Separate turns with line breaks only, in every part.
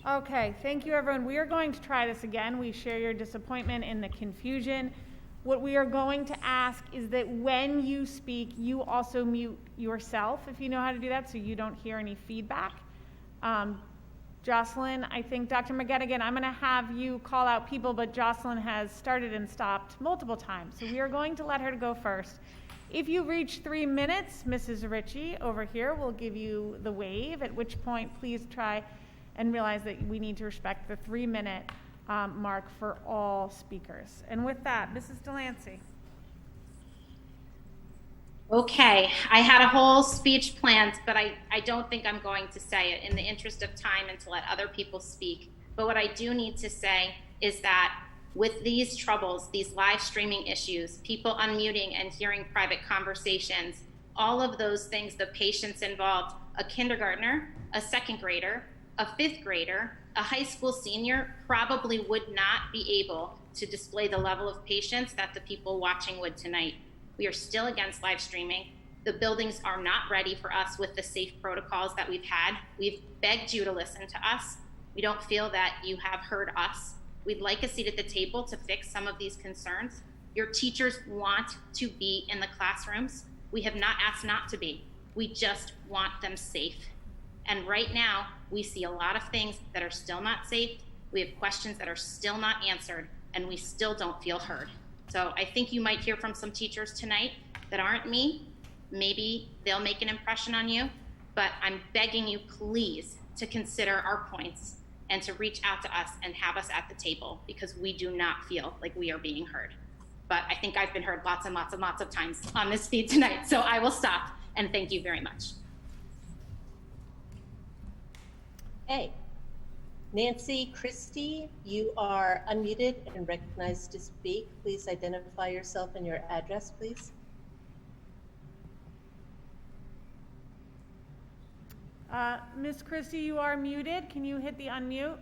Okay, thank you everyone. We are going to try this again. We share your disappointment in the confusion. What we are going to ask is that when you speak, you also mute yourself if you know how to do that so you don't hear any feedback. Jocelyn, I think Dr. McGettigan, I'm going to have you call out people, but Jocelyn has started and stopped multiple times. So we are going to let her go first. If you reach 3 minutes, Mrs. Ritchie over here will give you the wave, at which point please try and realize that we need to respect the 3-minute mark for all speakers. And with that, Mrs. Delancey.
Okay, I had a whole speech planned, but I don't think I'm going to say it in the interest of time and to let other people speak. But what I do need to say is that with these troubles, these live streaming issues, people unmuting and hearing private conversations, all of those things, the patients involved, a kindergartner, a second grader, a fifth grader, a high school senior probably would not be able to display the level of patience that the people watching would tonight. We are still against live streaming. The buildings are not ready for us with the safe protocols that we've had. We've begged you to listen to us. We don't feel that you have heard us. We'd like a seat at the table to fix some of these concerns. Your teachers want to be in the classrooms. We have not asked not to be. We just want them safe. And right now, we see a lot of things that are still not safe. We have questions that are still not answered, and we still don't feel heard. So I think you might hear from some teachers tonight that aren't me. Maybe they'll make an impression on you, but I'm begging you, please, to consider our points and to reach out to us and have us at the table, because we do not feel like we are being heard. But I think I've been heard lots and lots and lots of times on this feed tonight, so I will stop, and thank you very much.
Hey, Nancy Christie, you are unmuted and recognized to speak. Please identify yourself and your address, please.
Ms. Christie, you are muted. Can you hit the unmute?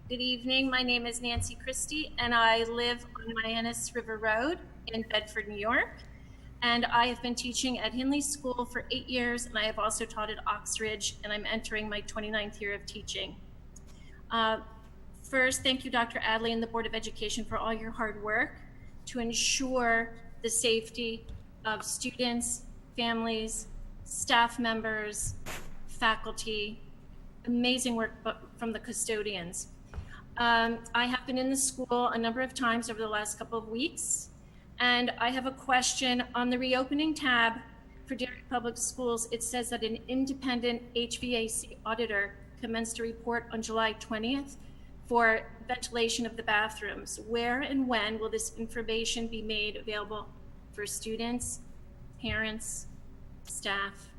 Good evening. My name is Nancy Christie, and I live on Hyannis River Road in Bedford, New York. And I have been teaching at Hindley School for 8 years, and I have also taught at Oxbridge, and I'm entering my 29th year of teaching. First, thank you, Dr. Adley and the Board of Education for all your hard work to ensure the safety of students, families, staff members, faculty. Amazing work from the custodians. I have been in the school a number of times over the last couple of weeks. And I have a question on the reopening tab for Derry Public Schools. It says that an independent HVAC auditor commenced a report on July 20th for ventilation of the bathrooms. Where and when will this information be made available for students, parents, staff,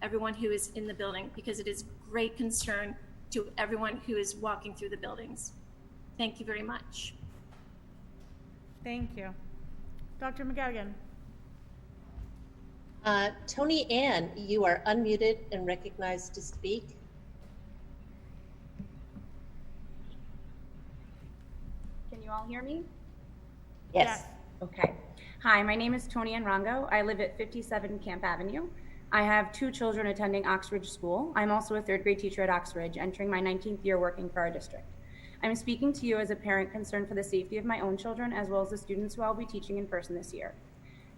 everyone who is in the building? Because it is great concern to everyone who is walking through the buildings. Thank you very much.
Thank you. Dr. McGettigan.
Tony Ann, you are unmuted and recognized to speak.
Can you all hear me?
Yes.
Okay. Hi, my name is Tony Ann Rongo. I live at 57 Camp Avenue. I have 2 children attending Oxbridge School. I'm also a 3rd grade teacher at Oxbridge, entering my 19th year working for our district. I'm speaking to you as a parent concerned for the safety of my own children, as well as the students who I'll be teaching in person this year.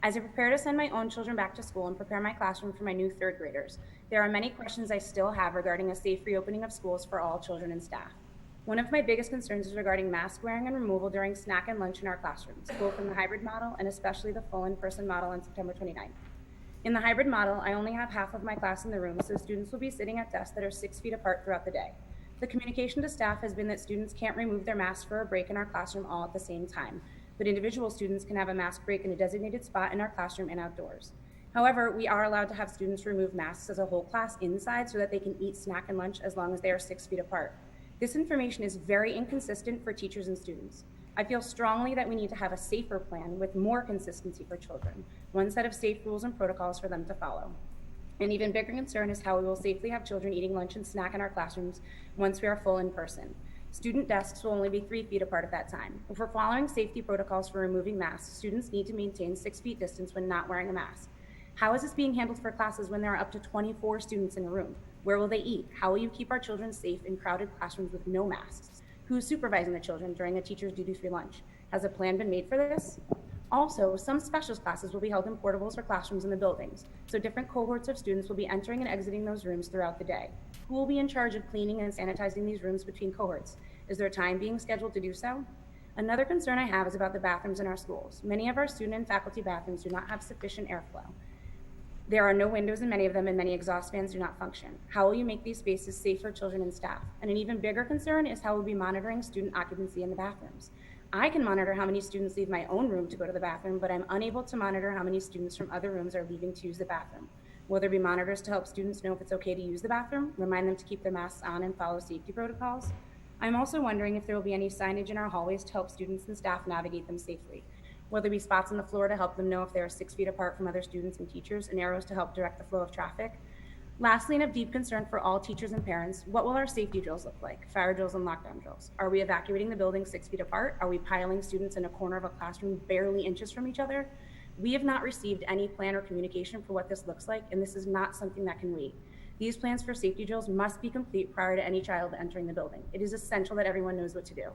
As I prepare to send my own children back to school and prepare my classroom for my new 3rd graders, there are many questions I still have regarding a safe reopening of schools for all children and staff. One of my biggest concerns is regarding mask wearing and removal during snack and lunch in our classrooms, both in the hybrid model and especially the full in-person model on September 29th. In the hybrid model, I only have half of my class in the room, so students will be sitting at desks that are 6 feet apart throughout the day. The communication to staff has been that students can't remove their masks for a break in our classroom all at the same time, but individual students can have a mask break in a designated spot in our classroom and outdoors. However, we are allowed to have students remove masks as a whole class inside so that they can eat snack and lunch as long as they are 6 feet apart. This information is very inconsistent for teachers and students. I feel strongly that we need to have a safer plan with more consistency for children, one set of safe rules and protocols for them to follow. An even bigger concern is how we will safely have children eating lunch and snack in our classrooms once we are full in person. Student desks will only be 3 feet apart at that time. If we're following safety protocols for removing masks, students need to maintain 6 feet distance when not wearing a mask. How is this being handled for classes when there are up to 24 students in a room? Where will they eat? How will you keep our children safe in crowded classrooms with no masks? Who is supervising the children during a teacher's duty-free lunch? Has a plan been made for this? Also, some specialist classes will be held in portables or classrooms in the buildings, so different cohorts of students will be entering and exiting those rooms throughout the day. Who will be in charge of cleaning and sanitizing these rooms between cohorts? Is there time being scheduled to do so? Another concern I have is about the bathrooms in our schools. Many of our student and faculty bathrooms do not have sufficient airflow. There are no windows in many of them, and many exhaust fans do not function. How will you make these spaces safe for children and staff? And an even bigger concern is how we'll be monitoring student occupancy in the bathrooms. I can monitor how many students leave my own room to go to the bathroom, but I'm unable to monitor how many students from other rooms are leaving to use the bathroom. Will there be monitors to help students know if it's okay to use the bathroom, remind them to keep their masks on and follow safety protocols? I'm also wondering if there will be any signage in our hallways to help students and staff navigate them safely. Will there be spots on the floor to help them know if they are 6 feet apart from other students and teachers, and arrows to help direct the flow of traffic? Lastly, and of deep concern for all teachers and parents, what will our safety drills look like? Fire drills and lockdown drills. Are we evacuating the building 6 feet apart? Are we piling students in a corner of a classroom barely inches from each other? We have not received any plan or communication for what this looks like, and this is not something that can wait. These plans for safety drills must be complete prior to any child entering the building. It is essential that everyone knows what to do.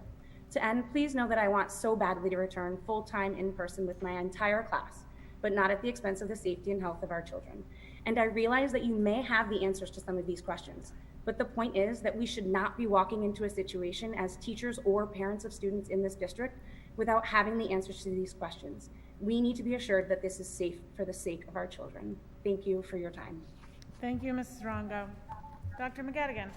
To end, please know that I want so badly to return full-time in person with my entire class, but not at the expense of the safety and health of our children. And I realize that you may have the answers to some of these questions, but the point is that we should not be walking into a situation as teachers or parents of students in this district without having the answers to these questions. We need to be assured that this is safe for the sake of our children. Thank you for your time.
Thank you, Mrs. Rongo. Dr. McGettigan.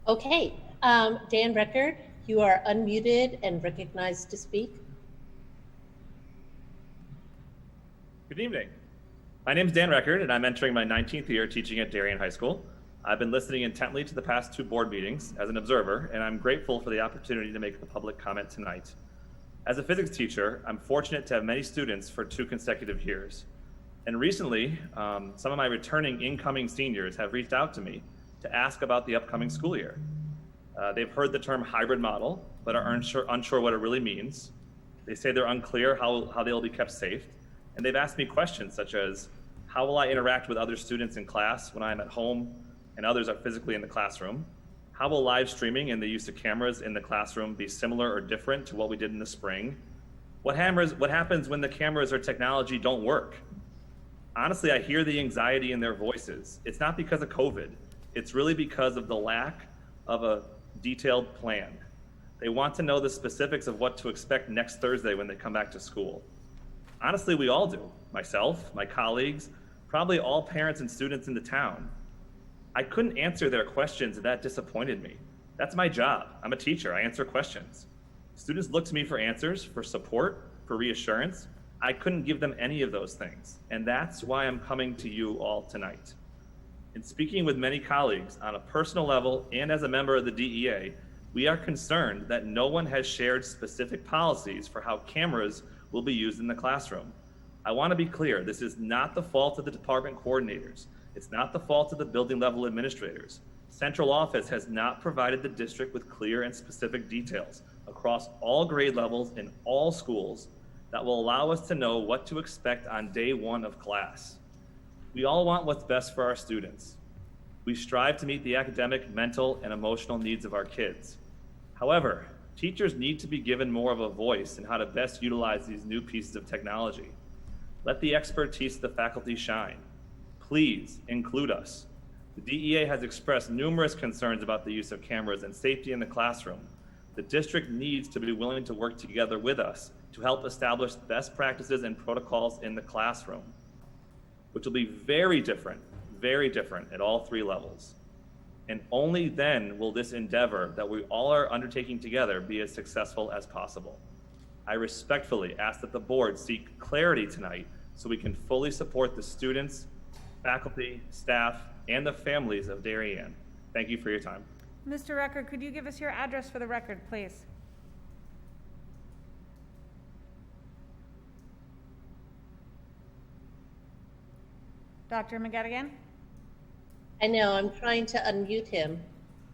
Okay, Dan Record, you are unmuted and recognized to speak.
Good evening. My name is Dan Record, and I'm entering my 19th year teaching at Darien High School. I've been listening intently to the past 2 board meetings as an observer, and I'm grateful for the opportunity to make a public comment tonight. As a physics teacher, I'm fortunate to have many students for 2 consecutive years. And recently, some of my returning incoming seniors have reached out to me to ask about the upcoming school year. They've heard the term hybrid model, but are unsure what it really means. They say they're unclear how they'll be kept safe. And they've asked me questions such as, how will I interact with other students in class when I'm at home and others are physically in the classroom? How will live streaming and the use of cameras in the classroom be similar or different to what we did in the spring? What happens when the cameras or technology don't work? Honestly, I hear the anxiety in their voices. It's not because of COVID. It's really because of the lack of a detailed plan. They want to know the specifics of what to expect next Thursday when they come back to school. Honestly, we all do. Myself, my colleagues, probably all parents and students in the town. I couldn't answer their questions, and that disappointed me. That's my job. I'm a teacher. I answer questions. Students look to me for answers, for support, for reassurance. I couldn't give them any of those things, and that's why I'm coming to you all tonight. In speaking with many colleagues on a personal level and as a member of the DEA, we are concerned that no one has shared specific policies for how cameras will be used in the classroom. I want to be clear, this is not the fault of the department coordinators. It's not the fault of the building level administrators. Central office has not provided the district with clear and specific details across all grade levels in all schools that will allow us to know what to expect on day 1 of class. We all want what's best for our students. We strive to meet the academic, mental, and emotional needs of our kids. However, teachers need to be given more of a voice in how to best utilize these new pieces of technology. Let the expertise of the faculty shine. Please include us. The DEA has expressed numerous concerns about the use of cameras and safety in the classroom. The district needs to be willing to work together with us to help establish best practices and protocols in the classroom, which will be very different at all 3 levels. And only then will this endeavor that we all are undertaking together be as successful as possible. I respectfully ask that the board seek clarity tonight so we can fully support the students, faculty, staff, and the families of Darien. Thank you for your time.
Mr. Record, could you give us your address for the record, please? Dr. McGettigan?
I know, I'm trying to unmute him.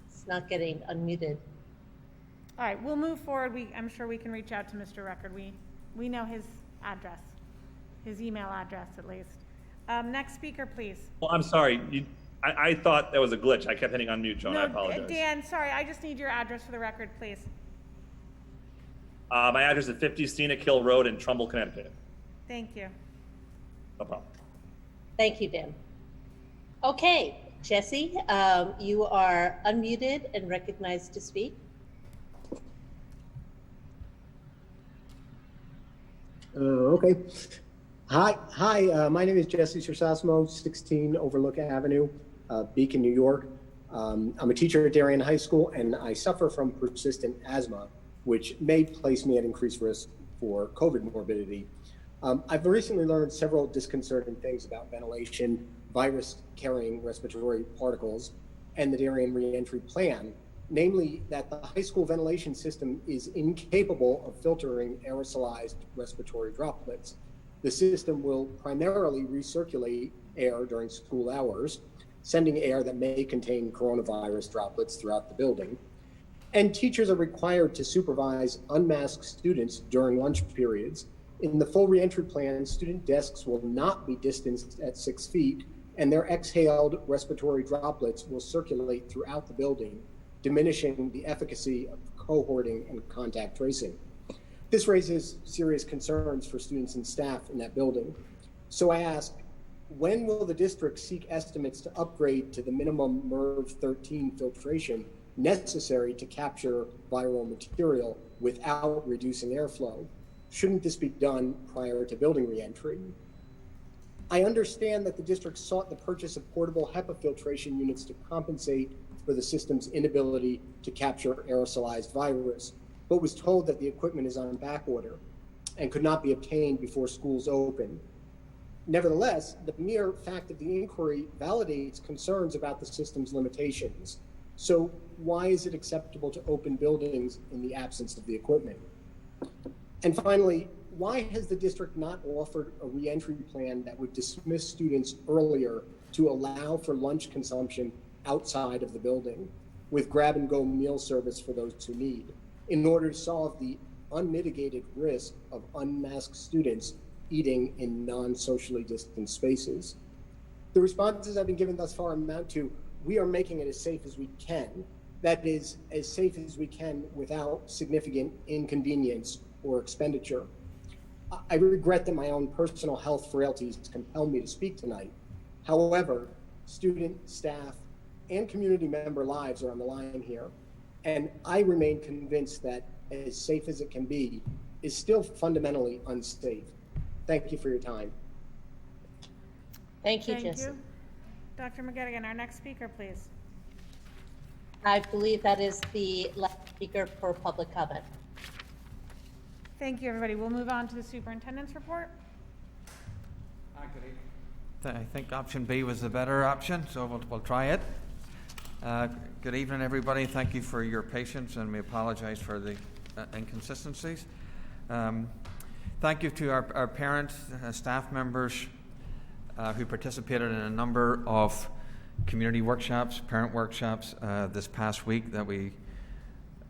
It's not getting unmuted.
All right, we'll move forward. I'm sure we can reach out to Mr. Record. We know his address. his email address at least. Next speaker, please.
Well, I'm sorry. I thought that was a glitch. I kept hitting unmute, Joan. I apologize.
Dan, sorry, I just need your address for the record, please.
My address is 50 Scenic Hill Road in Trumbull, Connecticut.
Thank you.
No problem.
Thank you, Dan. Okay, Jesse, you are unmuted and recognized to speak.
Okay. Hi. My name is Jesse Sersasmo, 16 Overlook Avenue, Beacon, New York. I'm a teacher at Darien High School, and I suffer from persistent asthma, which may place me at increased risk for COVID morbidity. I've recently learned several disconcerting things about ventilation, virus-carrying respiratory particles, and the Darien reentry plan, namely that the high school ventilation system is incapable of filtering aerosolized respiratory droplets. The system will primarily recirculate air during school hours, sending air that may contain coronavirus droplets throughout the building. And teachers are required to supervise unmasked students during lunch periods. In the full reentry plan, student desks will not be distanced at 6 feet, and their exhaled respiratory droplets will circulate throughout the building, diminishing the efficacy of cohorting and contact tracing. This raises serious concerns for students and staff in that building. So I ask, when will the district seek estimates to upgrade to the minimum MERV 13 filtration necessary to capture viral material without reducing airflow? Shouldn't this be done prior to building reentry? I understand that the district sought the purchase of portable HEPA filtration units to compensate for the system's inability to capture aerosolized virus, but was told that the equipment is on back order and could not be obtained before schools open. Nevertheless, the mere fact of the inquiry validates concerns about the system's limitations. So why is it acceptable to open buildings in the absence of the equipment? And finally, why has the district not offered a reentry plan that would dismiss students earlier to allow for lunch consumption outside of the building with grab-and-go meal service for those who need, in order to solve the unmitigated risk of unmasked students eating in non-socially distant spaces? The responses I've been given thus far amount to, we are making it as safe as we can. That is, as safe as we can without significant inconvenience or expenditure. I regret that my own personal health frailties compel me to speak tonight. However, student, staff, and community member lives are on the line here. And I remain convinced that as safe as it can be is still fundamentally unsafe. Thank you for your time.
Thank you, Jesse.
You. Dr. McGettigan, our next speaker, please.
I believe that is the last speaker for public comment.
Thank you, everybody. We'll move on to the superintendent's report.
Good evening. I think option B was the better option, so we'll try it. Good evening, everybody. Thank you for your patience, and we apologize for the inconsistencies. Thank you to our parents, staff members who participated in a number of community workshops, parent workshops this past week that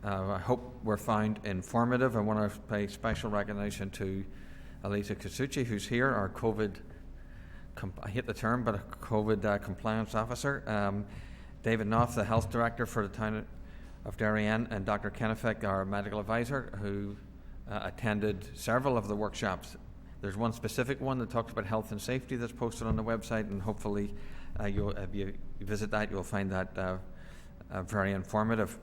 I hope were found informative. I want to pay special recognition to Elisa Kasuchi, who's here, our COVID, I hate the term, but a COVID compliance officer. David Knopf, the health director for the town of Darien, and Dr. Kennefick, our medical advisor, who attended several of the workshops. There's one specific one that talks about health and safety that's posted on the website, and hopefully if you visit that, you'll find that very informative.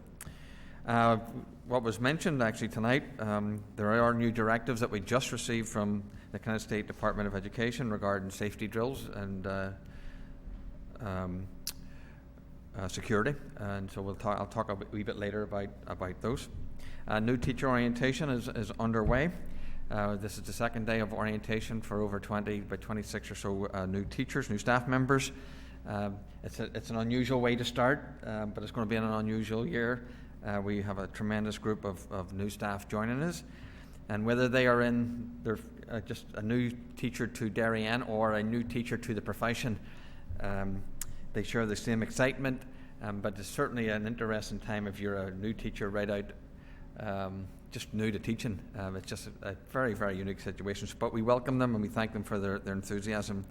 What was mentioned actually tonight, there are new directives that we just received from the Connecticut State Department of Education regarding safety drills and security, and so I'll talk a wee bit later about those. New teacher orientation is underway. This is the second day of orientation for over 26 or so new teachers, new staff members. It's an unusual way to start, but it's going to be an unusual year. We have a tremendous group of new staff joining us, and whether they're just a new teacher to Darien or a new teacher to the profession, they share the same excitement, but it's certainly an interesting time if you're a new teacher right out just new to teaching. It's just a very, very unique situation. But we welcome them and we thank them for their enthusiasm.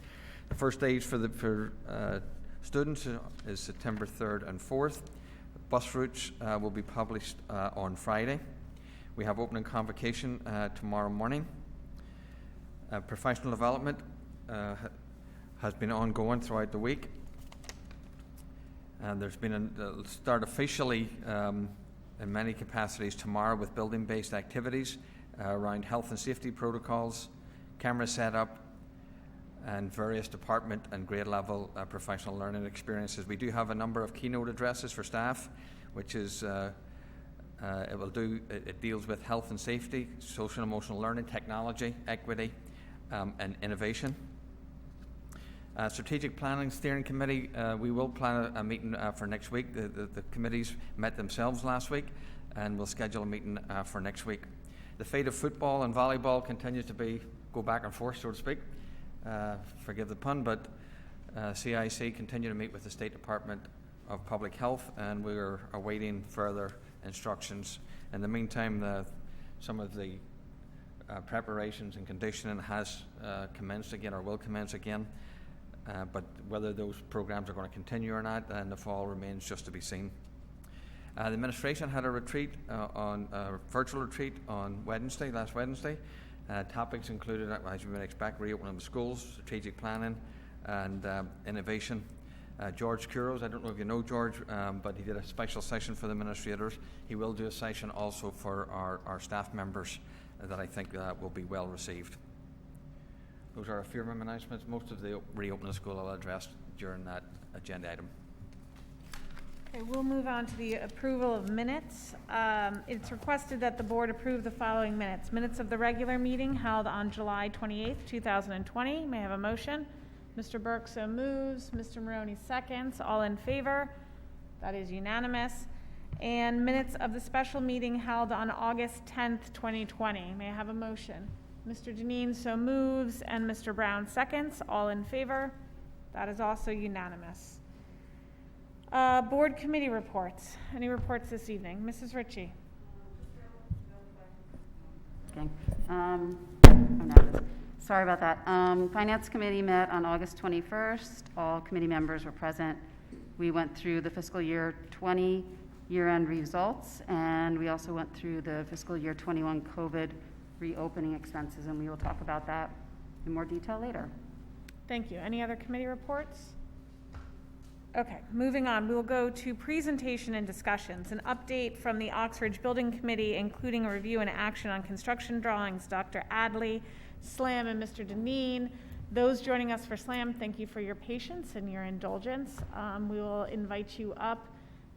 The first days for students is September 3rd and 4th. Bus routes will be published on Friday. We have opening convocation tomorrow morning. Professional development has been ongoing throughout the week. And there's been it'll start officially in many capacities tomorrow with building-based activities around health and safety protocols, camera setup, and various department and grade level professional learning experiences. We do have a number of keynote addresses for staff, which is it deals with health and safety, social and emotional learning, technology, equity, and innovation. Strategic Planning Steering Committee, we will plan a meeting for next week. The committees met themselves last week, and we'll schedule a meeting for next week. The fate of football and volleyball continues to go back and forth, so to speak. Forgive the pun, but CIC continue to meet with the State Department of Public Health, and we are awaiting further instructions. In the meantime, some of the preparations and conditioning has commenced again or will commence again. But whether those programs are going to continue or not in the fall remains just to be seen. The administration had a retreat virtual retreat on last Wednesday. Topics included, as you might expect, reopening of schools, strategic planning, and innovation. George Kuros, I don't know if you know George, but he did a special session for the administrators. He will do a session also for our staff members that I think will be well received. Those are a few of my announcements. Most of the reopening of school I'll address during that agenda item.
Okay, we'll move on to the approval of minutes. It's requested that the board approve the following minutes. Minutes of the regular meeting held on July 28th, 2020. May I have a motion? Mr. Burke so moves. Mr. Maroney seconds. All in favor? That is unanimous. And minutes of the special meeting held on August 10th, 2020. May I have a motion? Mr. Deneen so moves and Mr. Brown seconds. All in favor? That is also unanimous. Board committee reports. Any reports this evening? Mrs. Ritchie.
Okay. Sorry about that. Finance committee met on August 21st. All committee members were present. We went through the fiscal year 20 year-end results, and we also went through the fiscal year 21 COVID reopening expenses, and we will talk about that in more detail later.
Thank you. Any other committee reports? Okay, moving on. We will go to presentation and discussions. An update from the Oxbridge Building Committee, including a review and action on construction drawings. Dr. Adley, SLAM, and Mr. Deneen. Those joining us for SLAM, thank you for your patience and your indulgence. We will invite you up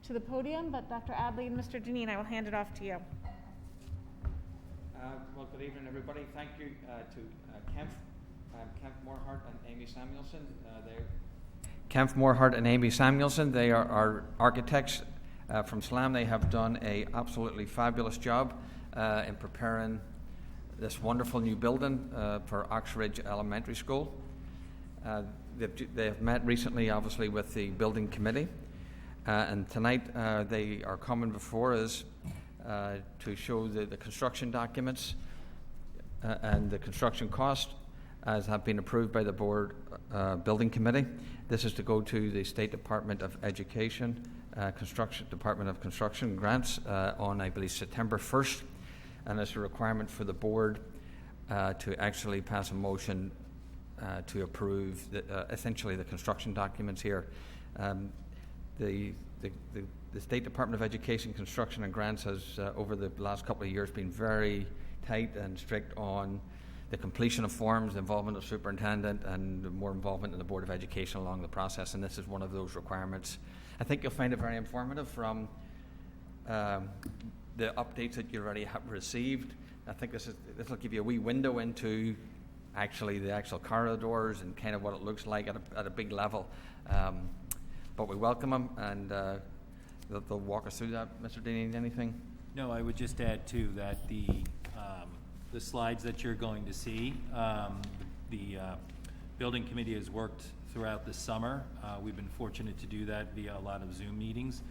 to the podium, but Dr. Adley and Mr. Deneen, I will hand it off to you.
Well, good evening, everybody. Thank you to Kempf Morhart and Amy Samuelson. Kempf Morhart and Amy Samuelson, they are our architects from SLAM. They have done an absolutely fabulous job in preparing this wonderful new building for Oxbridge Elementary School. They have met recently, obviously, with the building committee, and tonight they are coming before us to show the construction documents and the construction cost as have been approved by the board building committee. This is to go to the State Department of Education, Department of Construction grants on, I believe, September 1st, and it's a requirement for the board to actually pass a motion to approve essentially the construction documents here. The State Department of Education construction and grants has, over the last couple of years, been very tight and strict on the completion of forms, the involvement of superintendent, and more involvement in the Board of Education along the process, and this is one of those requirements. I think you'll find it very informative from the updates that you already have received. I think this will give you a wee window into actually the actual corridors and kind of what it looks like at a big level. But we welcome them, and they'll walk us through that. Mr. Deneen, anything?
No, I would just add too that the slides that you're going to see, the building committee has worked throughout the summer. We've been fortunate to do that via a lot of Zoom meetings.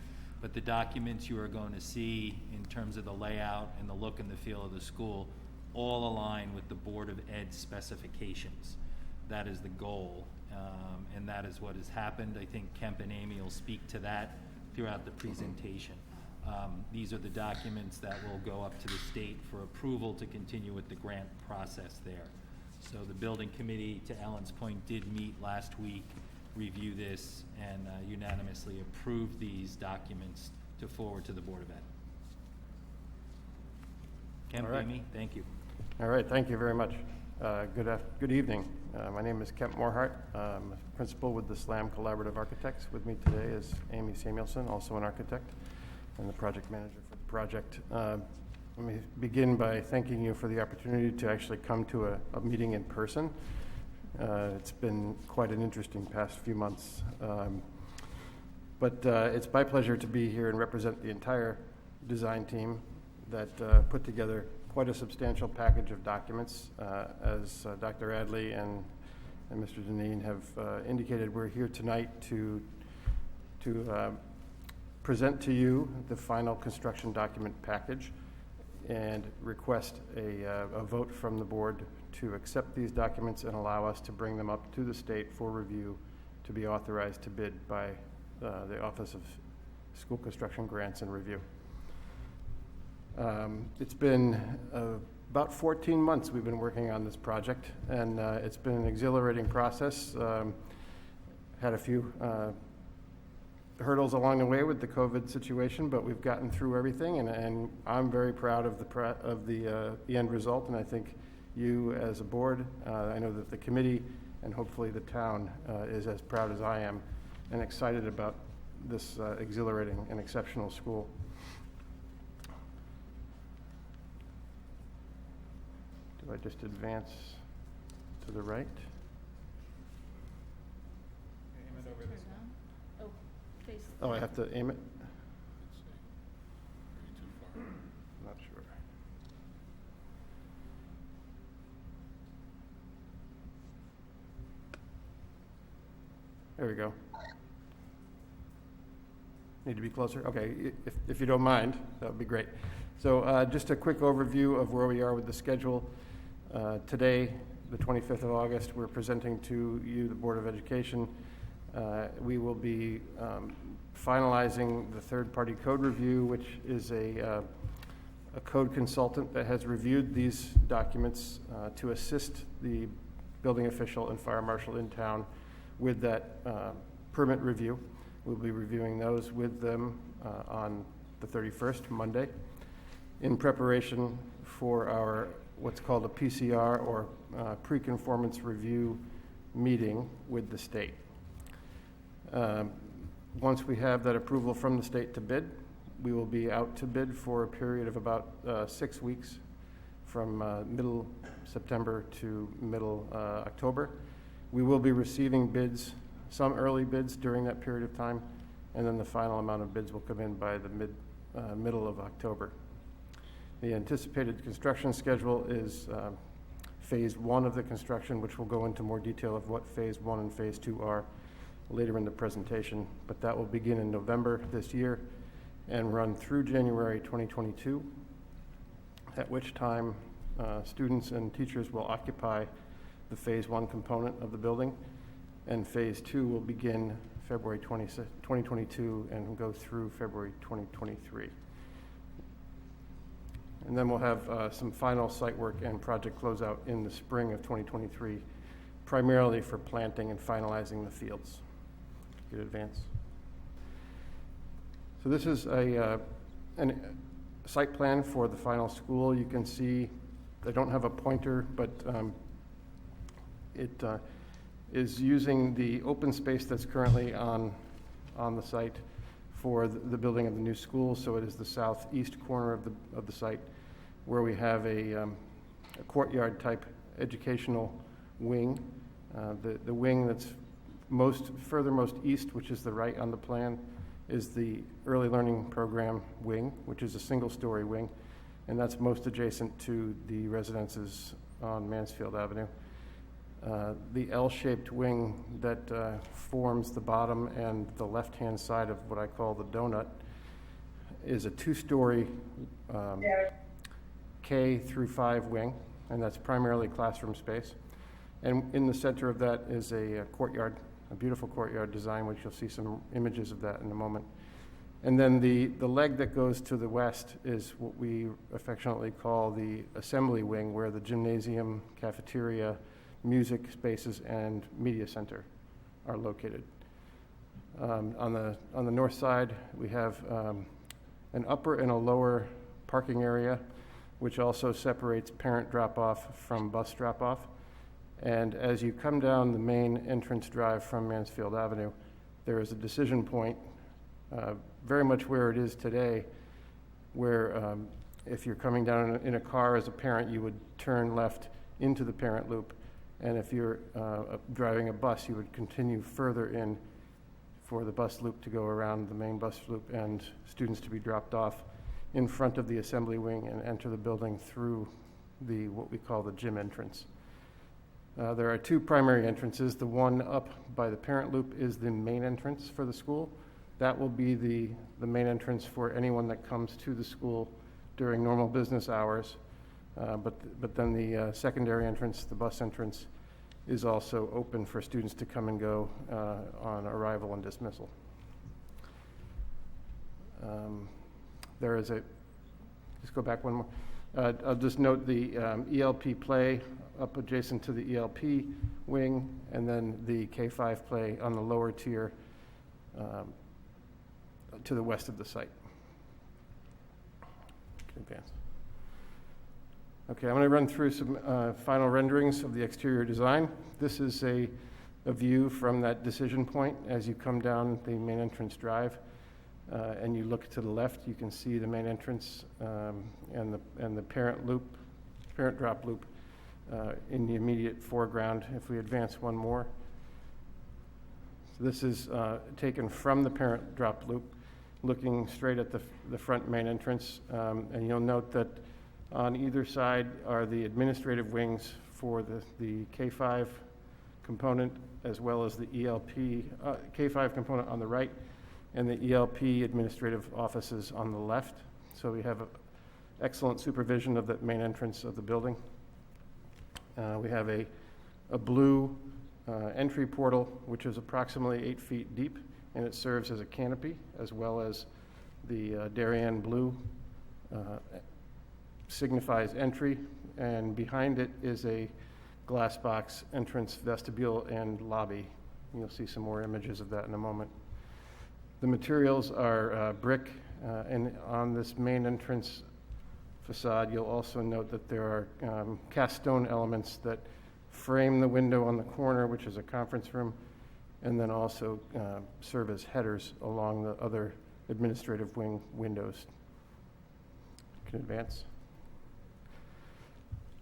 But the documents you are going to see in terms of the layout and the look and the feel of the school all align with the Board of Ed specifications. That is the goal, and that is what has happened. I think Kemp and Amy will speak to that throughout the presentation. These are the documents that will go up to the state for approval to continue with the grant process there. So the building committee, to Ellen's point, did meet last week, review this, and unanimously approved these documents to forward to the Board of Ed. Kemp,
All right.
Amy, thank you.
All right, thank you very much. Good evening. My name is Kemp Morhart. I'm a principal with the SLAM Collaborative Architects. With me today is Amy Samuelson, also an architect, and the project manager for the project. Let me begin by thanking you for the opportunity to actually come to a meeting in person. It's been quite an interesting past few months. But it's my pleasure to be here and represent the entire design team that put together quite a substantial package of documents. As Dr. Adley and Mr. Deneen have indicated, we're here tonight to present to you the final construction document package and request a vote from the board to accept these documents and allow us to bring them up to the state for review to be authorized to bid by the Office of School Construction Grants and Review. It's been about 14 months we've been working on this project, and it's been an exhilarating process. Had a few hurdles along the way with the COVID situation, but we've gotten through everything, and I'm very proud of the end result, and I think you as a board, I know that the committee and hopefully the town is as proud as I am and excited about this exhilarating and exceptional school. Do I just advance to the right? Oh, I have to aim it? Not sure. There we go. Need to be closer? Okay, if you don't mind, that would be great. So just a quick overview of where we are with the schedule. Today, the 25th of August, we're presenting to you, the Board of Education. We will be finalizing the third-party code review, which is a code consultant that has reviewed these documents to assist the building official and fire marshal in town with that permit review. We'll be reviewing those with them on the 31st, Monday, in preparation for our what's called a PCR, or pre-conformance review meeting with the state. Once we have that approval from the state to bid, we will be out to bid for a period of about 6 weeks, from middle September to middle October. We will be receiving bids, some early bids during that period of time, and then the final amount of bids will come in by the middle of October. The anticipated construction schedule is phase 1 of the construction, which will go into more detail of what phase 1 and phase 2 are later in the presentation, but that will begin in November this year and run through January 2022, at which time students and teachers will occupy the phase 1 component of the building, and phase 2 will begin February 2022 and go through February 2023. And then we'll have some final site work and project closeout in the spring of 2023, primarily for planting and finalizing the fields. Good advance. So this is a site plan for the final school. You can see, I don't have a pointer, but it is using the open space that's currently on the site for the building of the new school. So it is the southeast corner of the site, where we have a courtyard type educational wing. The wing that's furthermost east, which is the right on the plan, is the early learning program wing, which is a single-story wing, and that's most adjacent to the residences on Mansfield Avenue. The L-shaped wing that forms the bottom and the left-hand side of what I call the donut is a two-story K through 5 wing, and that's primarily classroom space. And in the center of that is a courtyard, a beautiful courtyard design, which you'll see some images of that in a moment. And then the leg that goes to the west is what we affectionately call the assembly wing, where the gymnasium, cafeteria, music spaces, and media center are located. On the north side, we have an upper and a lower parking area, which also separates parent drop-off from bus drop-off. And as you come down the main entrance drive from Mansfield Avenue, there is a decision point, very much where it is today, where if you're coming down in a car as a parent, you would turn left into the parent loop. And if you're driving a bus, you would continue further in for the bus loop to go around the main bus loop and students to be dropped off in front of the assembly wing and enter the building through what we call the gym entrance. There are two primary entrances. The one up by the parent loop is the main entrance for the school. That will be the main entrance for anyone that comes to the school during normal business hours. But then the secondary entrance, the bus entrance, is also open for students to come and go on arrival and dismissal. There is just go back one more. I'll just note the ELP play up adjacent to the ELP wing, and then the K5 play on the lower tier to the west of the site. Advance. Okay, I'm going to run through some final renderings of the exterior design. This is a view from that decision point as you come down the main entrance drive, and you look to the left. You can see the main entrance and the parent drop loop in the immediate foreground. If we advance one more, so this is taken from the parent drop loop, looking straight at the front main entrance, and you'll note that on either side are the administrative wings for the K5 component, as well as the ELP K5 component on the right, and the ELP administrative offices on the left. So we have excellent supervision of that main entrance of the building. We have a blue entry portal, which is approximately 8 feet deep, and it serves as a canopy, as well as the Darien blue signifies entry, and behind it is a glass box entrance vestibule and lobby. You'll see some more images of that in a moment. The materials are brick, and on this main entrance facade, you'll also note that there are cast stone elements that frame the window on the corner, which is a conference room, and then also serve as headers along the other administrative wing windows. You can advance.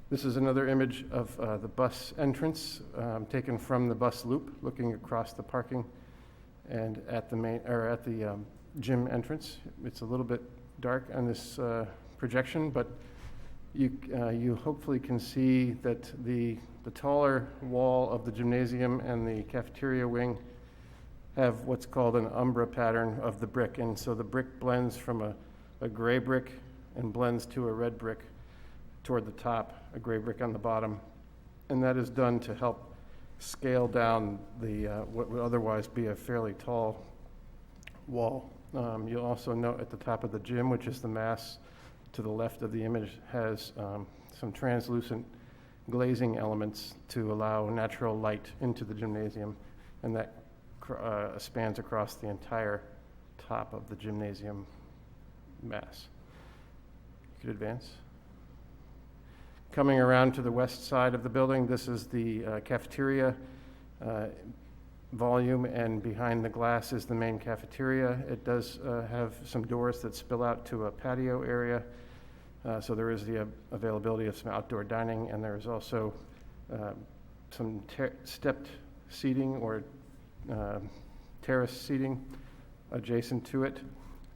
This is another image of the bus entrance taken from the bus loop, looking across the parking and at the gym entrance. It's a little bit dark on this projection, but you hopefully can see that the taller wall of the gymnasium and the cafeteria wing have what's called an Umbra pattern of the brick, and so the brick blends from a gray brick and blends to a red brick toward the top, a gray brick on the bottom, and that is done to help scale down the what would otherwise be a fairly tall wall. You'll also note at the top of the gym, which is the mass to the left of the image, has some translucent glazing elements to allow natural light into the gymnasium, and that spans across the entire top of the gymnasium mass. You could advance. Coming around to the west side of the building, this is the cafeteria volume, and behind the glass is the main cafeteria. It does have some doors that spill out to a patio area, so there is the availability of some outdoor dining, and there is also some stepped seating or terrace seating adjacent to it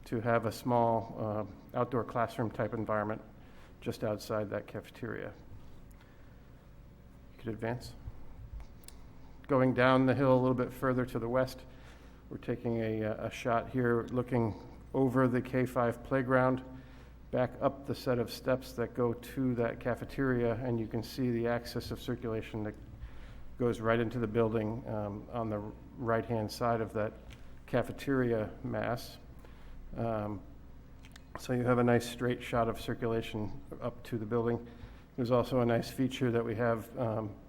to have a small outdoor classroom type environment just outside that cafeteria. You could advance. Going down the hill a little bit further to the west, we're taking a shot here looking over the K-5 playground, back up the set of steps that go to that cafeteria, and you can see the axis of circulation that goes right into the building on the right-hand side of that cafeteria mass. So you have a nice straight shot of circulation up to the building. There's also a nice feature that we have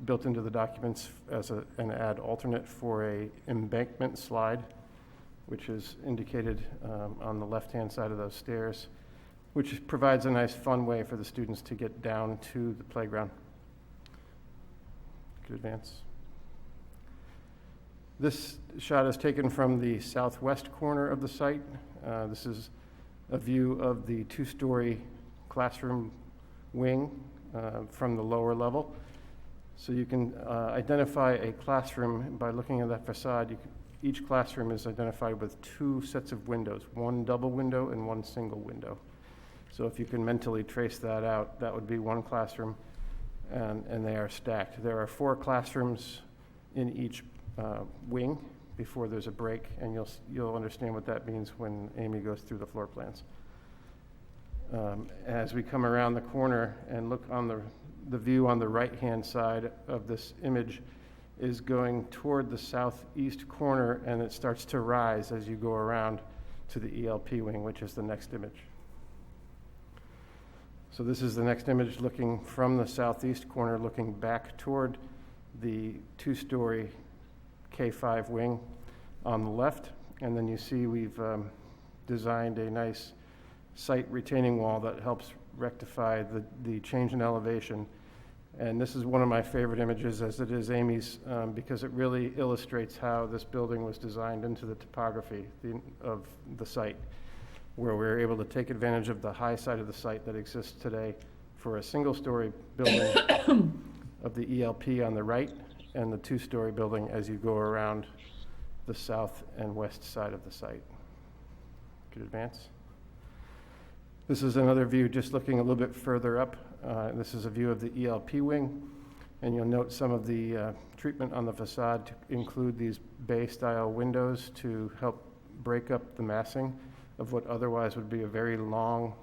built into the documents as an add alternate for a embankment slide, which is indicated on the left-hand side of those stairs, which provides a nice fun way for the students to get down to the playground. Could advance. This shot is taken from the southwest corner of the site. This is a view of the two-story classroom wing from the lower level. So you can identify a classroom by looking at that facade. Each classroom is identified with two sets of windows, one double window and one single window. So if you can mentally trace that out, that would be one classroom, and they are stacked. There are 4 classrooms in each wing before there's a break, and you'll understand what that means when Amy goes through the floor plans. As we come around the corner and look on the view on the right-hand side of this image is going toward the southeast corner, and it starts to rise as you go around to the ELP wing, which is the next image. So this is the next image looking from the southeast corner, looking back toward the 2-story K-5 wing on the left. And then you see we've designed a nice site retaining wall that helps rectify the change in elevation. And this is one of my favorite images, as it is Amy's, because it really illustrates how this building was designed into the topography of the site, where we're able to take advantage of the high side of the site that exists today for a single-story building of the ELP on the right and the 2-story building as you go around the south and west side of the site. Could advance. This is another view just looking a little bit further up. This is a view of the ELP wing, and you'll note some of the treatment on the facade to include these bay-style windows to help break up the massing of what otherwise would be a very long,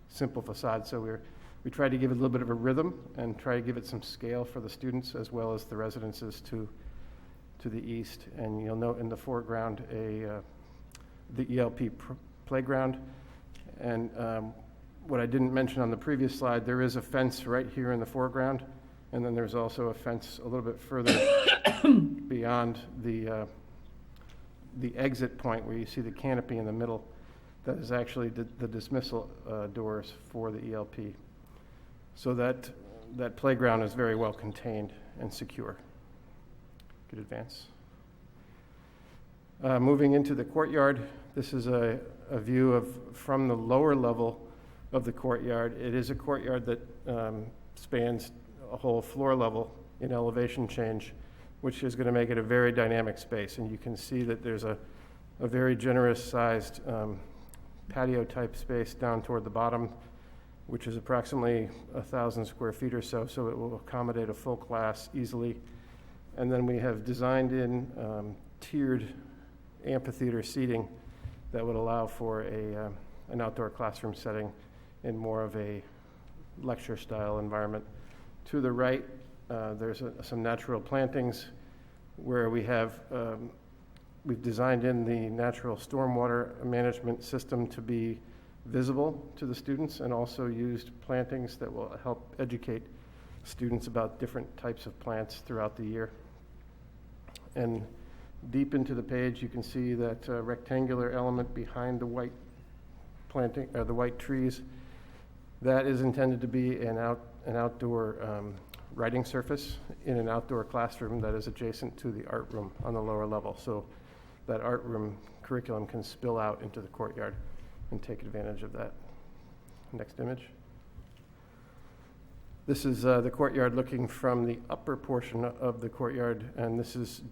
simple facade. So we try to give it a little bit of a rhythm and try to give it some scale for the students as well as the residences to the east. And you'll note in the foreground the ELP playground. And what I didn't mention on the previous slide, there is a fence right here in the foreground, and then there's also a fence a little bit further beyond the exit point where you see the canopy in the middle. That is actually the dismissal doors for the ELP. So that playground is very well contained and secure. Could advance. Moving into the courtyard, this is a view from the lower level of the courtyard. It is a courtyard that spans a whole floor level in elevation change, which is going to make it a very dynamic space. And you can see that there's a very generous sized patio type space down toward the bottom, which is approximately 1,000 square feet or so, so it will accommodate a full class easily. And then we have designed in tiered amphitheater seating that would allow for an outdoor classroom setting in more of a lecture style environment. To the right, there's some natural plantings where we've designed in the natural stormwater management system to be visible to the students, and also used plantings that will help educate students about different types of plants throughout the year. And deep into the page, you can see that rectangular element behind the white planting, the white trees. That is intended to be an outdoor writing surface in an outdoor classroom that is adjacent to the art room on the lower level. So that art room curriculum can spill out into the courtyard and take advantage of that. Next image. This is the courtyard looking from the upper portion of the courtyard, and this is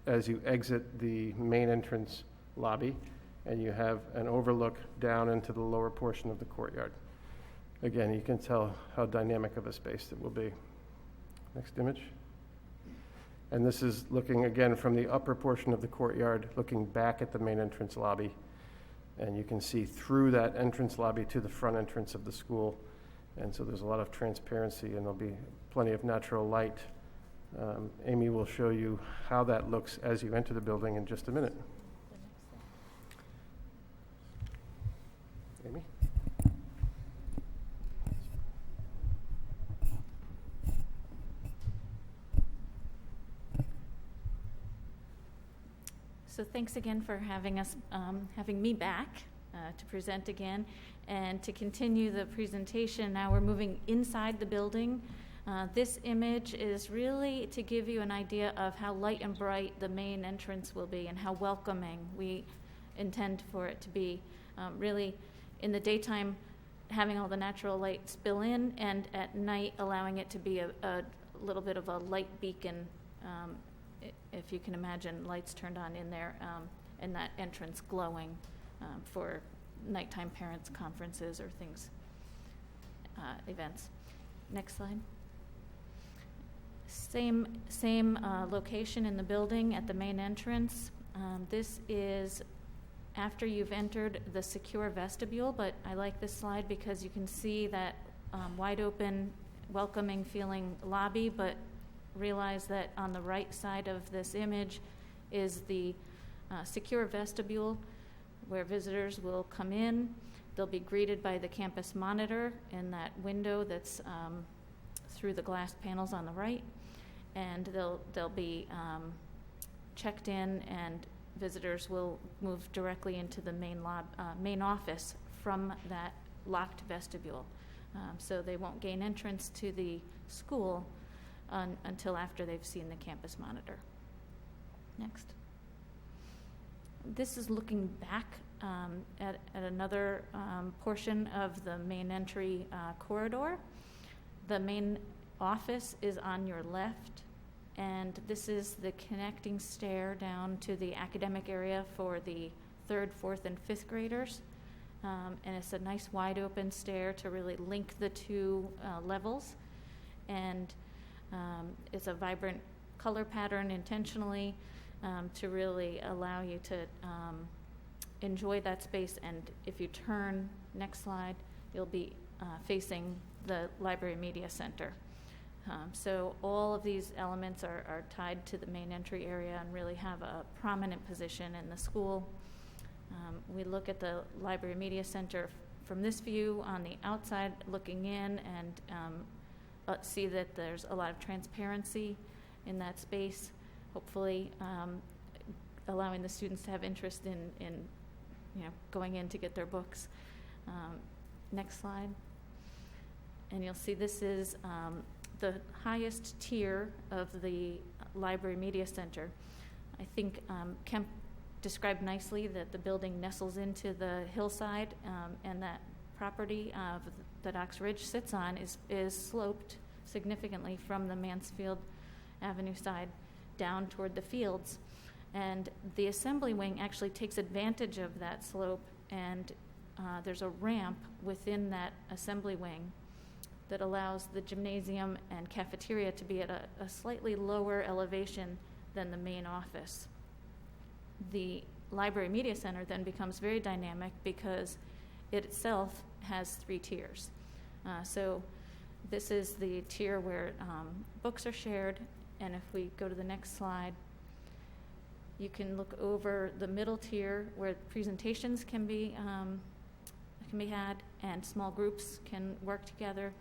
as you exit the main entrance lobby, and you have an overlook down into the lower portion of the courtyard. Again, you can tell how dynamic of a space it will be. Next image. And this is looking again from the upper portion of the courtyard, looking back at the main entrance lobby. And you can see through that entrance lobby to the front entrance of the school. And so there's a lot of transparency, and there'll be plenty of natural light. Amy will show you how that looks as you enter the building in just a minute. Amy?
So thanks again for having us, having me back to present again and to continue the presentation. Now we're moving inside the building. This image is really to give you an idea of how light and bright the main entrance will be and how welcoming we intend for it to be. Really, in the daytime, having all the natural light spill in, and at night allowing it to be a little bit of a light beacon, if you can imagine lights turned on in there, and that entrance glowing for nighttime parents' conferences or things, events. Next slide. Same location in the building at the main entrance. This is after you've entered the secure vestibule, but I like this slide because you can see that wide open, welcoming feeling lobby, but realize that on the right side of this image is the secure vestibule where visitors will come in. They'll be greeted by the campus monitor in that window that's through the glass panels on the right, and they'll be checked in, and visitors will move directly into the main office from that locked vestibule. So they won't gain entrance to the school until after they've seen the campus monitor. Next. This is looking back at another portion of the main entry corridor. The main office is on your left, and this is the connecting stair down to the academic area for the 3rd, 4th, and 5th graders. And it's a nice wide open stair to really link the two levels. And it's a vibrant color pattern intentionally to really allow you to enjoy that space. And if you turn, next slide, you'll be facing the Library Media Center. So all of these elements are tied to the main entry area and really have a prominent position in the school. We look at the Library Media Center from this view on the outside looking in, and see that there's a lot of transparency in that space, hopefully allowing the students to have interest in going in to get their books. Next slide. And you'll see this is the highest tier of the Library Media Center. I think Kemp described nicely that the building nestles into the hillside, and that property that Ox Ridge sits on is sloped significantly from the Mansfield Avenue side down toward the fields. And the assembly wing actually takes advantage of that slope, and there's a ramp within that assembly wing that allows the gymnasium and cafeteria to be at a slightly lower elevation than the main office. The Library Media Center then becomes very dynamic because it itself has 3 tiers. So this is the tier where books are shared, and if we go to the next slide, you can look over the middle tier where presentations can be had and small groups can work together.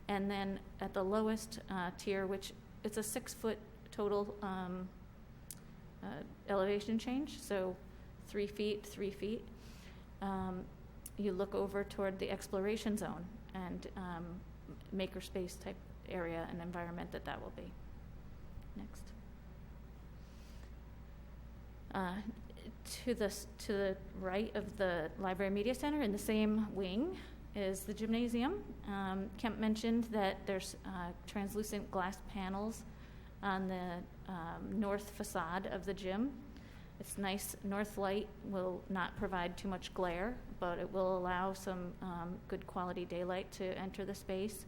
And then at the lowest tier, which it's a 6-foot total elevation change, so 3 feet, 3 feet, you look over toward the exploration zone and makerspace type area and environment that will be. Next. To the right of the Library Media Center, in the same wing, is the gymnasium. Kemp mentioned that there's translucent glass panels on the north facade of the gym. It's nice. North light will not provide too much glare, but it will allow some good quality daylight to enter the space.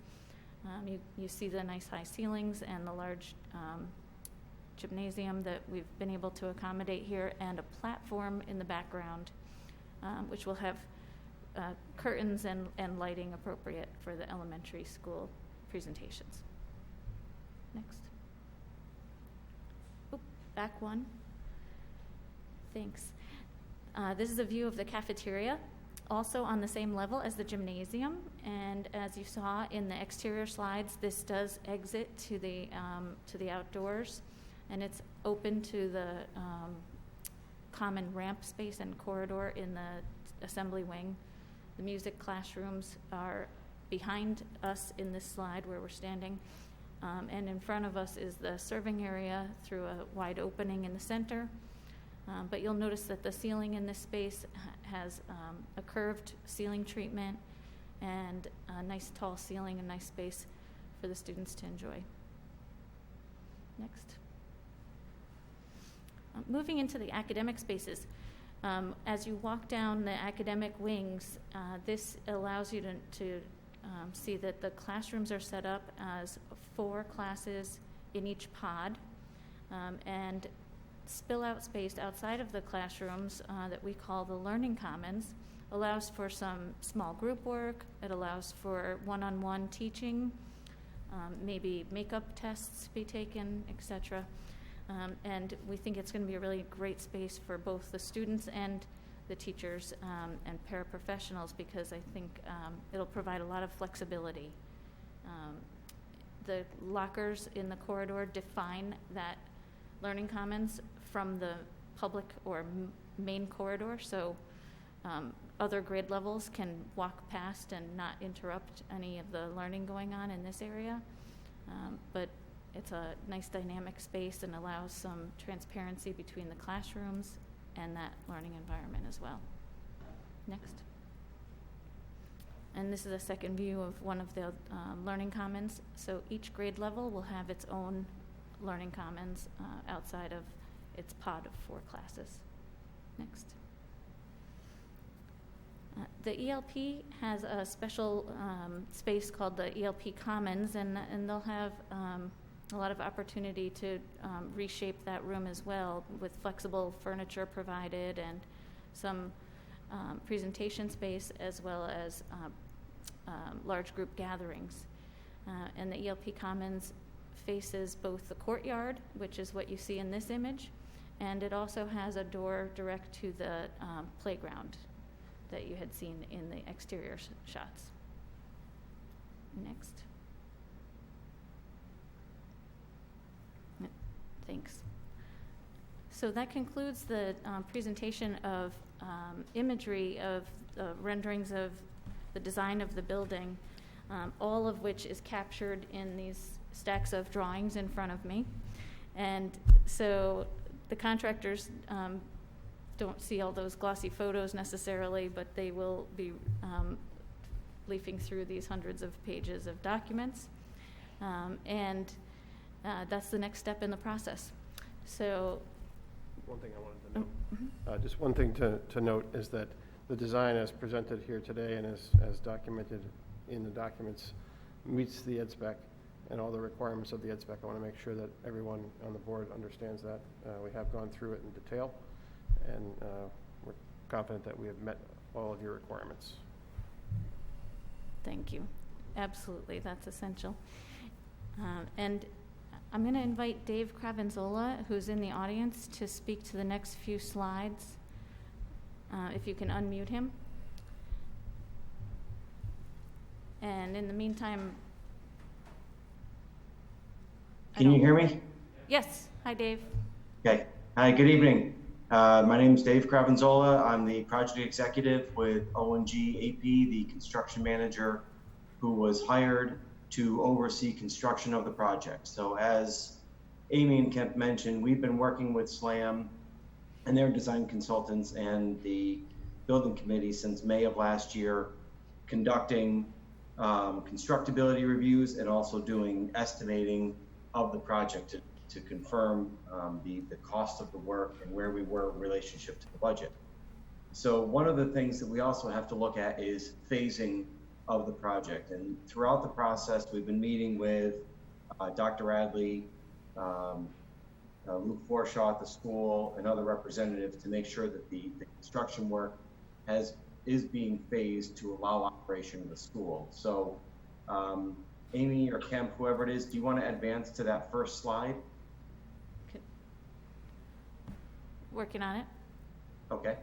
You see the nice high ceilings and the large gymnasium that we've been able to accommodate here, and a platform in the background, which will have curtains and lighting appropriate for the elementary school presentations. Next. Oh, back one. Thanks. This is a view of the cafeteria, also on the same level as the gymnasium. And as you saw in the exterior slides, this does exit to the outdoors, and it's open to the common ramp space and corridor in the assembly wing. The music classrooms are behind us in this slide where we're standing, and in front of us is the serving area through a wide opening in the center. But you'll notice that the ceiling in this space has a curved ceiling treatment and a nice tall ceiling, a nice space for the students to enjoy. Next. Moving into the academic spaces. As you walk down the academic wings, this allows you to see that the classrooms are set up as 4 classes in each pod, and spill-out space outside of the classrooms that we call the Learning Commons allows for some small group work. It allows for one-on-one teaching, maybe makeup tests be taken, etc. And we think it's going to be a really great space for both the students and the teachers and paraprofessionals, because I think it'll provide a lot of flexibility. The lockers in the corridor define that Learning Commons from the public or main corridor, so other grade levels can walk past and not interrupt any of the learning going on in this area. But it's a nice dynamic space and allows some transparency between the classrooms and that learning environment as well. Next. And this is a second view of one of the Learning Commons. So each grade level will have its own Learning Commons outside of its pod of 4 classes. Next. The ELP has a special space called the ELP Commons, and they'll have a lot of opportunity to reshape that room as well, with flexible furniture provided and some presentation space, as well as large group gatherings. And the ELP Commons faces both the courtyard, which is what you see in this image, and it also has a door direct to the playground that you had seen in the exterior shots. Next. Thanks. So that concludes the presentation of imagery of renderings of the design of the building, all of which is captured in these stacks of drawings in front of me. And so the contractors don't see all those glossy photos necessarily, but they will be leafing through these hundreds of pages of documents. And that's the next step in the process. So
one thing I wanted to note, just one thing to note is that the design as presented here today and as documented in the documents meets the ed spec and all the requirements of the ed spec. I want to make sure that everyone on the board understands that. We have gone through it in detail, and we're confident that we have met all of your requirements.
Thank you. Absolutely, that's essential. And I'm going to invite Dave Cravenzola, who's in the audience, to speak to the next few slides. If you can unmute him. And in the meantime...
Can you hear me?
Yes. Hi, Dave.
Okay. Hi, good evening. My name is Dave Cravenzola. I'm the project executive with ONG AP, the construction manager who was hired to oversee construction of the project. So as Amy and Kemp mentioned, we've been working with SLAM and their design consultants and the building committee since May of last year, conducting constructability reviews and also doing estimating of the project to confirm the cost of the work and where we were in relationship to the budget. So one of the things that we also have to look at is phasing of the project. And throughout the process, we've been meeting with Dr. Radley, Luke Forshaw at the school, and other representatives to make sure that the construction work is being phased to allow operation of the school. So Amy or Kemp, whoever it is, do you want to advance to that first slide?
Working on it.
Okay.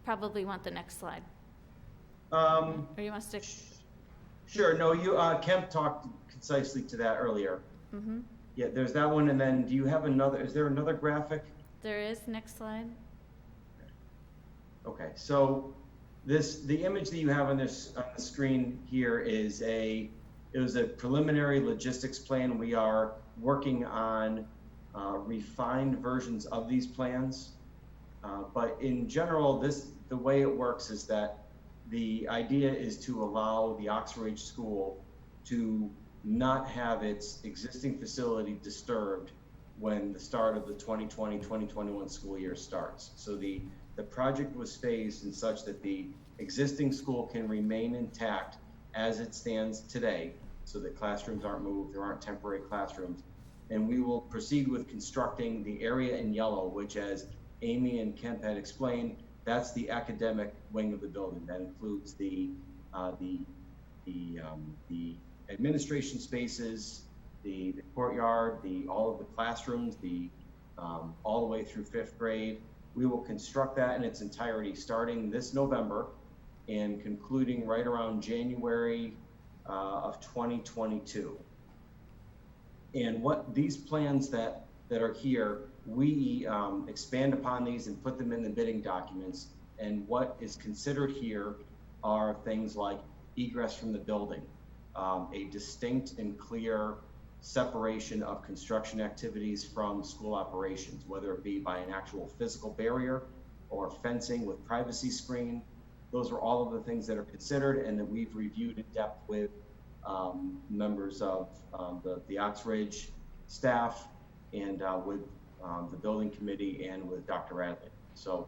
Probably want the next slide. Or you want to stick?
Sure. No, you Kemp talked concisely to that earlier.
Mm-hmm.
Yeah, there's that one, and then do you have another? Is there another graphic?
There is. Next slide.
Okay, so the image that you have on the screen here is it was a preliminary logistics plan. We are working on refined versions of these plans, but in general, the way it works is that the idea is to allow the Oxford School to not have its existing facility disturbed when the start of the 2020-2021 school year starts. So the project was phased in such that the existing school can remain intact as it stands today, so that classrooms aren't moved, there aren't temporary classrooms. And we will proceed with constructing the area in yellow, which, as Amy and Kemp had explained, that's the academic wing of the building. That includes the administration spaces, the courtyard, all of the classrooms, all the way through 5th grade. We will construct that in its entirety starting this November and concluding right around January of 2022. And what these plans that are here, we expand upon these and put them in the bidding documents. And what is considered here are things like egress from the building, a distinct and clear separation of construction activities from school operations, whether it be by an actual physical barrier or fencing with privacy screen. Those are all of the things that are considered and that we've reviewed in depth with members of the Oxridge staff and with the building committee and with Dr. Radley. So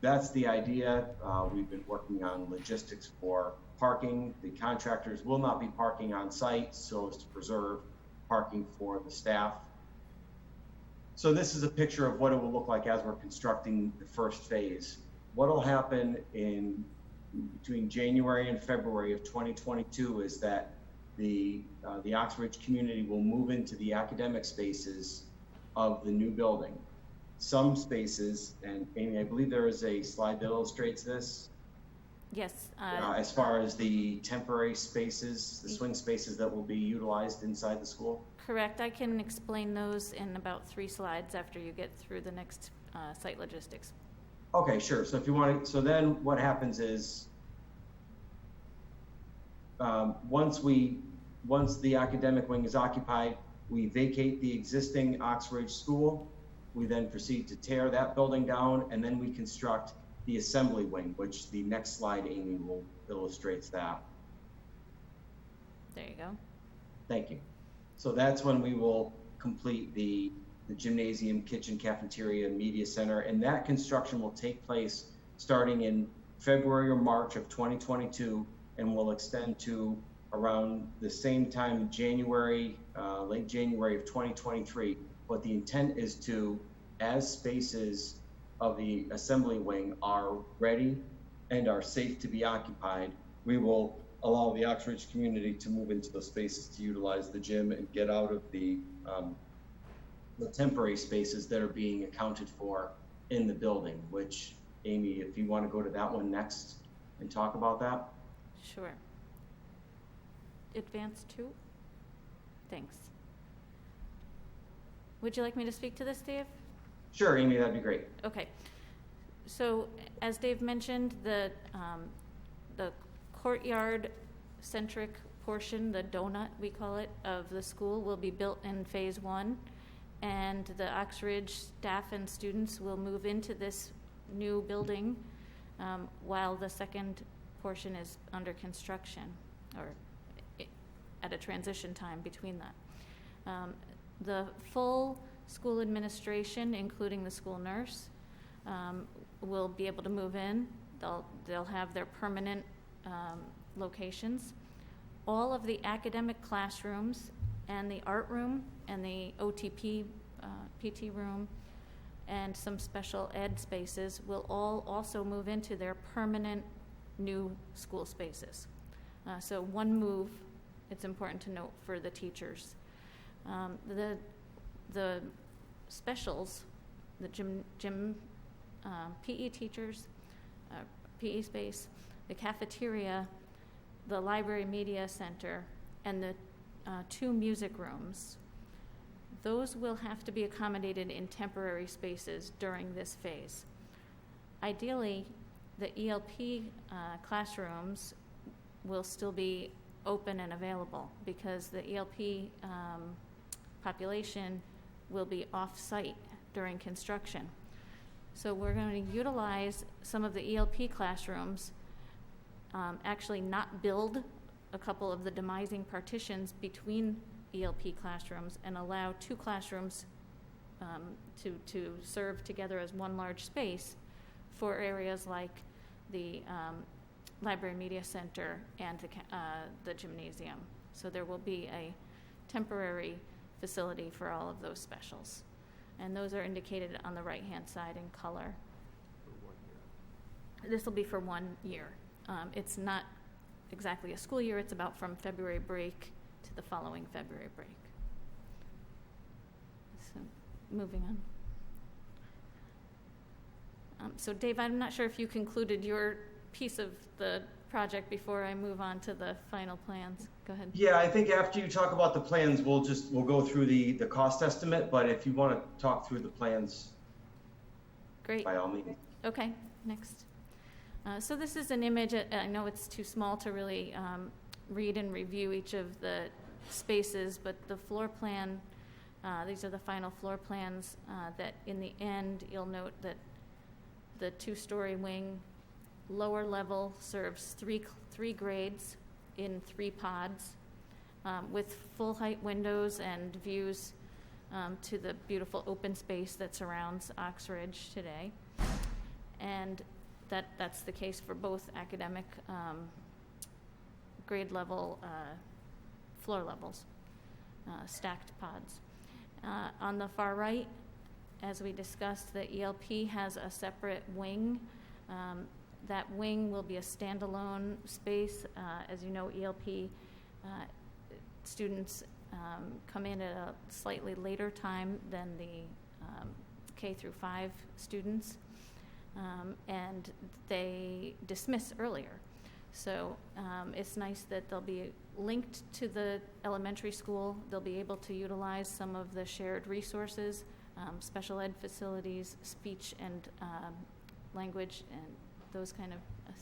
that's the idea. We've been working on logistics for parking. The contractors will not be parking on site so as to preserve parking for the staff. So this is a picture of what it will look like as we're constructing the first phase. What will happen between January and February of 2022 is that the Oxford community will move into the academic spaces of the new building. Some spaces, and Amy, I believe there is a slide that illustrates this.
Yes.
As far as the temporary spaces, the swing spaces that will be utilized inside the school?
Correct. I can explain those in about 3 slides after you get through the next site logistics.
Okay, sure. So if you want to, so then what happens is once the academic wing is occupied, we vacate the existing Oxford School. We then proceed to tear that building down, and then we construct the assembly wing, which the next slide, Amy, will illustrates that.
There you go.
Thank you. So that's when we will complete the gymnasium, kitchen, cafeteria, media center, and that construction will take place starting in February or March of 2022, and will extend to around the same time, January, late January of 2023. But the intent is to, as spaces of the assembly wing are ready and are safe to be occupied, we will allow the Oxford community to move into those spaces to utilize the gym and get out of the temporary spaces that are being accounted for in the building, which, Amy, if you want to go to that one next and talk about that.
Sure. Advance 2. Thanks. Would you like me to speak to this, Dave?
Sure, Amy, that'd be great.
Okay. So, as Dave mentioned, the courtyard-centric portion, the donut, we call it, of the school will be built in phase 1, and the Oxridge staff and students will move into this new building while the second portion is under construction, or at a transition time between that. The full School administration, including the school nurse, will be able to move in. They'll have their permanent locations. All of the academic classrooms and the art room and the OTP, PT room, and some special ed spaces will all also move into their permanent new school spaces. So one move, it's important to note for the teachers. The specials, the gym PE teachers, PE space, the cafeteria, the library media center, and the 2 music rooms, those will have to be accommodated in temporary spaces during this phase. Ideally, the ELP classrooms will still be open and available because the ELP population will be off-site during construction. So we're going to utilize some of the ELP classrooms, actually not build a couple of the demising partitions between ELP classrooms and allow 2 classrooms to serve together as one large space for areas like the library media center and the gymnasium. So there will be a temporary facility for all of those specials. And those are indicated on the right-hand side in color. This will be for 1 year. It's not exactly a school year. It's about from February break to the following February break. So moving on. So Dave, I'm not sure if you concluded your piece of the project before I move on to the final plans. Go ahead.
Yeah, I think after you talk about the plans, we'll go through the cost estimate, but if you want to talk through the plans,
great.
By all means.
Okay, next. So this is an image. I know it's too small to really read and review each of the spaces, but the floor plan, these are the final floor plans that in the end, you'll note that the 2-story wing lower level serves three grades in 3 pods with full height windows and views to the beautiful open space that surrounds Oxbridge today. And that's the case for both academic grade level floor levels, stacked pods. On the far right, as we discussed, the ELP has a separate wing. That wing will be a standalone space. As you know, ELP students come in at a slightly later time than the K through 5 students, and they dismiss earlier. So it's nice that they'll be linked to the elementary school. They'll be able to utilize some of the shared resources, special ed facilities, speech and language and those kind of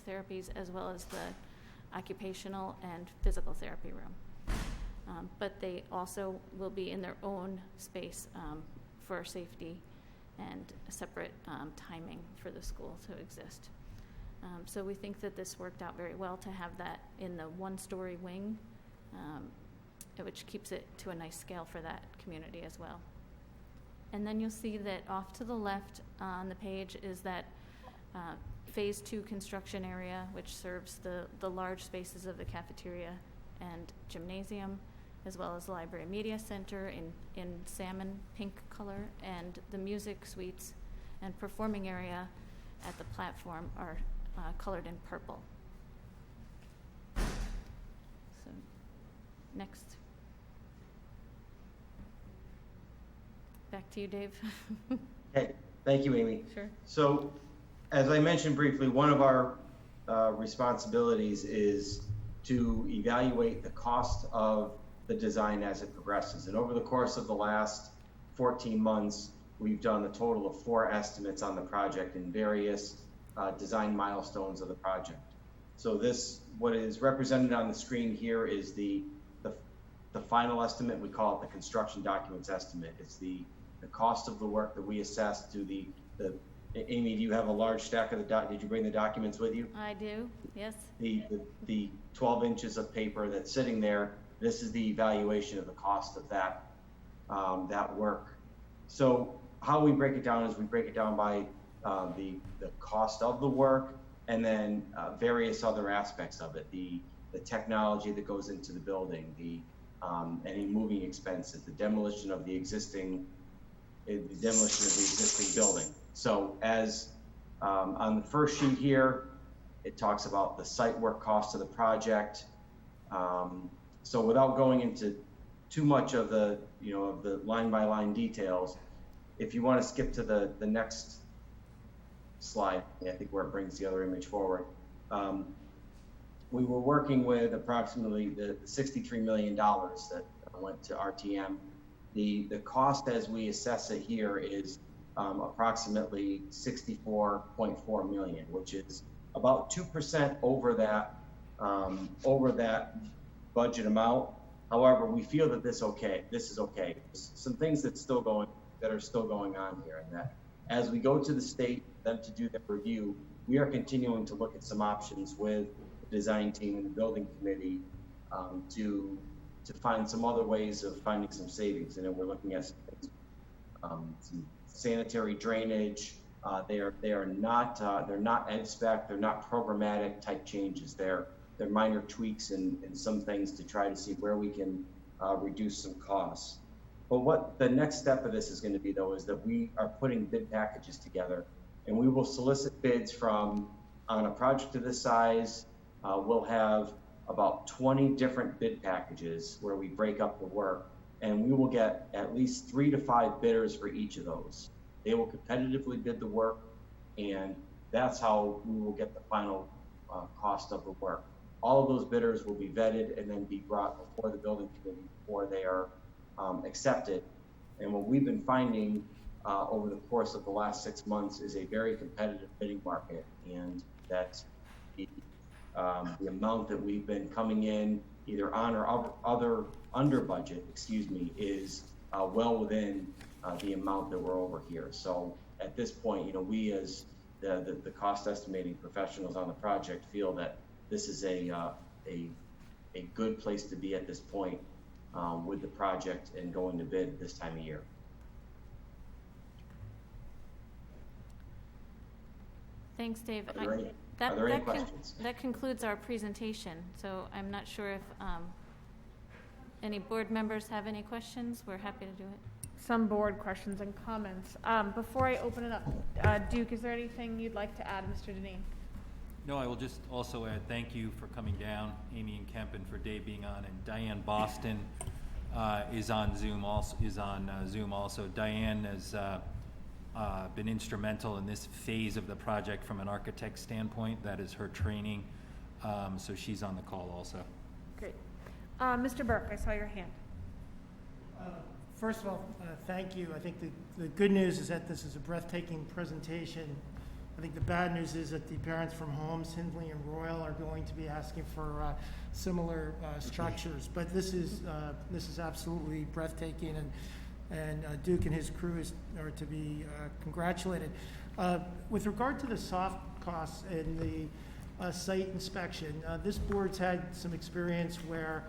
therapies, as well as the occupational and physical therapy room. But they also will be in their own space for safety and a separate timing for the school to exist. So we think that this worked out very well to have that in the 1-story wing, which keeps it to a nice scale for that community as well. And then you'll see that off to the left on the page is that Phase 2 construction area, which serves the large spaces of the cafeteria and gymnasium, as well as the library media center in salmon pink color, and the music suites and performing area at the platform are colored in purple. So next. Back to you, Dave.
Okay, thank you, Amy.
Sure.
So, as I mentioned briefly, one of our responsibilities is to evaluate the cost of the design as it progresses. And over the course of the last 14 months, we've done a total of 4 estimates on the project in various design milestones of the project. So what is represented on the screen here is the final estimate. We call it the construction documents estimate. It's the cost of the work that we assess to the Amy, do you have a large stack of did you bring the documents with you?
I do, yes.
The 12 inches of paper that's sitting there, this is the evaluation of the cost of that work. So how we break it down is we break it down by the cost of the work, and then various other aspects of it, the technology that goes into the building, the any moving expenses, the demolition of the existing building. So as on the first sheet here, it talks about the site work cost of the project. So without going into too much of the of the line by line details, if you want to skip to the next slide, I think where it brings the other image forward. We were working with approximately the $63 million that went to RTM. The cost as we assess it here is approximately $64.4 million, which is about 2% over that budget amount. However, we feel that this is okay. Some things that are still going on here, and that as we go to the state, them to do their review, we are continuing to look at some options with the design team and the building committee to find some other ways of finding some savings. And then we're looking at some sanitary drainage. They are not ed spec. They're not programmatic type changes. They're minor tweaks and some things to try to see where we can reduce some costs. But what the next step of this is going to be, though, is that we are putting bid packages together, and we will solicit bids from, on a project of this size, we'll have about 20 different bid packages where we break up the work, and we will get at least 3 to 5 bidders for each of those. They will competitively bid the work, and that's how we will get the final cost of the work. All of those bidders will be vetted and then be brought before the building committee before they are accepted. And what we've been finding over the course of the last 6 months is a very competitive bidding market, and that the amount that we've been coming in either on or under budget, is well within the amount that we're over here. So at this point, we as the cost estimating professionals on the project feel that this is a good place to be at this point with the project and going to bid this time of year.
Thanks, Dave.
Are there any questions?
That concludes our presentation. So I'm not sure if any board members have any questions. We're happy to do it.
Some board questions and comments. Before I open it up, Duke, is there anything you'd like to add, Mr. Deneen?
No, I will just also add thank you for coming down, Amy and Kempen, for Dave being on, and Diane Boston is on Zoom also. Diane has been instrumental in this phase of the project from an architect standpoint. That is her training, so she's on the call also.
Great. Mr. Burke, I saw your hand.
First of all, thank you. I think the good news is that this is a breathtaking presentation. I think the bad news is that the parents from Holmes, Hindley, and Royal are going to be asking for similar structures. But this is absolutely breathtaking, and Duke and his crew are to be congratulated. With regard to the soft costs and the site inspection, this board's had some experience where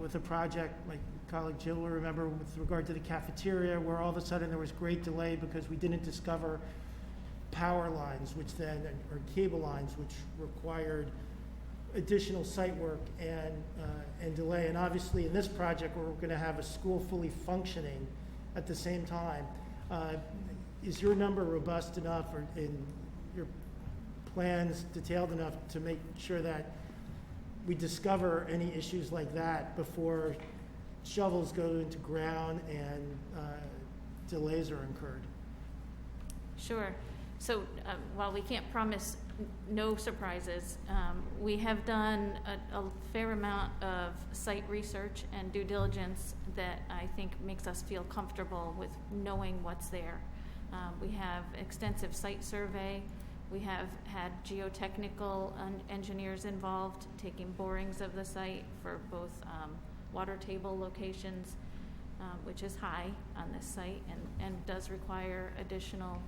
with a project, like colleague Jill will remember, with regard to the cafeteria, where all of a sudden there was great delay because we didn't discover power lines, or cable lines, which required additional site work and delay. And obviously in this project, we're going to have a school fully functioning at the same time. Is your number robust enough, or in your plans detailed enough to make sure that we discover any issues like that before shovels go into ground and delays are incurred?
Sure. So while we can't promise no surprises, we have done a fair amount of site research and due diligence that I think makes us feel comfortable with knowing what's there. We have extensive site survey. We have had geotechnical engineers involved taking borings of the site for both water table locations, which is high on this site and does require additional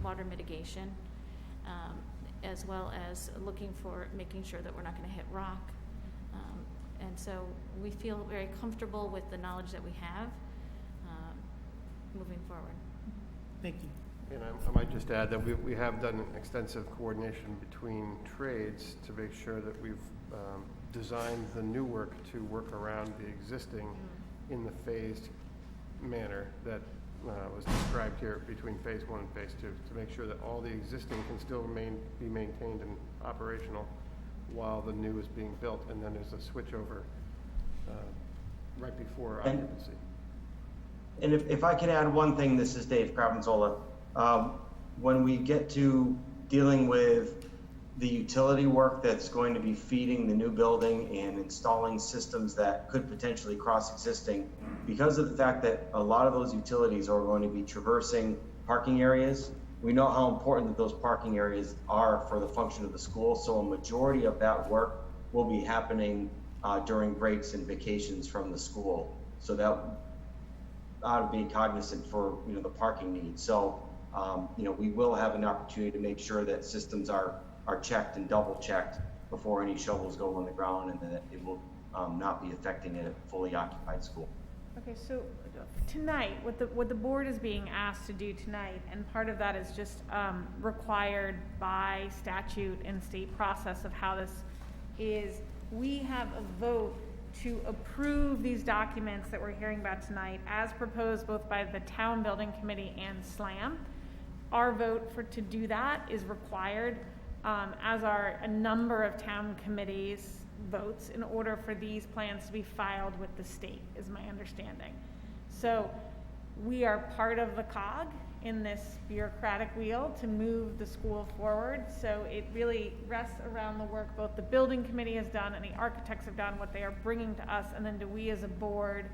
water mitigation, as well as making sure that we're not going to hit rock. And so we feel very comfortable with the knowledge that we have. moving forward.
Thank you.
And I might just add that we have done extensive coordination between trades to make sure that we've designed the new work to work around the existing in the phased manner that was described here between phase 1 and phase 2, to make sure that all the existing can still be maintained and operational while the new is being built, and then there's a switch over right before occupancy.
And if I could add one thing, this is Dave Cravenzola. When we get to dealing with the utility work that's going to be feeding the new building and installing systems that could potentially cross existing, because of the fact that a lot of those utilities are going to be traversing parking areas, we know how important that those parking areas are for the function of the school. So a majority of that work will be happening during breaks and vacations from the school. So that ought to be cognizant for the parking needs. So we will have an opportunity to make sure that systems are checked and double checked before any shovels go on the ground, and that it will not be affecting a fully occupied school.
Okay, so tonight, what the board is being asked to do tonight, and part of that is just required by statute and state process of how this is, we have a vote to approve these documents that we're hearing about tonight as proposed both by the Town Building Committee and SLAM. Our vote to do that is required, as are a number of town committees' votes, in order for these plans to be filed with the state, is my understanding. So we are part of the cog in this bureaucratic wheel to move the school forward. So it really rests around the work both the building committee has done and the architects have done, what they are bringing to us, and then do we as a board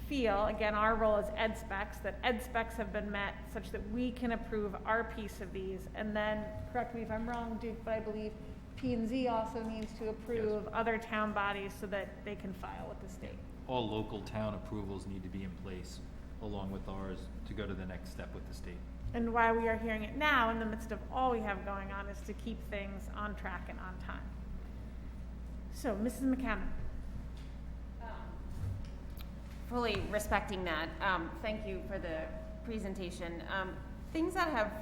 feel, again, our role as ed specs, that ed specs have been met such that we can approve our piece of these. And then, correct me if I'm wrong, Duke, but I believe P&Z also needs to approve other town bodies so that they can file with the state.
All local town approvals need to be in place along with ours to go to the next step with the state.
And why we are hearing it now in the midst of all we have going on is to keep things on track and on time. So, Mrs. McCammon.
Fully respecting that, thank you for the presentation. Things that have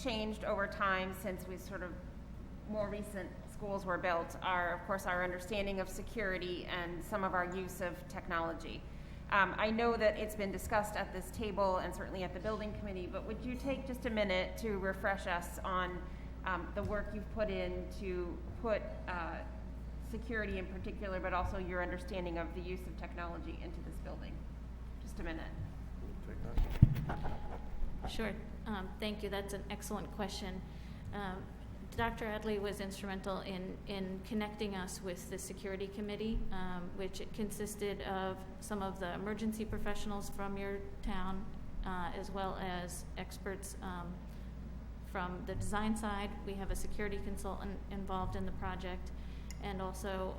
changed over time since we sort of more recent schools were built are, of course, our understanding of security and some of our use of technology. I know that it's been discussed at this table and certainly at the building committee, but would you take just a minute to refresh us on the work you've put in to put security in particular, but also your understanding of the use of technology into this building? Just a minute.
Sure. Thank you. That's an excellent question. Dr. Adley was instrumental in connecting us with the security committee, which consisted of some of the emergency professionals from your town, as well as experts from the design side. We have a security consultant involved in the project, and also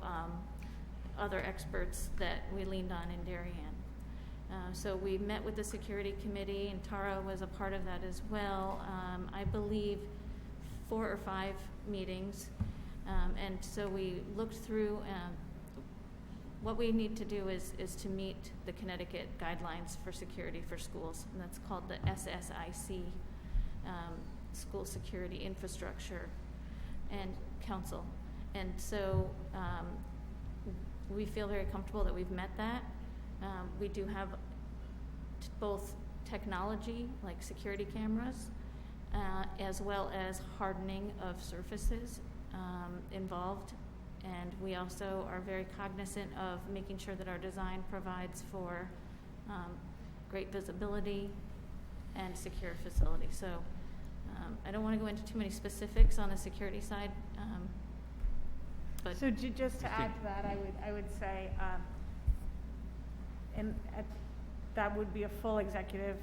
other experts that we leaned on in Darien. So we met with the security committee, and Tara was a part of that as well. I believe 4 or 5 meetings, and so we looked through. What we need to do is to meet the Connecticut guidelines for security for schools, and that's called the SSIC, School Security Infrastructure and Council. And so we feel very comfortable that we've met that. We do have both technology, like security cameras, as well as hardening of surfaces involved. And we also are very cognizant of making sure that our design provides for great visibility and secure facility. So I don't want to go into too many specifics on the security side. But
so just to add to that, I would say, that would be a full executive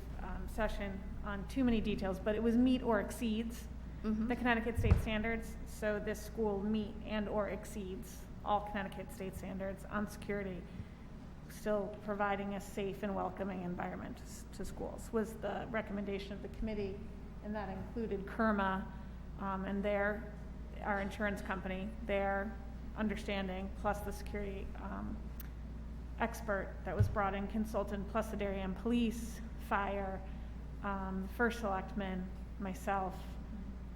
session on too many details, but it was meet or exceeds the Connecticut state standards. So this school meet and or exceeds all Connecticut state standards on security, still providing a safe and welcoming environment to schools, was the recommendation of the committee, and that included KERMA and our insurance company, their understanding, plus the security expert that was brought in, consultant, plus the Darien Police, fire, first selectman, myself,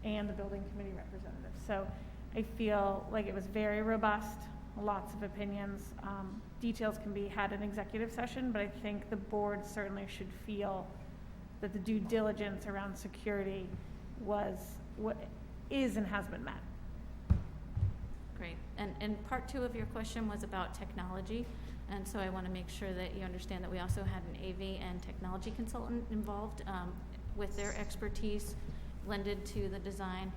and the building committee representative. So I feel like it was very robust, lots of opinions. Details can be had in executive session, but I think the board certainly should feel that the due diligence around security was, what is and has been met.
Great. And part two of your question was about technology. And so I want to make sure that you understand that we also had an AV and technology consultant involved with their expertise blended to the design.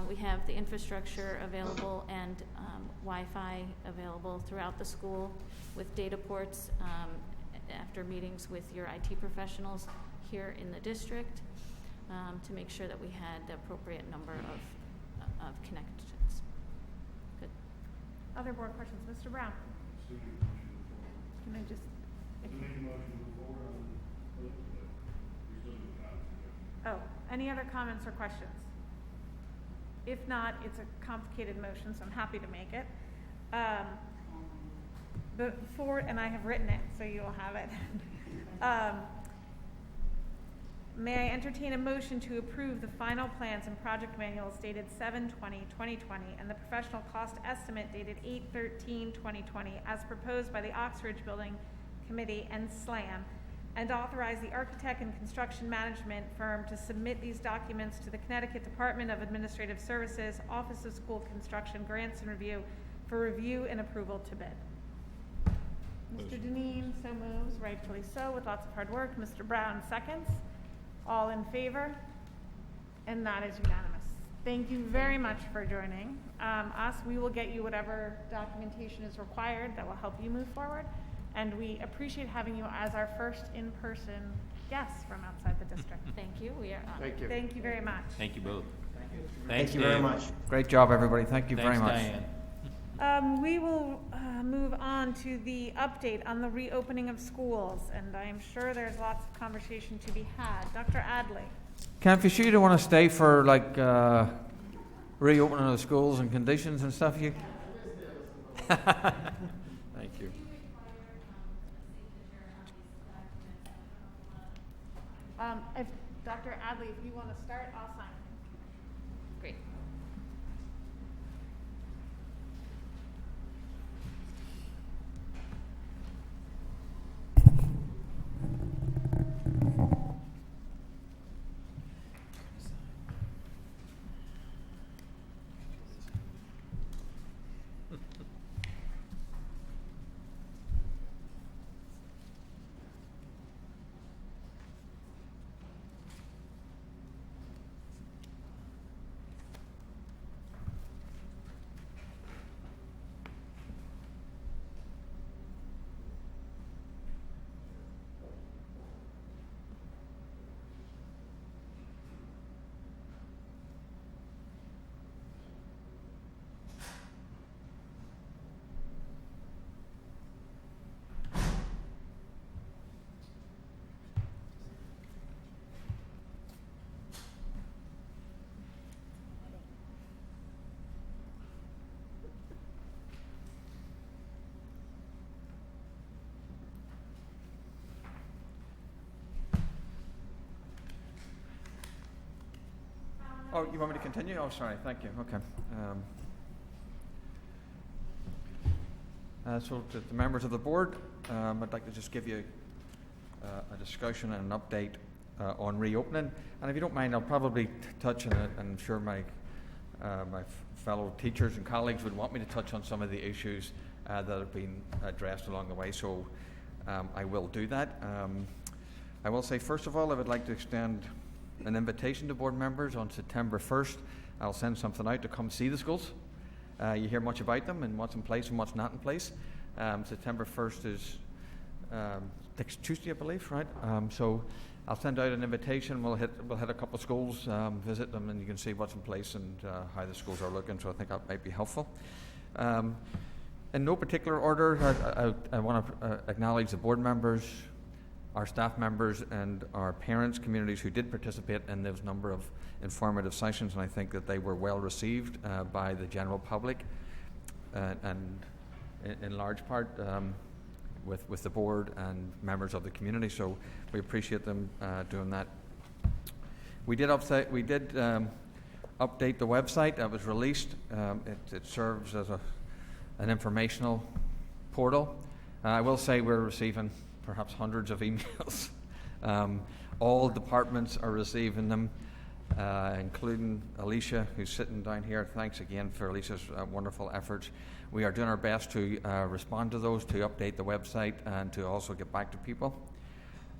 We have the infrastructure available and Wi-Fi available throughout the school with data ports after meetings with your IT professionals here in the district to make sure that we had the appropriate number of connections. Good.
Other board questions? Mr. Brown? Can I just... Oh, any other comments or questions? If not, it's a complicated motion, so I'm happy to make it. And I have written it, so you'll have it. May I entertain a motion to approve the final plans and project manuals dated 7/20/2020 and the professional cost estimate dated 8/13/2020 as proposed by the Oxbridge Building Committee and SLAM, and authorize the architect and construction management firm to submit these documents to the Connecticut Department of Administrative Services, Office of School Construction Grants and Review for review and approval to bid. Mr. Deneen so moves, rightfully so, with lots of hard work. Mr. Brown seconds. All in favor? And that is unanimous. Thank you very much for joining us. We will get you whatever documentation is required that will help you move forward. And we appreciate having you as our first in-person guest from outside the district.
Thank you. We are honored.
Thank you.
Thank you very much.
Thank you both.
Thank you very much.
Great job, everybody. Thank you very
Thanks,
much.
Diane.
We will move on to the update on the reopening of schools, and I am sure there's lots of conversation to be had. Dr. Adley.
Ken, if you don't want to stay for like reopening of the schools and conditions and stuff, you. Thank you.
If Dr. Adley, if you want to start, I'll sign.
Great.
Oh, you want me to continue? Oh, sorry. Thank you. Okay. So to the members of the board, I'd like to just give you a discussion and an update on reopening. And if you don't mind, I'll probably touch on it, and I'm sure my fellow teachers and colleagues would want me to touch on some of the issues that have been addressed along the way. So I will do that. I will say, first of all, I would like to extend an invitation to board members on September 1st. I'll send something out to come see the schools. You hear much about them and what's in place and what's not in place. September 1st is next Tuesday, I believe, right? So I'll send out an invitation. We'll hit a couple of schools, visit them, and you can see what's in place and how the schools are looking. So I think that might be helpful. In no particular order, I want to acknowledge the board members, our staff members, and our parents, communities who did participate in those number of informative sessions, and I think that they were well received by the general public, and in large part, with the board and members of the community. So we appreciate them doing that. We did update the website that was released. It serves as an informational portal. I will say we're receiving perhaps hundreds of emails. All departments are receiving them, including Alicia, who's sitting down here. Thanks again for Alicia's wonderful efforts. We are doing our best to respond to those, to update the website, and to also get back to people.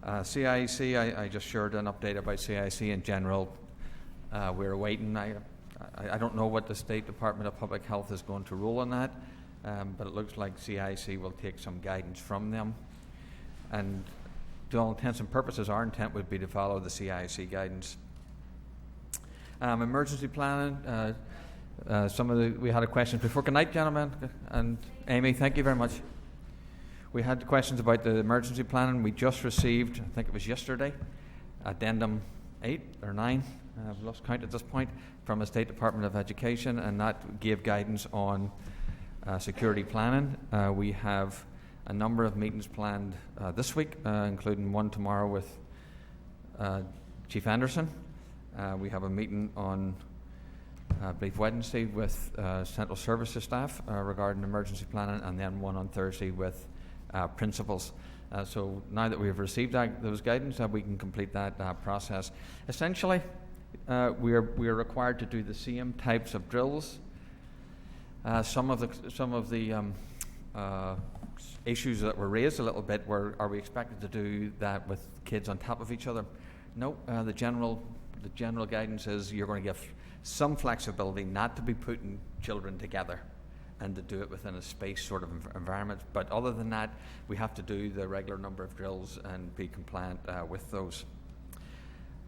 CIEC, I just shared an update about CIEC in general. We're waiting. I don't know what the State Department of Public Health is going to rule on that, but it looks like CIEC will take some guidance from them. And to all intents and purposes, our intent would be to follow the CIEC guidance. Emergency planning, we had a question before. Good night, gentlemen, and Amy, thank you very much. We had questions about the emergency planning. We just received, I think it was yesterday, addendum 8 or 9, I've lost count at this point, from the State Department of Education, and that gave guidance on security planning. We have a number of meetings planned this week, including one tomorrow with Chief Anderson. We have a meeting on, I believe, Wednesday with Central Services staff regarding emergency planning, and then one on Thursday with principals. So now that we have received those guidance, we can complete that process. Essentially, we are required to do the same types of drills. Some of the issues that were raised a little bit were, are we expected to do that with kids on top of each other? No. The general guidance is you're going to give some flexibility not to be putting children together and to do it within a space sort of environment. But other than that, we have to do the regular number of drills and be compliant with those.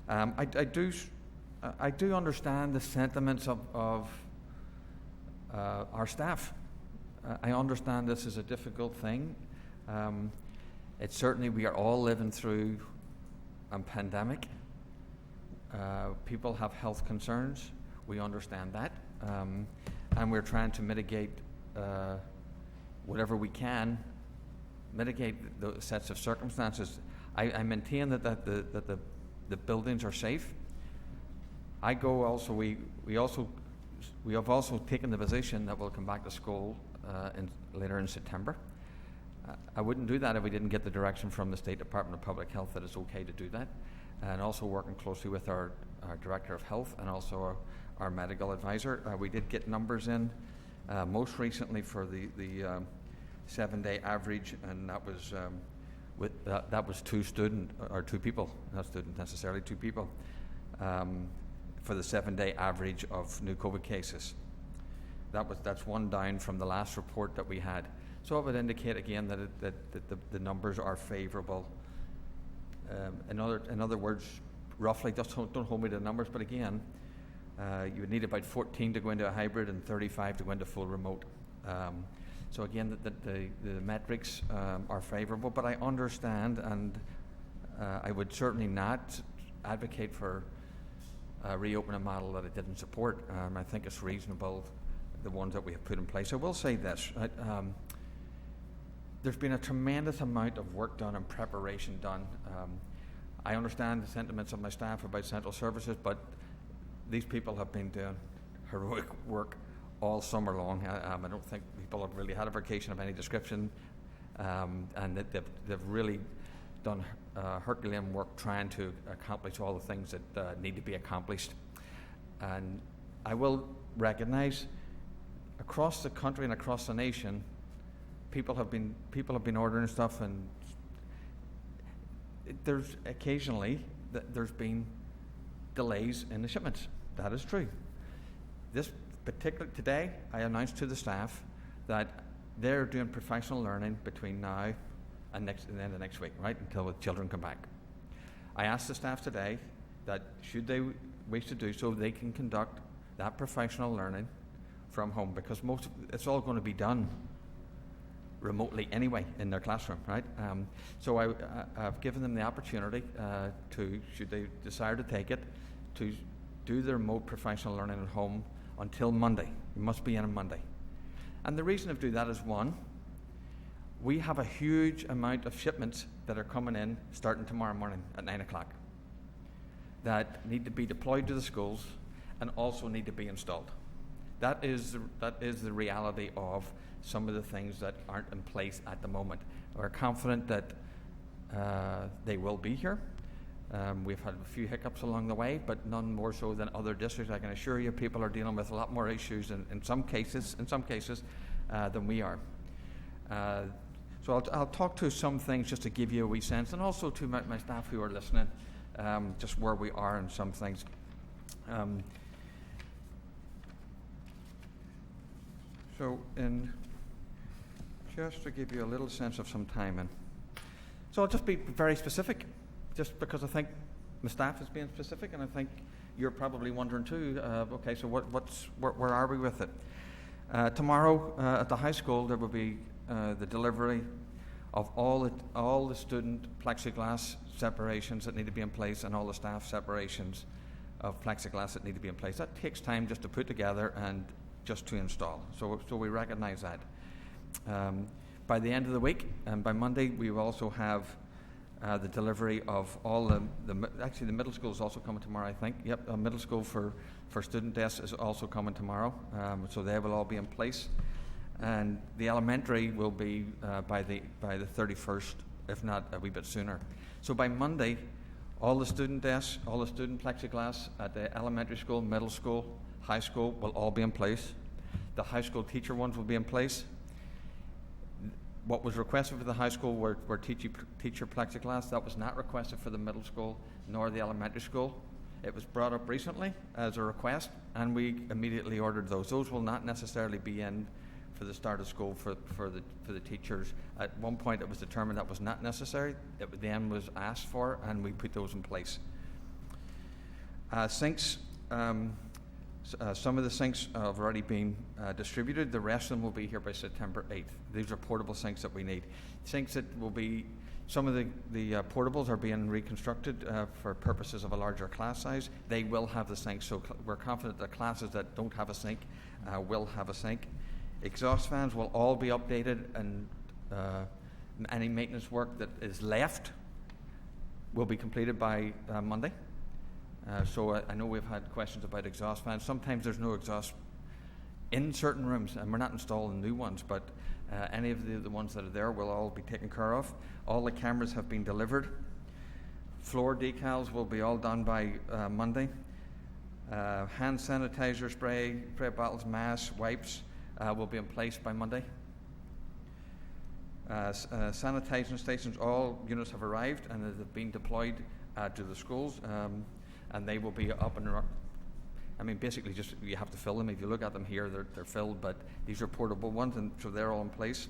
I do understand the sentiments of our staff. I understand this is a difficult thing. It's certainly, we are all living through a pandemic. People have health concerns. We understand that. And we're trying to mitigate whatever we can, mitigate the sets of circumstances. I maintain that the buildings are safe. I go also, we have also taken the position that we'll come back to school later in September. I wouldn't do that if we didn't get the direction from the State Department of Public Health that it's okay to do that. And also working closely with our Director of Health and also our medical advisor. We did get numbers in most recently for the 7-day average, and that was that was two people, not students necessarily, 2 people for the 7-day average of new COVID cases. That's one down from the last report that we had. So it would indicate again that the numbers are favourable. In other words, roughly, just don't hold me to the numbers, but again, you would need about 14 to go into a hybrid and 35 to go into full remote. So again, the metrics are favourable, but I understand, and I would certainly not advocate for reopening a model that it didn't support. I think it's reasonable, the ones that we have put in place. I will say this. There's been a tremendous amount of work done and preparation done. I understand the sentiments of my staff about Central Services, but these people have been doing heroic work all summer long. I don't think people have really had a vacation of any description, and they've really done Herculean work trying to accomplish all the things that need to be accomplished. And I will recognize across the country and across the nation, people have been ordering stuff, and there's occasionally there's been delays in the shipments. That is true. Today, I announced to the staff that they're doing professional learning between now and the end of next week, right, until the children come back. I asked the staff today that should they wish to do so, they can conduct that professional learning from home, because it's all going to be done remotely anyway in their classroom, right? So I've given them the opportunity to, should they desire to take it, to do their remote professional learning at home until Monday. It must be in on Monday. And the reason to do that is, one, We have a huge amount of shipments that are coming in starting tomorrow morning at 9 o'clock that need to be deployed to the schools and also need to be installed. That is the reality of some of the things that aren't in place at the moment. We're confident that they will be here. We've had a few hiccups along the way, but none more so than other districts. I can assure you, people are dealing with a lot more issues in some cases than we are. So I'll talk to some things just to give you a wee sense, and also to my staff who are listening, just where we are in some things. So just to give you a little sense of some timing. So I'll just be very specific, just because I think my staff is being specific, and I think you're probably wondering too, okay, so where are we with it? Tomorrow at the high school there will be the delivery of all the student plexiglass separations that need to be in place and all the staff separations of plexiglass that need to be in place. That takes time just to put together and just to install. So we recognize that. By the end of the week, and by Monday, we will also have the delivery of all actually the middle school is also coming tomorrow, I think. Yep, middle school for student desks is also coming tomorrow. So they will all be in place. And the elementary will be by the 31st, if not a wee bit sooner. So by Monday, all the student desks, all the student plexiglass at the elementary school, middle school, high school will all be in place. The high school teacher ones will be in place. What was requested for the high school were teacher plexiglass. That was not requested for the middle school nor the elementary school. It was brought up recently as a request, and we immediately ordered those. Those will not necessarily be in for the start of school for the teachers. At one point it was determined that was not necessary. It then was asked for, and we put those in place. Sinks, some of the sinks have already been distributed. The rest of them will be here by September 8th. These are portable sinks that we need. Sinks that will be, some of the portables are being reconstructed for purposes of a larger class size. They will have the sinks, so we're confident that classes that don't have a sink will have a sink. Exhaust fans will all be updated, and any maintenance work that is left will be completed by Monday. So I know we've had questions about exhaust fans. Sometimes there's no exhaust in certain rooms, and we're not installing new ones, but any of the ones that are there will all be taken care of. All the cameras have been delivered. Floor decals will be all done by Monday. Hand sanitizer spray bottles, masks, wipes will be in place by Monday. Sanitizing stations, all units have arrived and have been deployed to the schools, and they will be up and running. I mean, basically, just you have to fill them. If you look at them here, they're filled, but these are portable ones, and so they're all in place.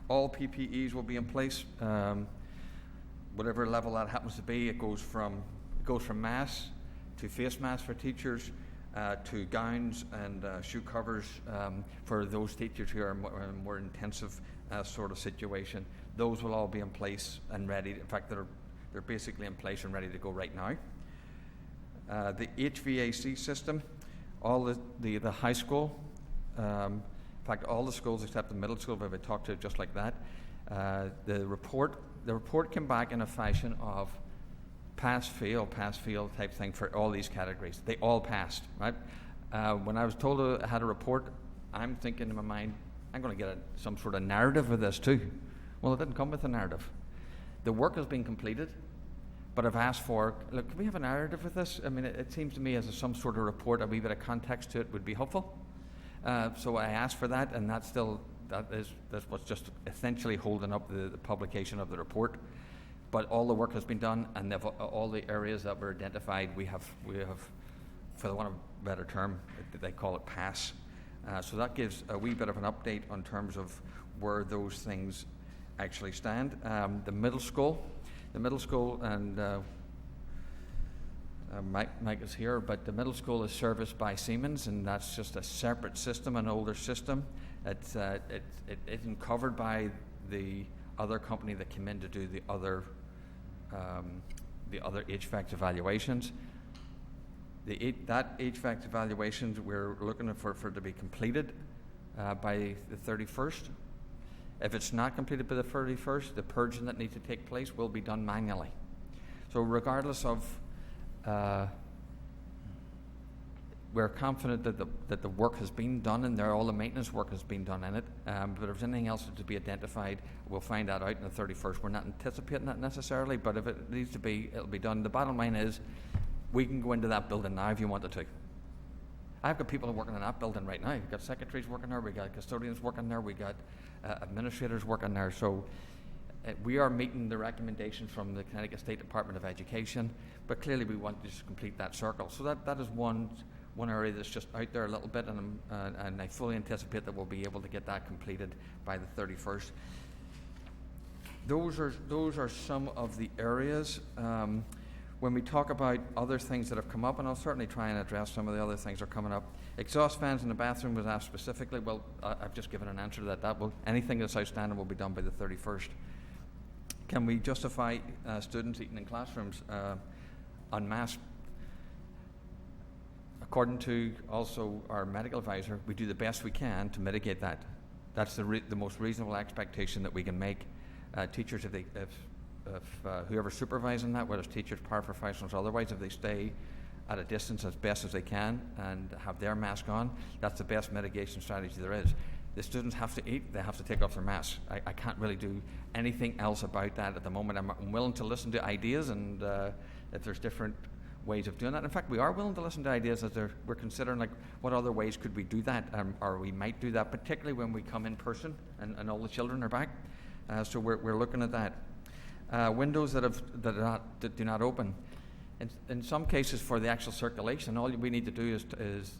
All PPEs will be in place. Whatever level that happens to be, it goes from masks to face masks for teachers, to gowns and shoe covers for those teachers who are in a more intensive sort of situation. Those will all be in place and ready. In fact, they're basically in place and ready to go right now. The HVAC system, all the high school, in fact, all the schools except the middle school, where we talked to just like that. The report came back in a fashion of pass fail type thing for all these categories. They all passed, right? When I was told I had a report, I'm thinking in my mind, I'm going to get some sort of narrative of this too. Well, it didn't come with a narrative. The work has been completed, but I've asked for, look, can we have a narrative with this? I mean, it seems to me as some sort of report, a wee bit of context to it would be helpful. So I asked for that, and that's what's just essentially holding up the publication of the report. But all the work has been done, and all the areas that were identified, we have, for the want of a better term, they call it pass. So that gives a wee bit of an update on terms of where those things actually stand. The middle school, and Mike is here, but the middle school is serviced by Siemens, and that's just a separate system, an older system. It isn't covered by the other company that came in to do the other HVAC evaluations. That HVAC evaluations we're looking for to be completed by the 31st. If it's not completed by the 31st, the purging that needs to take place will be done manually. So regardless of, we're confident that the work has been done in there, all the maintenance work has been done in it, but if there's anything else to be identified, we'll find that out on the 31st. We're not anticipating that necessarily, but if it needs to be, it'll be done. The bottom line is, we can go into that building now if you wanted to. I've got people working in that building right now. We've got secretaries working there, we've got custodians working there, we've got administrators working there. So we are meeting the recommendations from the Connecticut State Department of Education, but clearly we want to just complete that circle. So that is one area that's just out there a little bit, and I fully anticipate that we'll be able to get that completed by the 31st. Those are some of the areas. When we talk about other things that have come up, and I'll certainly try and address some of the other things that are coming up. Exhaust fans in the bathroom was asked specifically. Well, I've just given an answer to that. Anything that's outstanding will be done by the 31st. Can we justify students eating in classrooms en masse? According to also our medical advisor, we do the best we can to mitigate that. That's the most reasonable expectation that we can make. Teachers, if whoever's supervising that, whether it's teachers, paraprofessionals, otherwise, if they stay at a distance as best as they can and have their mask on, that's the best mitigation strategy there is. The students have to eat, they have to take off their masks. I can't really do anything else about that at the moment. I'm willing to listen to ideas, and if there's different ways of doing that. In fact, we are willing to listen to ideas as we're considering, like, what other ways could we do that, or we might do that, particularly when we come in person and all the children are back. So we're looking at that. Windows that do not open. In some cases, for the actual circulation, all we need to do is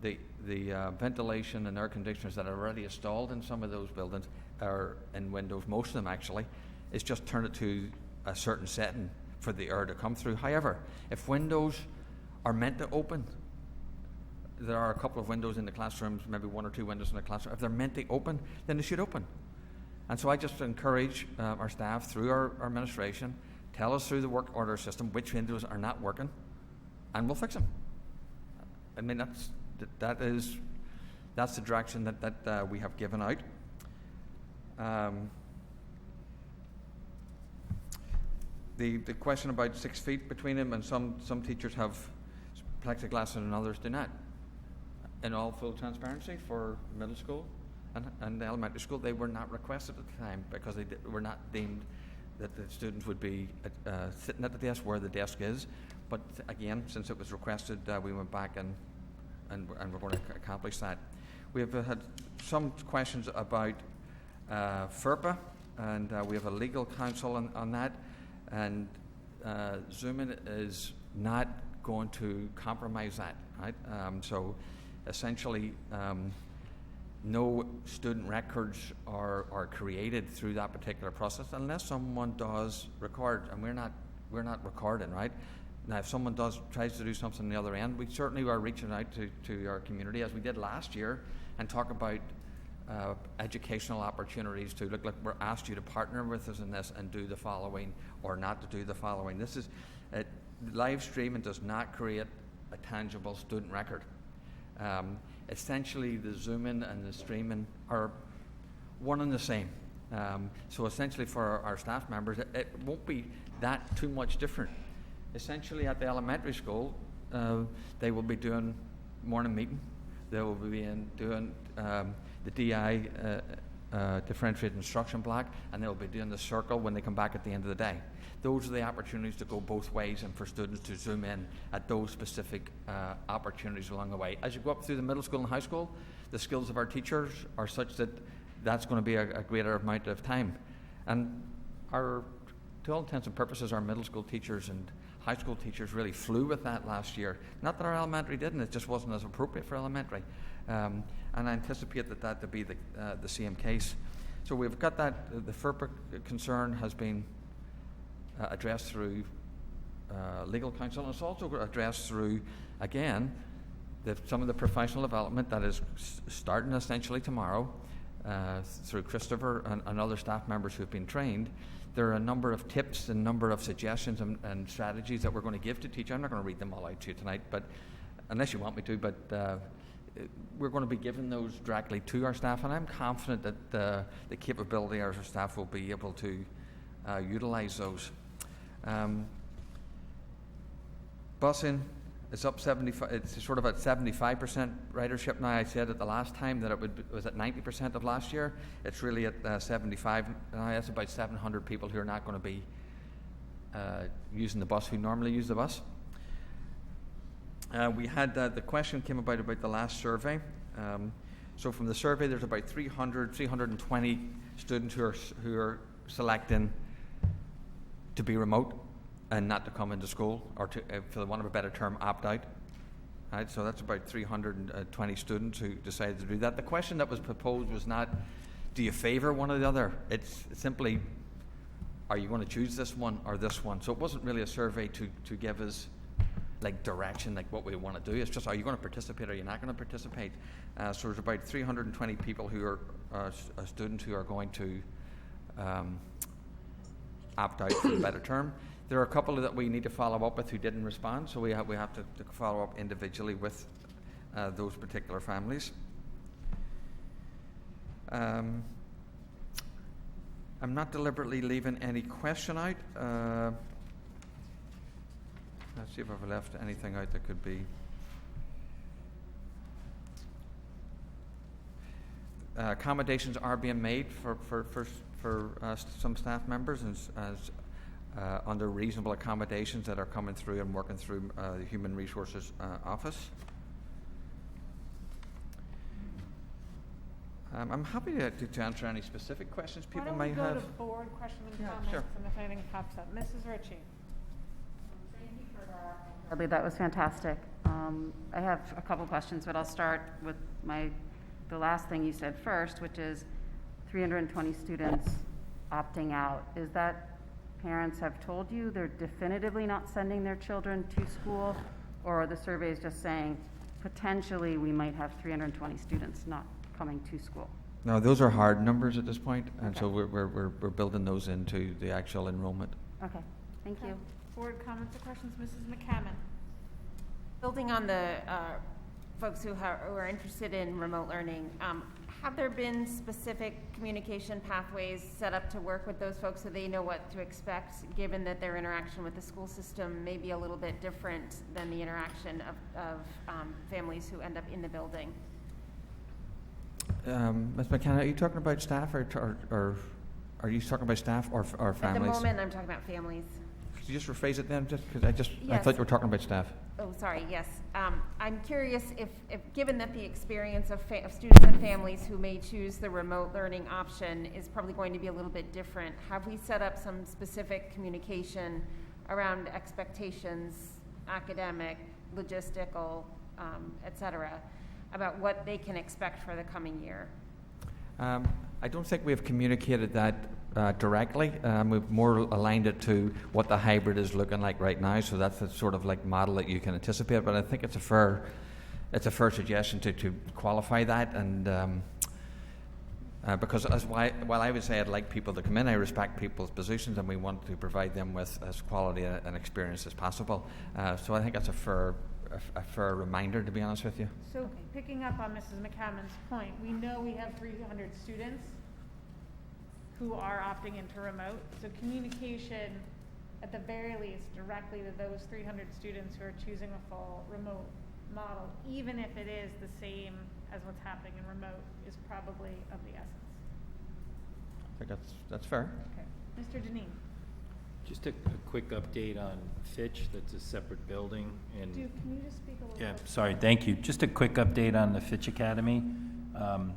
the ventilation and air conditioners that are already installed in some of those buildings, or in windows, most of them actually, is just turn it to a certain setting for the air to come through. However, if windows are meant to open, there are a couple of windows in the classrooms, maybe one or two windows in the classroom. If they're meant to open, then they should open. And so I just encourage our staff through our administration, tell us through the work order system which windows are not working, and we'll fix them. I mean, that's the direction that we have given out. The question about 6 feet between them, and some teachers have plexiglass and others do not. In all full transparency, for middle school and elementary school, they were not requested at the time because they were not deemed that the students would be sitting at the desk where the desk is. But again, since it was requested, we went back and we're going to accomplish that. We have had some questions about FERPA, and we have a legal counsel on that. And Zoom-in is not going to compromise that, right? So essentially, no student records are created through that particular process unless someone does record, and we're not recording, right? Now, if someone tries to do something on the other end, we certainly are reaching out to our community, as we did last year, and talk about educational opportunities to look like we're asked you to partner with us in this and do the following or not to do the following. This is live streaming does not create a tangible student record. Essentially, the Zoom-in and the streaming are one and the same. So essentially, for our staff members, it won't be that too much different. Essentially, at the elementary school, they will be doing morning meeting. They will be doing the DI, differentiated instruction block, and they'll be doing the circle when they come back at the end of the day. Those are the opportunities to go both ways and for students to zoom in at those specific opportunities along the way. As you go up through the middle school and high school, the skills of our teachers are such that that's going to be a greater amount of time. And to all intents and purposes, our middle school teachers and high school teachers really flew with that last year. Not that our elementary didn't, it just wasn't as appropriate for elementary. And I anticipate that to be the same case. So we've got that. The FERPA concern has been addressed through legal counsel, and it's also addressed through, again, some of the professional development that is starting essentially tomorrow through Christopher and other staff members who have been trained. There are a number of tips and number of suggestions and strategies that we're going to give to teachers. I'm not going to read them all out to you tonight, but unless you want me to, but we're going to be giving those directly to our staff, and I'm confident that the capability of our staff will be able to utilize those. Busing is up 75. It's sort of at 75% ridership now. I said at the last time that it was at 90% of last year. It's really at 75 now. That's about 700 people who are not going to be using the bus, who normally use the bus. We had the question came about the last survey. So from the survey, there's about 320 students who are selecting to be remote and not to come into school, or to, for the want of a better term, opt out. Right, so that's about 320 students who decided to do that. The question that was proposed was not, do you favor one or the other? It's simply, are you going to choose this one or this one? So it wasn't really a survey to give us like direction, like what we want to do. It's just, are you going to participate or are you not going to participate? So there's about 320 people who are students who are going to opt out, for a better term. There are a couple that we need to follow up with who didn't respond, so we have to follow up individually with those particular families. I'm not deliberately leaving any question out. Let's see if I've left anything out that could be. Accommodations are being made for some staff members as under reasonable accommodations that are coming through and working through the Human Resources Office. I'm happy to answer any specific questions people may have.
Why don't we go to board questions and comments,
sure.
and if anything pops up. Mrs. Ritchie.
Thank you for that. Dudley, that was fantastic. I have a couple questions, but I'll start with the last thing you said first, which is 320 students opting out. Is that parents have told you they're definitively not sending their children to school, or are the surveys just saying potentially we might have 320 students not coming to school?
No, those are hard numbers at this point, and
Okay.
so we're building those into the actual enrollment.
Okay, thank you.
Board comments or questions, Mrs. McCammon?
Building on the folks who are interested in remote learning, have there been specific communication pathways set up to work with those folks so they know what to expect, given that their interaction with the school system may be a little bit different than the interaction of families who end up in the building?
Ms. McKenna, are you talking about staff or are you talking about staff or families?
At the moment, I'm talking about families.
Could you just rephrase it then, just because I
Yes.
thought you were talking about staff.
Oh, sorry, yes. I'm curious if given that the experience of students and families who may choose the remote learning option is probably going to be a little bit different, have we set up some specific communication around expectations, academic, logistical, et cetera, about what they can expect for the coming year?
I don't think we've communicated that directly. We've more aligned it to what the hybrid is looking like right now, so that's the sort of like model that you can anticipate. But I think it's a fair suggestion to qualify that, and because while I would say I'd like people to come in, I respect people's positions, and we want to provide them with as quality and experience as possible. So I think that's a fair reminder, to be honest with you.
So picking up on Mrs. McCammon's point, we know we have 300 students who are opting into remote. So communication, at the very least, directly to those 300 students who are choosing a full remote model, even if it is the same as what's happening in remote, is probably of the essence.
I think that's fair.
Okay. Mr. Deneen.
Just a quick update on Fitch, that's a separate building. And
Duke, can you just speak a little
yeah,
bit?
sorry, thank you. Just a quick update on the Fitch Academy.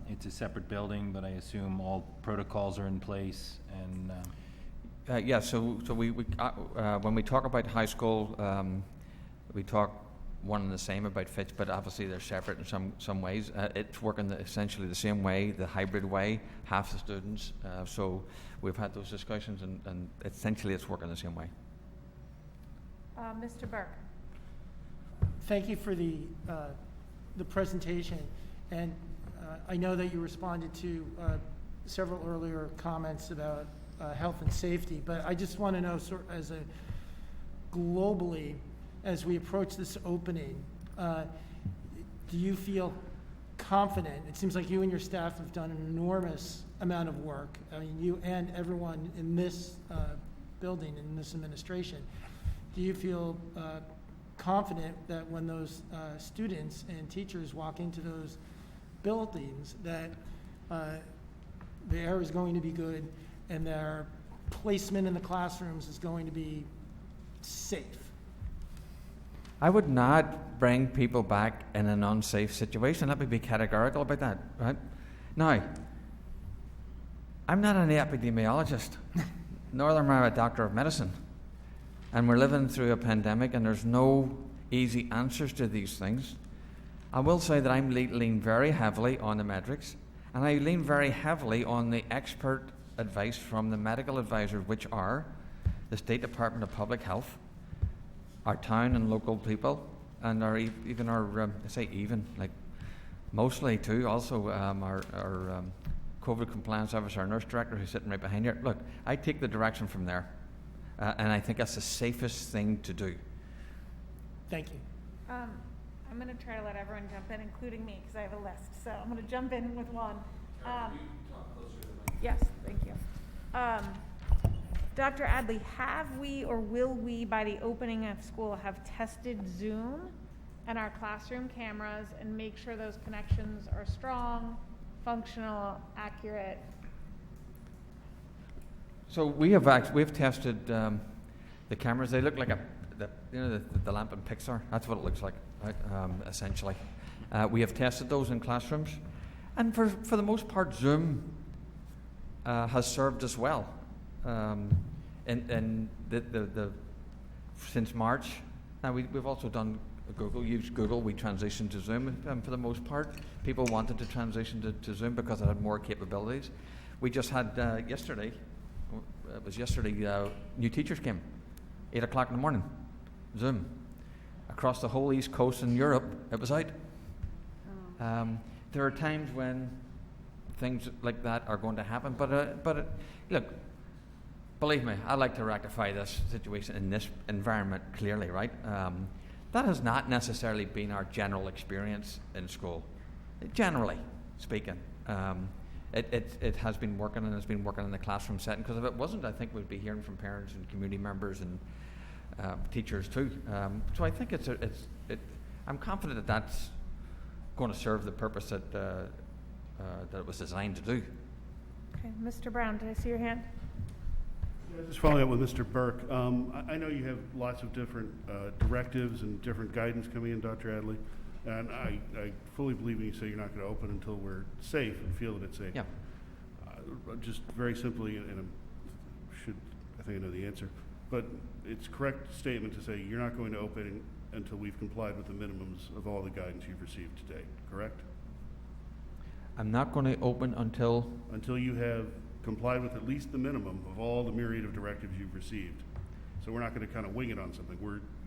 It's a separate building, but I assume all protocols are in place and.
Yeah, so we when we talk about high school, we talk one and the same about Fitch, but obviously they're separate in some ways. It's working essentially the same way, the hybrid way, half the students. So we've had those discussions, and essentially it's working the same way.
Mr. Burke.
Thank you for the presentation, and I know that you responded to several earlier comments about health and safety, but I just want to know, sort of as a globally, as we approach this opening, do you feel confident. It seems like you and your staff have done an enormous amount of work. I mean, you and everyone in this building, in this administration. Do you feel confident that when those students and teachers walk into those buildings, that the air is going to be good and their placement in the classrooms is going to be safe?
I would not bring people back in an unsafe situation. Let me be categorical about that, right? Now, I'm not an epidemiologist, nor am I a doctor of medicine. And we're living through a pandemic, and there's no easy answers to these things. I will say that I'm lean very heavily on the metrics, and I lean very heavily on the expert advice from the medical advisors, which are the State Department of Public Health, our town and local people, and mostly too, also our COVID compliance officer, our nurse director, who's sitting right behind you. Look, I take the direction from there, and I think that's the safest thing to do.
Thank you.
I'm going to try to let everyone jump in, including me, because I have a list. So I'm going to jump in with one. Yes, thank you. Dr. Adley, have we or will we, by the opening of school, have tested Zoom and our classroom cameras and make sure those connections are strong, functional, accurate?
So we've tested the cameras. They look like the lamp in Pixar. That's what it looks like, right? Essentially. We have tested those in classrooms, and for the most part, Zoom has served us well. And since March, now we've also done used Google. We transitioned to Zoom, and for the most part, people wanted to transition to Zoom because it had more capabilities. We just had yesterday, new teachers came, 8 o'clock in the morning, Zoom. Across the whole East Coast in Europe, it was out. There are times when things like that are going to happen, but look, believe me, I'd like to rectify this situation in this environment clearly, right? That has not necessarily been our general experience in school, generally speaking. It has been working, and it's been working in the classroom setting, because if it wasn't, I think we'd be hearing from parents and community members and teachers too. So I think I'm confident that that's going to serve the purpose that it was designed to do.
Okay, Mr. Brown, did I see your hand?
Just following up with Mr. Burke, I know you have lots of different directives and different guidance coming in, Dr. Adley, and I fully believe when you say you're not going to open until we're safe and feel that it's safe.
Yeah.
Just very simply, and I think I know the answer, but it's a correct statement to say you're not going to open until we've complied with the minimums of all the guidance you've received today, correct?
I'm not going to open until
you have complied with at least the minimum of all the myriad of directives you've received. So we're not going to kind of wing it on something.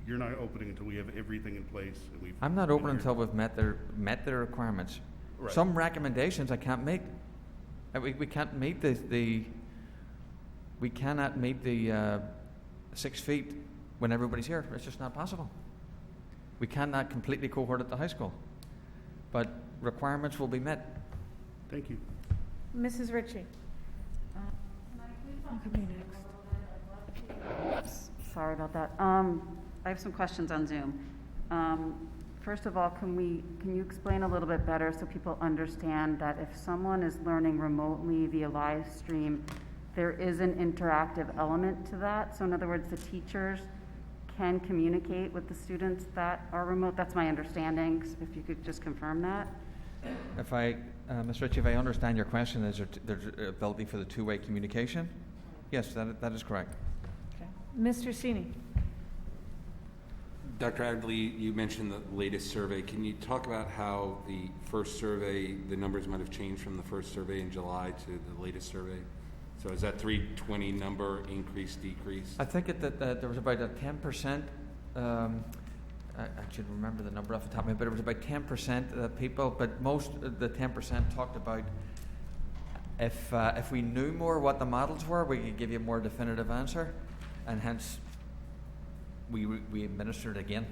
You're not opening until we have everything in place. And
I'm not opening until we've met their requirements. Right. Some recommendations I can't make. We can't meet we cannot meet the 6 feet when everybody's here. It's just not possible. We cannot completely cohort at the high school, but requirements will be met.
Thank you.
Mrs. Ritchie.
Sorry about that. I have some questions on Zoom. First of all, can you explain a little bit better so people understand that if someone is learning remotely via live stream, there is an interactive element to that? So in other words, the teachers can communicate with the students that are remote. That's my understanding. If you could just confirm that.
If Ms. Ritchie, if I understand your question, is there's ability for the two-way communication? Yes, that is correct.
Okay. Mr. Sini.
Dr. Adley, you mentioned the latest survey. Can you talk about how the first survey, the numbers might have changed from the first survey in July to the latest survey? So is that 320 number increase, decrease?
I think that there was about a 10%, I should remember the number off the top of my head, but it was about 10% of people, but most of the 10% talked about if we knew more what the models were, we could give you a more definitive answer, and hence we administered again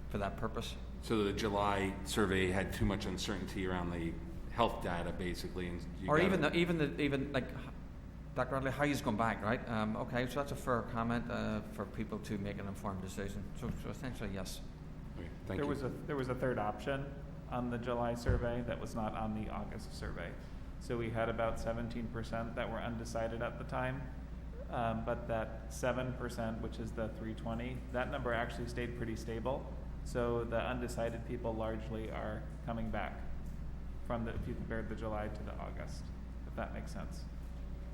for that purpose.
So the July survey had too much uncertainty around the health data, basically, and you
Or
gotta-
even like, Dr. Adley, how he's gone back, right? Okay, so that's a fair comment for people to make an informed decision. So essentially, yes.
Okay, thank you.
There was a third option on the July survey that was not on the August survey. So we had about 17% that were undecided at the time, but that 7%, which is the 320, that number actually stayed pretty stable. So the undecided people largely are coming back if you compared the July to the August, if that makes sense.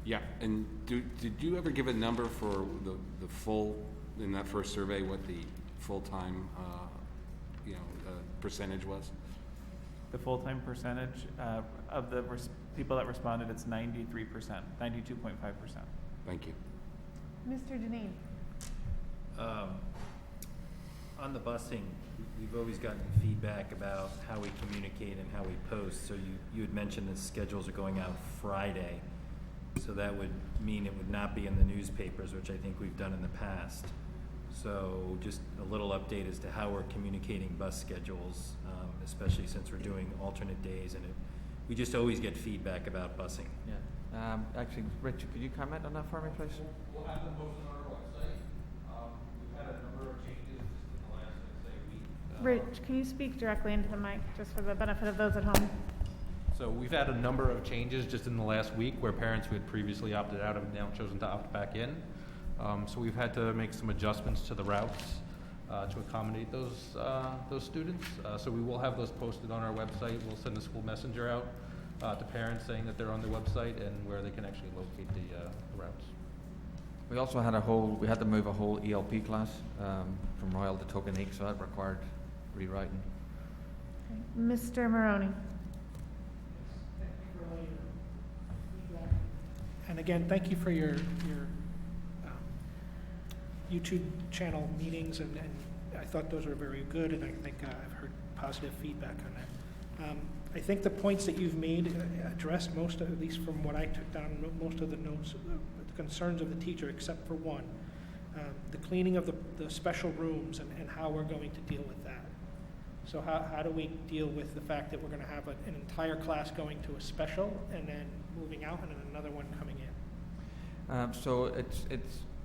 Yeah, and did you ever give a number for the full, in that first survey, what the full-time, percentage was?
The full-time percentage of the people that responded, it's 93%, 92.5%.
Thank you.
Mr. Deneen.
On the busing, we've always gotten feedback about how we communicate and how we post. So you had mentioned the schedules are going out Friday. So that would mean it would not be in the newspapers, which I think we've done in the past. So just a little update as to how we're communicating bus schedules, especially since we're doing alternate days, and we just always get feedback about busing.
Yeah. Actually, Rich, could you comment on that for me, please?
We'll have them posted on our website. We've had a number of changes just in the last, let's say, week.
Rich, can you speak directly into the mic, just for the benefit of those at home?
So we've had a number of changes just in the last week where parents who had previously opted out have now chosen to opt back in. So we've had to make some adjustments to the routes to accommodate those students. So we will have those posted on our website. We'll send a school messenger out to parents saying that they're on the website and where they can actually locate the routes.
We also had we had to move a whole ELP class from Royal to Tokenique, so that required rewriting.
Mr. Maroney.
And again, thank you for your YouTube channel meetings, and I thought those were very good, and I think I've heard positive feedback on that. I think the points that you've made addressed most, at least from what I took down, most of the notes, the concerns of the teacher, except for one, the cleaning of the special rooms and how we're going to deal with that. So how do we deal with the fact that we're going to have an entire class going to a special and then moving out and then another one coming in?
So it's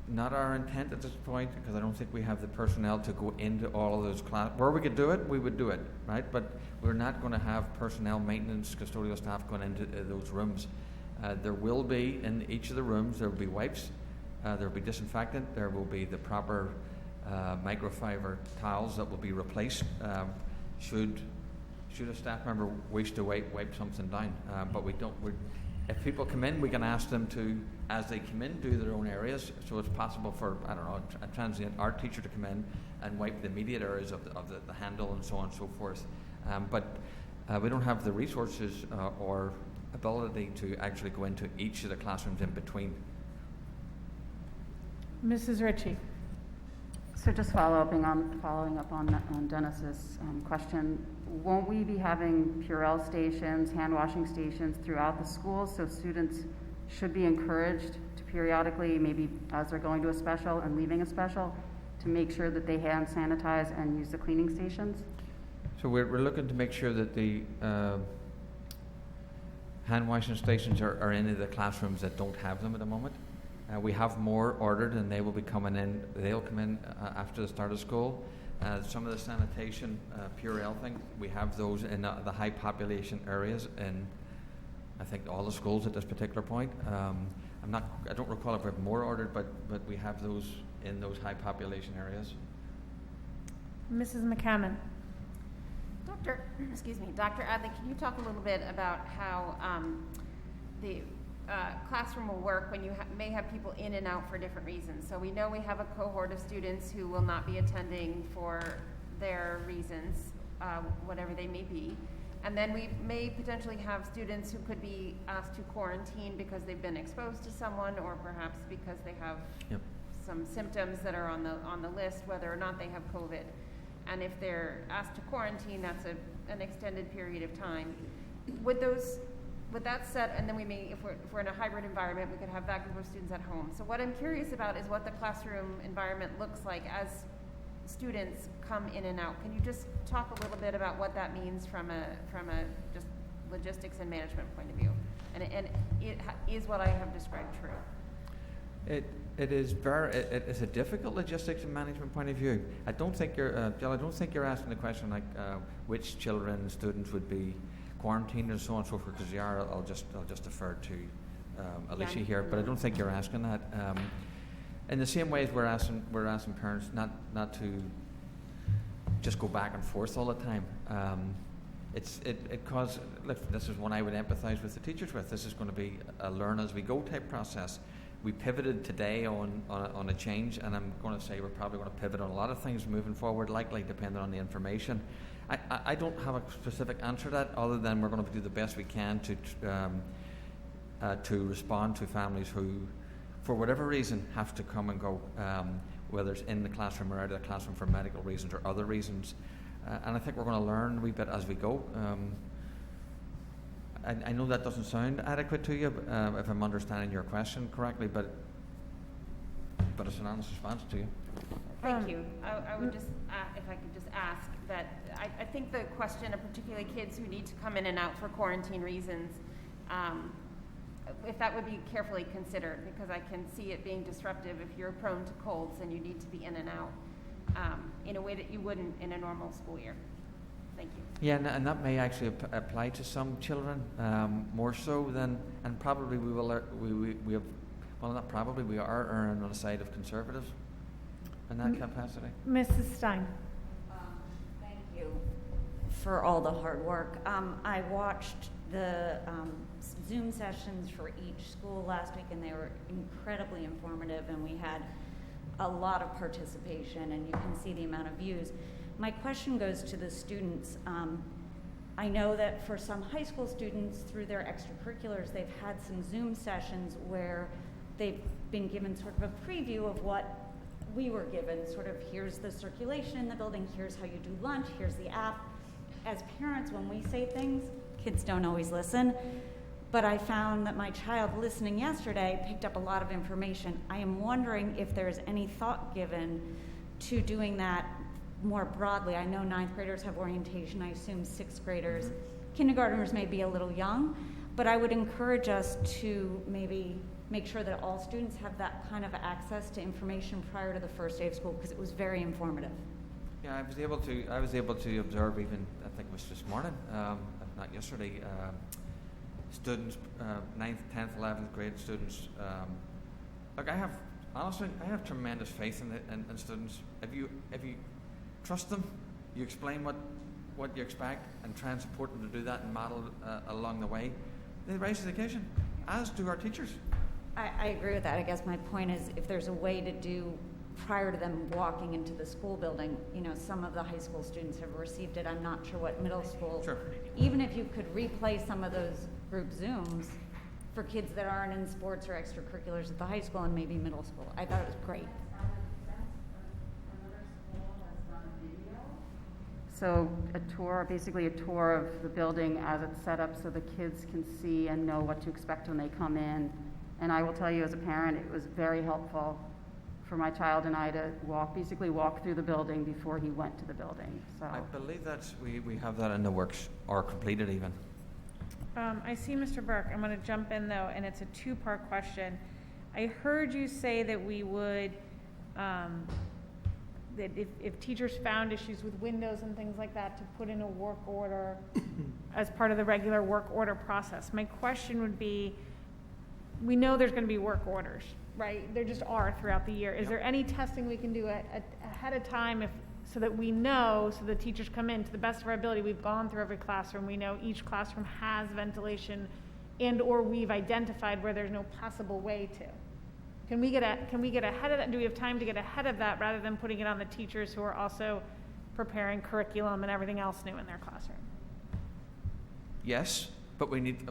not our intent at this point, because I don't think we have the personnel to go into all of those classes. Where we could do it, we would do it, right? But we're not going to have personnel, maintenance, custodial staff going into those rooms. There will be, in each of the rooms, there will be wipes, there will be disinfectant, there will be the proper microfiber towels that will be replaced should a staff member wish to wipe something down. But if people come in, we can ask them to, as they come in, do their own areas. So it's possible for, I don't know, a transient art teacher to come in and wipe the immediate areas of the handle and so on and so forth. But we don't have the resources or ability to actually go into each of the classrooms in between.
Mrs. Ritchie.
So just following up on Dennis's question, won't we be having Purell stations, hand washing stations throughout the schools? So students should be encouraged to periodically, maybe as they're going to a special and leaving a special, to make sure that they hand sanitize and use the cleaning stations?
So we're looking to make sure that the hand washing stations are in the classrooms that don't have them at the moment. We have more ordered, and they will be coming in. They'll come in after the start of school. Some of the sanitation, Purell thing, we have those in the high population areas in, I think, all the schools at this particular point. I don't recall if we have more ordered, but we have those in those high population areas.
Mrs. McCammon.
Dr. Adley, can you talk a little bit about how the classroom will work when you may have people in and out for different reasons? So we know we have a cohort of students who will not be attending for their reasons, whatever they may be. And then we may potentially have students who could be asked to quarantine because they've been exposed to someone, or perhaps because they have some symptoms that are on the list, whether or not they have COVID. And if they're asked to quarantine, that's an extended period of time. With that said, and then we may, if we're in a hybrid environment, we could have that group of students at home. So what I'm curious about is what the classroom environment looks like as students come in and out. Can you just talk a little bit about what that means from a just logistics and management point of view? And is what I have described true?
It is a difficult logistics and management point of view. I don't think you're, Jill, I don't think you're asking the question like which children, students would be quarantined and so on and so forth, because you are. I'll just defer to Alicia here, but I don't think you're asking that. In the same way as we're asking parents not to just go back and forth all the time. It causes, look, this is one I would empathise with the teachers with. This is going to be a learn as we go type process. We pivoted today on a change, and I'm going to say we're probably going to pivot on a lot of things moving forward, likely depending on the information. I don't have a specific answer to that, other than we're going to do the best we can to respond to families who, for whatever reason, have to come and go, whether it's in the classroom or out of the classroom for medical reasons or other reasons. And I think we're going to learn a wee bit as we go. I know that doesn't sound adequate to you, if I'm understanding your question correctly, but it's an honest response to you.
Thank you. I would just, if I could just ask that, I think the question of particularly kids who need to come in and out for quarantine reasons, if that would be carefully considered, because I can see it being disruptive if you're prone to colds and you need to be in and out in a way that you wouldn't in a normal school year. Thank you.
Yeah, and that may actually apply to some children more so than, and probably we will. We have, well, not probably, we are erring on the side of conservatives in that capacity.
Mrs. Stein.
Thank you for all the hard work. I watched the Zoom sessions for each school last week, and they were incredibly informative, and we had a lot of participation, and you can see the amount of views. My question goes to the students. I know that for some high school students, through their extracurriculars, they've had some Zoom sessions where they've been given sort of a preview of what we were given, sort of here's the circulation in the building, here's how you do lunch, here's the app. As parents, when we say things, kids don't always listen, but I found that my child listening yesterday picked up a lot of information. I am wondering if there's any thought given to doing that more broadly. I know 9th graders have orientation, I assume 6th graders. Kindergartners may be a little young, but I would encourage us to maybe make sure that all students have that kind of access to information prior to the first day of school, because it was very informative.
Yeah, I was able to observe, even I think it was this morning, if not yesterday, students, 9th, 10th, 11th grade students. Look, I have tremendous faith in students. If you trust them, you explain what you expect and try and support them to do that and model along the way, they rise to the occasion, as do our teachers.
I agree with that. I guess my point is, if there's a way to do prior to them walking into the school building, you know, some of the high school students have received it. I'm not sure what middle school.
Sure.
Even if you could replay some of those group Zooms for kids that aren't in sports or extracurriculars at the high school and maybe middle school. I thought it was great.
So basically a tour of the building as it's set up so the kids can see and know what to expect when they come in. And I will tell you as a parent, it was very helpful for my child and I to basically walk through the building before he went to the building. So
I believe that we have that in the works, or completed even.
I see Mr. Burke. I'm going to jump in though, and it's a two-part question. I heard you say that we would, that if teachers found issues with windows and things like that, to put in a work order as part of the regular work order process. My question would be, we know there's going to be work orders, right? There just are throughout the year. Is there any testing we can do ahead of time so that we know, so the teachers come in to the best of our ability? We've gone through every classroom. We know each classroom has ventilation, and or we've identified where there's no possible way to. Can we get ahead of that? Do we have time to get ahead of that rather than putting it on the teachers who are also preparing curriculum and everything else new in their classroom?
Yes, but we need,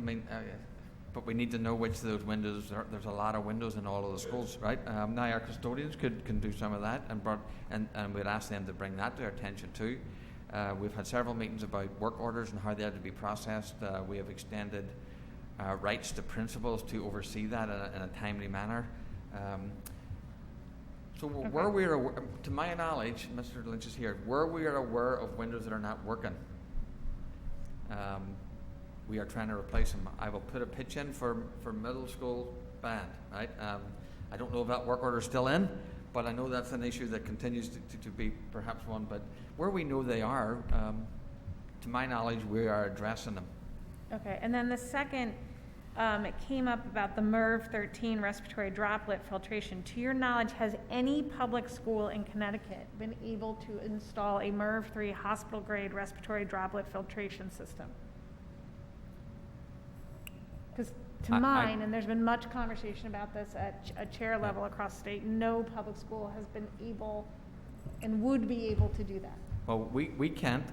but we need to know which of those windows are. There's a lot of windows in all of the schools, right? Now our custodians can do some of that, and we'd ask them to bring that to our attention too. We've had several meetings about work orders and how they had to be processed. We have extended rights to principals to oversee that in a timely manner. So where we are, to my knowledge, Mr. Lynch is here, where we are aware of windows that are not working, we are trying to replace them. I will put a pitch in for middle school band, right? I don't know if that work order is still in, but I know that's an issue that continues to be perhaps one. But where we know they are, to my knowledge, we are addressing them.
Okay, and then the second, it came up about the MERV 13 respiratory droplet filtration. To your knowledge, has any public school in Connecticut been able to install a MERV 3 hospital grade respiratory droplet filtration system? Because to mine, and there's been much conversation about this at a chair level across the state, no public school has been able and would be able to do that.
Well, we can't,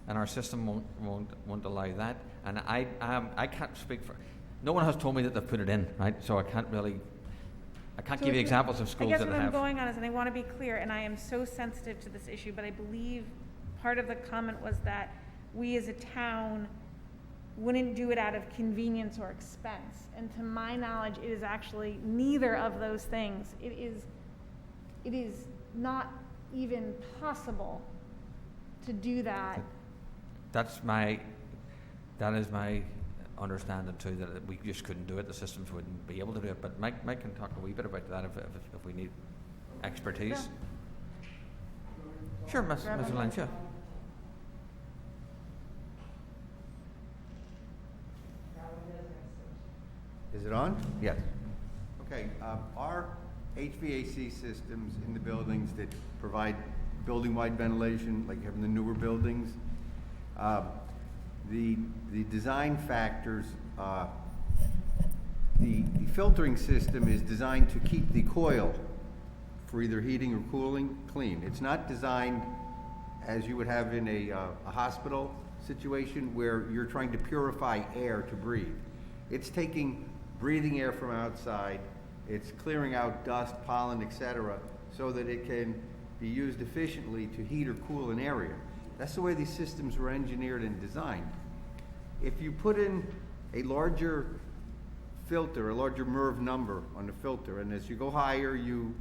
and our system won't allow that. And I can't speak for. No one has told me that they've put it in, right? So I can't give you examples of schools that have.
I guess what I'm going on is, and I want to be clear, and I am so sensitive to this issue, but I believe part of the comment was that we as a town wouldn't do it out of convenience or expense. And to my knowledge, it is actually neither of those things. It is not even possible to do that.
That is my understanding too, that we just couldn't do it. The systems wouldn't be able to do it. But Mike can talk a wee bit about that if we need expertise. Sure, Ms. Lynch. Yeah.
Is it on?
Yes.
Okay. Our HVAC systems in the buildings that provide building-wide ventilation, like you have in the newer buildings, the design factors, the filtering system is designed to keep the coil for either heating or cooling clean. It's not designed as you would have in a hospital situation where you're trying to purify air to breathe. It's taking breathing air from outside, it's clearing out dust, pollen, etc., so that it can be used efficiently to heat or cool an area. That's the way these systems were engineered and designed. If you put in a larger filter, a larger MERV number on the filter, and as you go higher, you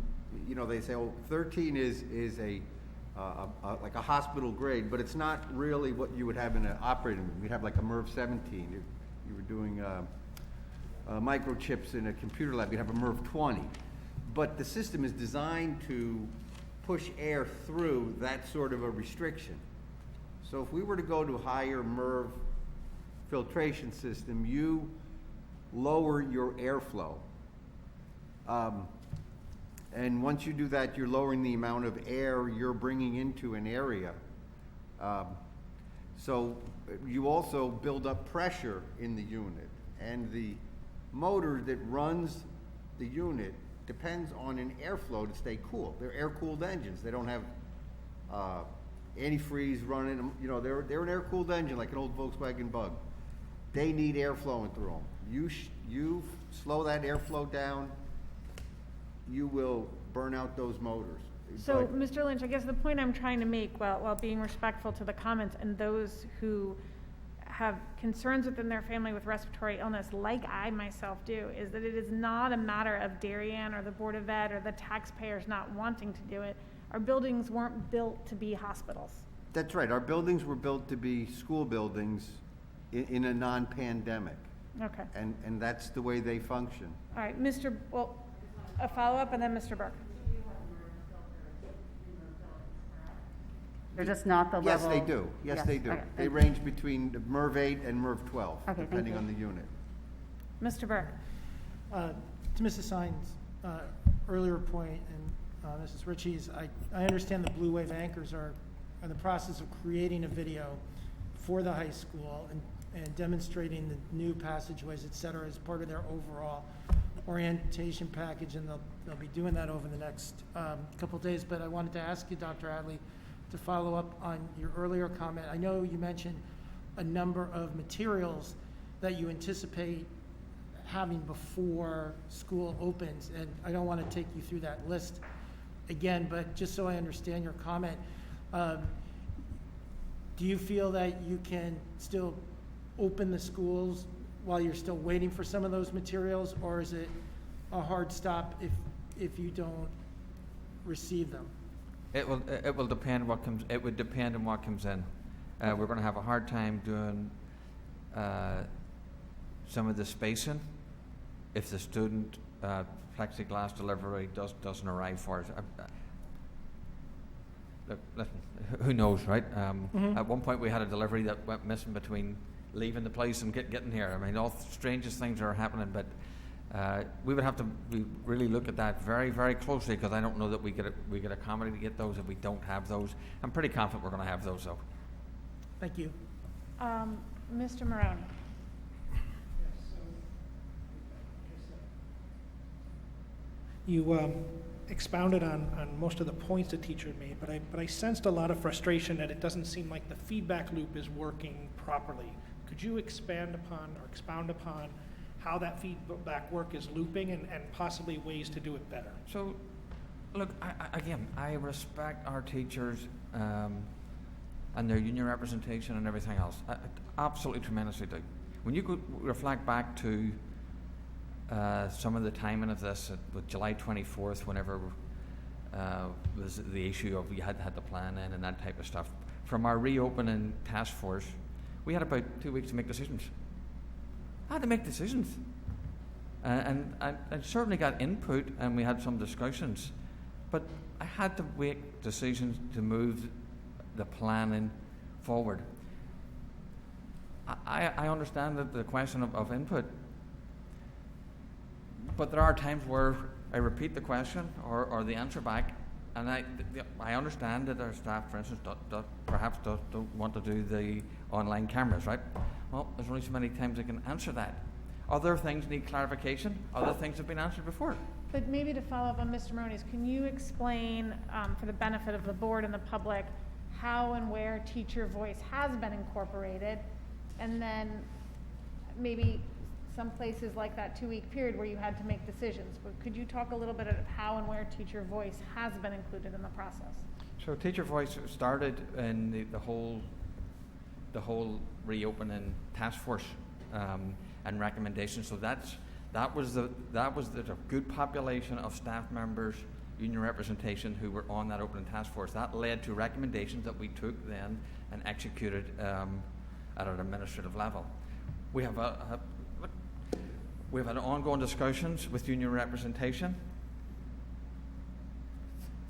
know, they say, oh, 13 is like a hospital grade, but it's not really what you would have in an operating room. You'd have like a MERV 17. You were doing microchips in a computer lab, you'd have a MERV 20. But the system is designed to push air through that sort of a restriction. So if we were to go to a higher MERV filtration system, you lower your airflow. And once you do that, you're lowering the amount of air you're bringing into an area. So you also build up pressure in the unit. And the motor that runs the unit depends on an airflow to stay cool. They're air-cooled engines. They don't have antifreeze running them. You know, they're an air-cooled engine like an old Volkswagen Bug. They need air flowing through them. You slow that airflow down, you will burn out those motors.
So, Mr. Lynch, I guess the point I'm trying to make, while being respectful to the comments and those who have concerns within their family with respiratory illness, like I myself do, is that it is not a matter of Darien or the Board of Ed or the taxpayers not wanting to do it. Our buildings weren't built to be hospitals.
That's right. Our buildings were built to be school buildings in a non-pandemic.
Okay.
And that's the way they function.
All right, a follow-up and then Mr. Burke.
They're just not the
Yes,
level.
they do. Yes, they do.
Okay,
They range between MERV 8 and MERV 12,
Okay,
depending on the unit.
Mr. Burke.
To Mrs. Sines' earlier point and Mrs. Ritchie's, I understand the Blue Wave anchors are in the process of creating a video for the high school and demonstrating the new passageways, et cetera, as part of their overall orientation package, and they'll be doing that over the next couple of days. But I wanted to ask you, Dr. Adley, to follow up on your earlier comment. I know you mentioned a number of materials that you anticipate having before school opens, and I don't want to take you through that list again, but just so I understand your comment, do you feel that you can still open the schools while you're still waiting for some of those materials, or is it a hard stop if you don't receive them?
It will depend what comes. It would depend on what comes in. We're going to have a hard time doing some of the spacing if the student plexiglass delivery doesn't arrive for us. Listen, who knows, right? At one point we had a delivery that went missing between leaving the place and getting here. I mean, all the strangest things are happening, but we would have to really look at that very, very closely, because I don't know that we get accommodate to get those if we don't have those. I'm pretty confident we're going to have those, though.
Thank you.
Mr. Maroney.
You expounded on most of the points the teacher made, but I sensed a lot of frustration that it doesn't seem like the feedback loop is working properly. Could you expound upon how that feedback work is looping and possibly ways to do it better?
So, look, I respect our teachers and their union representation and everything else. I absolutely tremendously do. When you reflect back to some of the timing of this, with July 24th, whenever was the issue of we had the plan in and that type of stuff, from our reopening task force, we had about 2 weeks to make decisions. I had to make decisions. And I certainly got input and we had some discussions, but I had to make decisions to move the planning forward. I understand that the question of input, but there are times where I repeat the question or the answer back, and I understand that our staff, for instance, perhaps don't want to do the online cameras, right? Well, there's only so many times I can answer that. Other things need clarification. Other things have been answered before.
But maybe to follow up on Mr. Maroney's, can you explain, for the benefit of the board and the public, how and where teacher voice has been incorporated, and then maybe some places like that 2-week period where you had to make decisions? But could you talk a little bit of how and where teacher voice has been included in the process? So
teacher voice started in the whole reopening task force and recommendations. So that was a good population of staff members, union representation, who were on that opening task force. That led to recommendations that we took then and executed at an administrative level. We have we've had ongoing discussions with union representation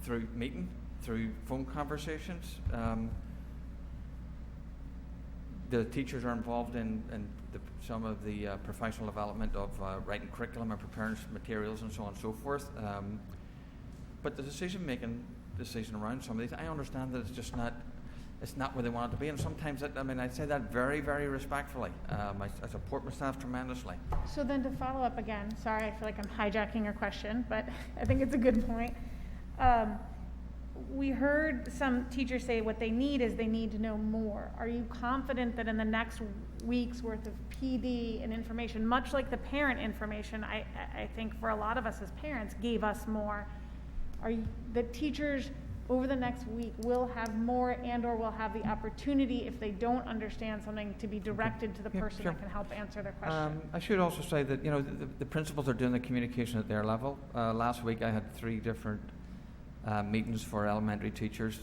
through meeting, through phone conversations. The teachers are involved in some of the professional development of writing curriculum and preparing materials and so on and so forth. But the decision around some of these, I understand that it's not where they want it to be, and sometimes I say that very, very respectfully. I support my staff tremendously.
So then to follow up again, sorry, I feel like I'm hijacking your question, but I think it's a good point. We heard some teachers say what they need is they need to know more. Are you confident that in the next week's worth of PD and information, much like the parent information, I think for a lot of us as parents gave us more, the teachers over the next week will have more and or will have the opportunity, if they don't understand something, to be directed to the person that can help answer their question?
I should also say that the principals are doing the communication at their level. Last week I had 3 different meetings for elementary teachers.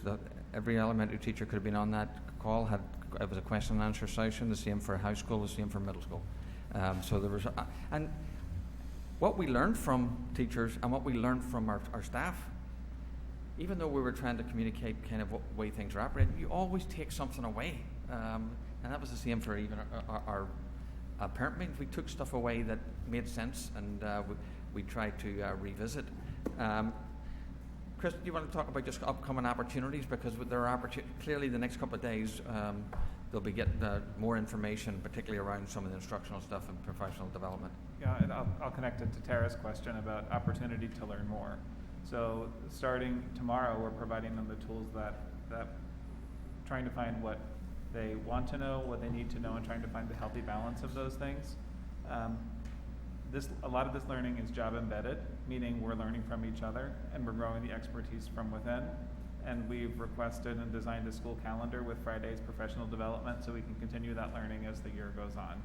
Every elementary teacher could have been on that call. It was a question and answer session, the same for high school, the same for middle school. So there was, and what we learned from teachers and what we learned from our staff, even though we were trying to communicate kind of what way things are operating, you always take something away. And that was the same for even our parent meetings. We took stuff away that made sense, and we tried to revisit. Chris, do you want to talk about just upcoming opportunities? Because there are clearly the next couple of days, they'll be getting more information, particularly around some of the instructional stuff and professional development.
Yeah, and I'll connect it to Tara's question about opportunity to learn more. So starting tomorrow, we're providing them the tools that trying to find what they want to know, what they need to know, and trying to find the healthy balance of those things. A lot of this learning is job embedded, meaning we're learning from each other and we're growing the expertise from within. And we've requested and designed a school calendar with Friday's professional development so we can continue that learning as the year goes on.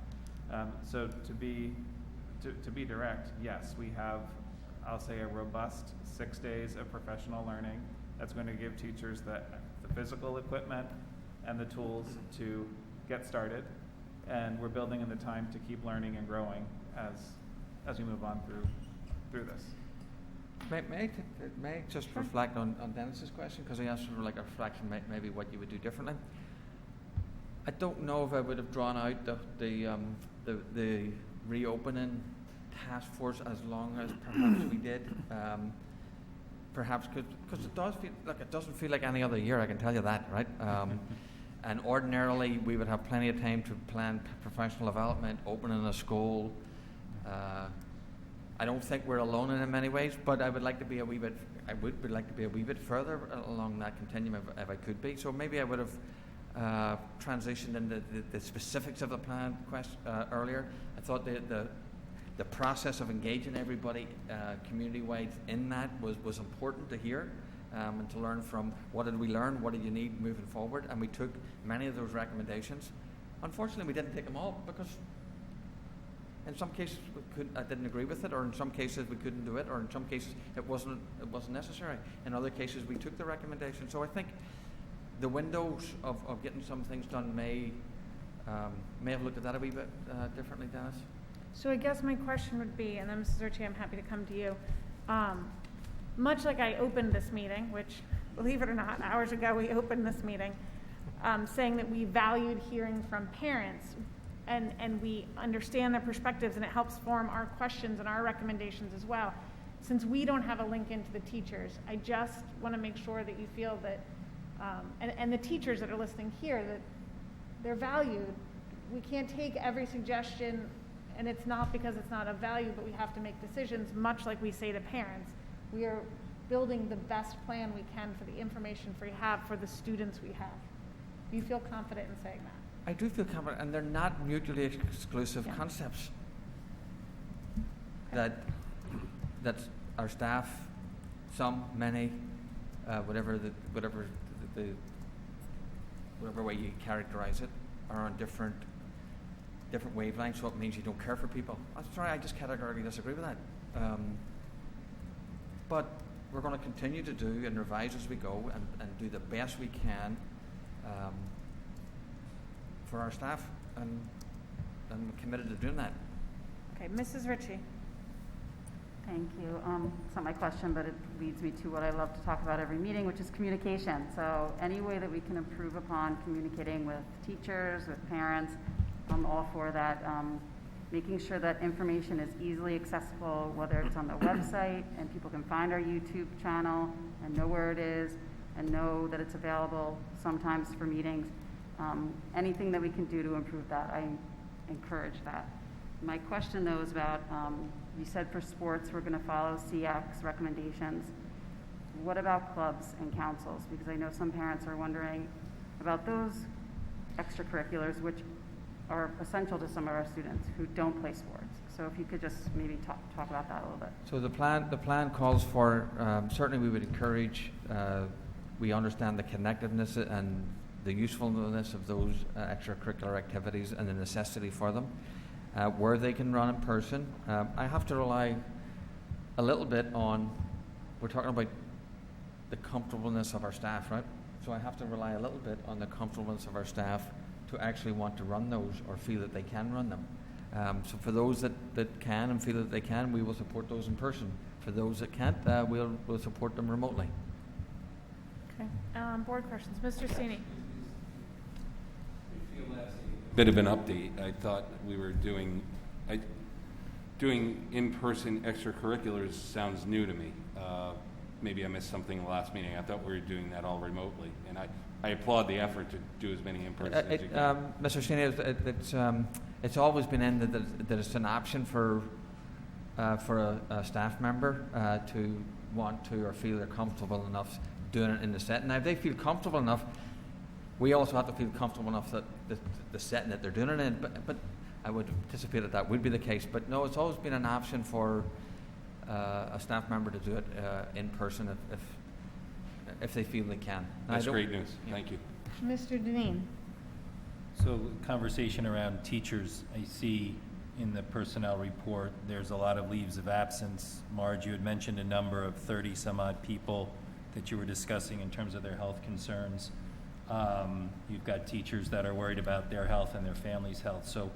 So to be direct, yes, we have I'll say, a robust 6 days of professional learning that's going to give teachers the physical equipment and the tools to get started. And we're building in the time to keep learning and growing as we move on through this.
May I just reflect on Dennis's question, because he asked for like a reflection, maybe what you would do differently. I don't know if I would have drawn out the reopening task force as long as perhaps we did. Perhaps because it doesn't feel like any other year. I can tell you that, right? And ordinarily we would have plenty of time to plan professional development, opening a school. I don't think we're alone in many ways, but I would like to be a wee bit. I would like to be a wee bit further along that continuum if I could be. So maybe I would have transitioned into the specifics of the plan earlier. I thought the process of engaging everybody community-wide in that was important to hear and to learn from what did we learn, what did you need moving forward, and we took many of those recommendations. Unfortunately, we didn't take them all because in some cases I didn't agree with it, or in some cases we couldn't do it, or in some cases it wasn't necessary. In other cases we took the recommendation. So I think the windows of getting some things done may have looked at that a wee bit differently, Dennis.
So I guess my question would be, and then Mrs. Ritchie, I'm happy to come to you. Much like I opened this meeting, which, believe it or not, hours ago we opened this meeting, saying that we valued hearing from parents and we understand their perspectives and it helps form our questions and our recommendations as well. Since we don't have a link into the teachers, I just want to make sure that you feel that, and the teachers that are listening here, that they're valued. We can't take every suggestion, and it's not because it's not of value, but we have to make decisions, much like we say to parents. We are building the best plan we can for the information we have for the students we have. Do you feel confident in saying that?
I do feel confident, and they're not mutually exclusive concepts. That our staff, some, many, whatever way you characterize it, are on different wavelengths, so it means you don't care for people. I'm sorry, I just categorically disagree with that. But we're going to continue to do and revise as we go and do the best we can for our staff, and I'm committed to doing that.
Okay, Mrs. Ritchie.
Thank you. It's not my question, but it leads me to what I love to talk about every meeting, which is communication. So any way that we can improve upon communicating with teachers, with parents, I'm all for that. Making sure that information is easily accessible, whether it's on the website and people can find our YouTube channel and know where it is and know that it's available sometimes for meetings. Anything that we can do to improve that, I encourage that. My question though is about, you said for sports we're going to follow CX recommendations. What about clubs and councils? Because I know some parents are wondering about those extracurriculars which are essential to some of our students who don't play sports. So if you could just maybe talk about that a little bit.
So the plan calls for, certainly we would encourage, we understand the connectedness and the usefulness of those extracurricular activities and the necessity for them, where they can run in person. I have to rely a little bit on, we're talking about the comfortableness of our staff, right? So I have to rely a little bit on the comfortableness of our staff to actually want to run those or feel that they can run them. So for those that can and feel that they can, we will support those in person. For those that can't, we'll support them remotely.
Okay. Board questions. Mr. Sini.
Bit of an update. I thought we were doing in-person extracurriculars sounds new to me. Maybe I missed something in the last meeting. I thought we were doing that all remotely, and I applaud the effort to do as many in-person as you can.
Mr. Sini, it's always been in that it's an option for a staff member to want to or feel they're comfortable enough doing it in the setting. Now, if they feel comfortable enough, we also have to feel comfortable enough that the setting that they're doing it in. But I would anticipate that would be the case. But no, it's always been an option for a staff member to do it in person if they feel they can.
That's great news. Thank you.
Mr. Deneen.
So conversation around teachers, I see in the personnel report, there's a lot of leaves of absence. Marge, you had mentioned a number of 30 some odd people that you were discussing in terms of their health concerns. You've got teachers that are worried about their health and their family's health. So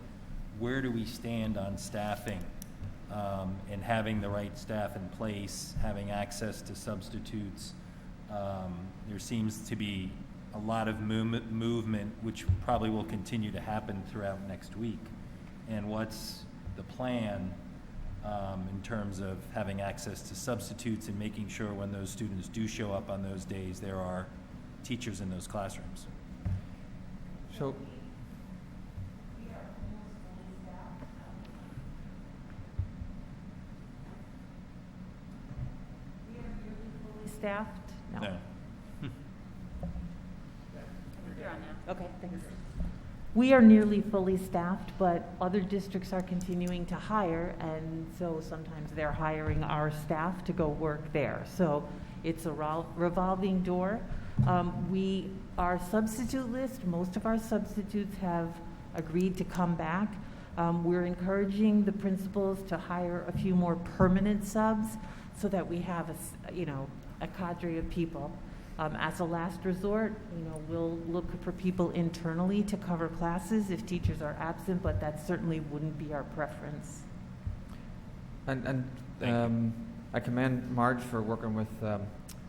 where do we stand on staffing and having the right staff in place, having access to substitutes? There seems to be a lot of movement, which probably will continue to happen throughout next week. And what's the plan in terms of having access to substitutes and making sure when those students do show up on those days, there are teachers in those classrooms?
So,
Staffed?
No.
You're on now. Okay, thanks. We are nearly fully staffed, but other districts are continuing to hire, and so sometimes they're hiring our staff to go work there. So it's a revolving door. Our substitute list, most of our substitutes have agreed to come back. We're encouraging the principals to hire a few more permanent subs so that we have a cadre of people. As a last resort, we'll look for people internally to cover classes if teachers are absent, but that certainly wouldn't be our preference.
And I commend Marge for working with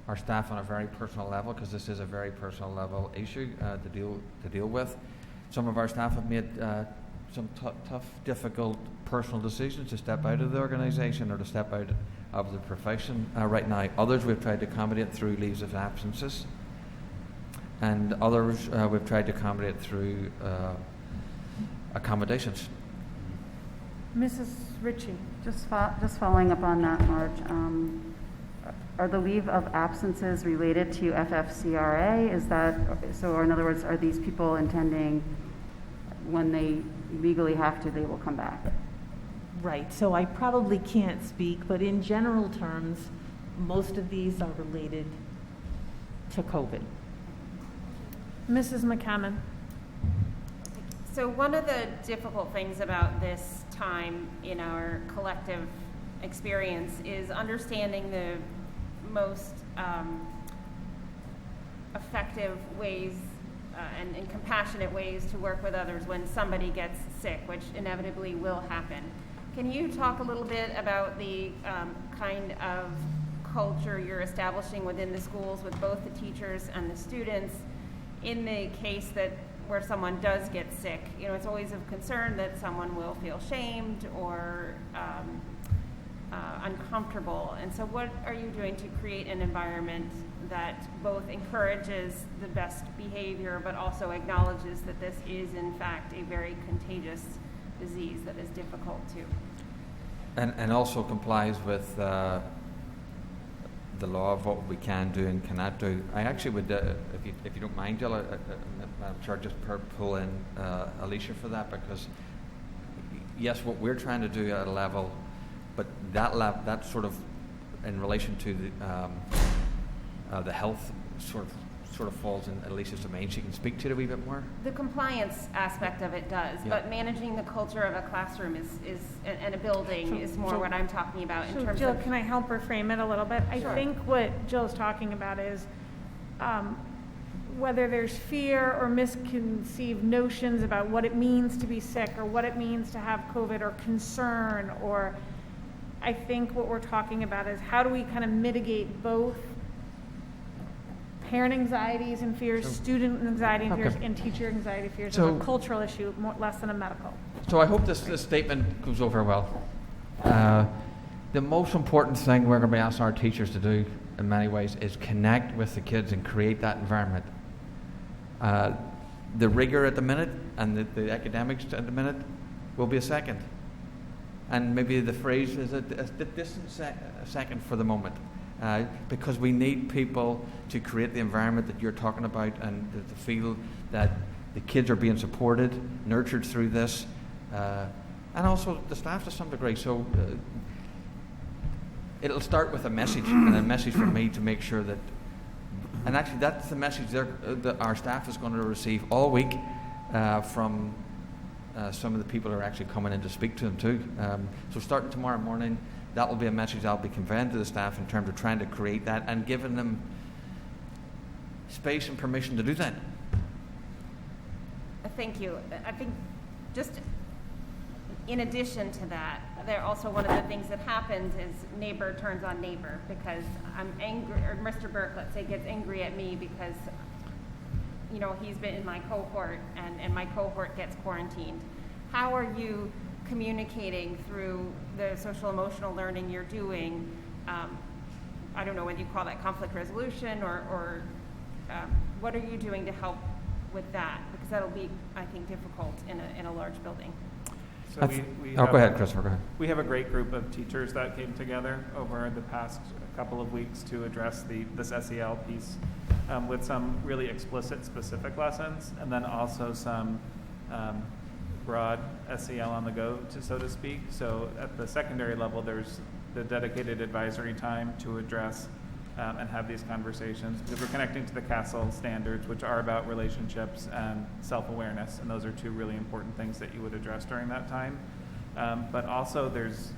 our staff on a very personal level, because this is a very personal level issue to deal with. Some of our staff have made some tough, difficult personal decisions to step out of the organisation or to step out of the profession right now. Others we've tried to accommodate through leaves of absences, and others we've tried to accommodate through accommodations.
Mrs. Ritchie.
Just following up on that, Marge, are the leave of absences related to FFCRA? Is that, so in other words, are these people intending when they legally have to, they will come back?
Right, so I probably can't speak, but in general terms, most of these are related to COVID. Mrs. McCammon.
So one of the difficult things about this time in our collective experience is understanding the most effective ways and compassionate ways to work with others when somebody gets sick, which inevitably will happen. Can you talk a little bit about the kind of culture you're establishing within the schools with both the teachers and the students in the case that where someone does get sick? It's always of concern that someone will feel shamed or uncomfortable. And so what are you doing to create an environment that both encourages the best behavior but also acknowledges that this is in fact a very contagious disease that is difficult to?
And also complies with the law of what we can do and cannot do. I actually would, if you don't mind, Jill, I'm sure just pull in Alicia for that, because yes, what we're trying to do at a level, but that sort of in relation to the health sort of falls in Alicia's domain. She can speak to it a wee bit more.
The compliance aspect of it does,
yeah.
But managing the culture of a classroom is and a building is more what I'm talking about in terms
Jill,
of.
can I help her frame it a little bit?
Sure.
I think what Jill's talking about is whether there's fear or misconceived notions about what it means to be sick or what it means to have COVID or concern, or I think what we're talking about is how do we kind of mitigate both parent anxieties and fears, student anxiety and fears, and teacher anxiety fears.
So,
it's a cultural issue, less than a medical.
So I hope this statement goes over well. The most important thing we're going to be asking our teachers to do in many ways is connect with the kids and create that environment. The rigor at the minute and the academics at the minute will be a second. And maybe the phrase is a distant second for the moment. Because we need people to create the environment that you're talking about and to feel that the kids are being supported, nurtured through this, and also the staff to some degree. So it'll start with a message, and a message from me to make sure that, and actually that's the message that our staff is going to receive all week from some of the people are actually coming in to speak to them too. So starting tomorrow morning, that will be a message I'll be conveying to the staff in terms of trying to create that and giving them space and permission to do that.
Thank you. I think just in addition to that, there also one of the things that happens is neighbor turns on neighbor, because I'm angry, or Mr. Burke, let's say, gets angry at me because, you know, he's been in my cohort and my cohort gets quarantined. How are you communicating through the social emotional learning you're doing? I don't know whether you call that conflict resolution or what are you doing to help with that? Because that'll be, I think, difficult in a large building.
So
go ahead, Christopher, go ahead.
We have a great group of teachers that came together over the past couple of weeks to address this SEL piece with some really explicit, specific lessons, and then also some broad SEL on the go, so to speak. So at the secondary level, there's the dedicated advisory time to address and have these conversations, because we're connecting to the CASEL standards, which are about relationships and self-awareness, and those are two really important things that you would address during that time. But also there's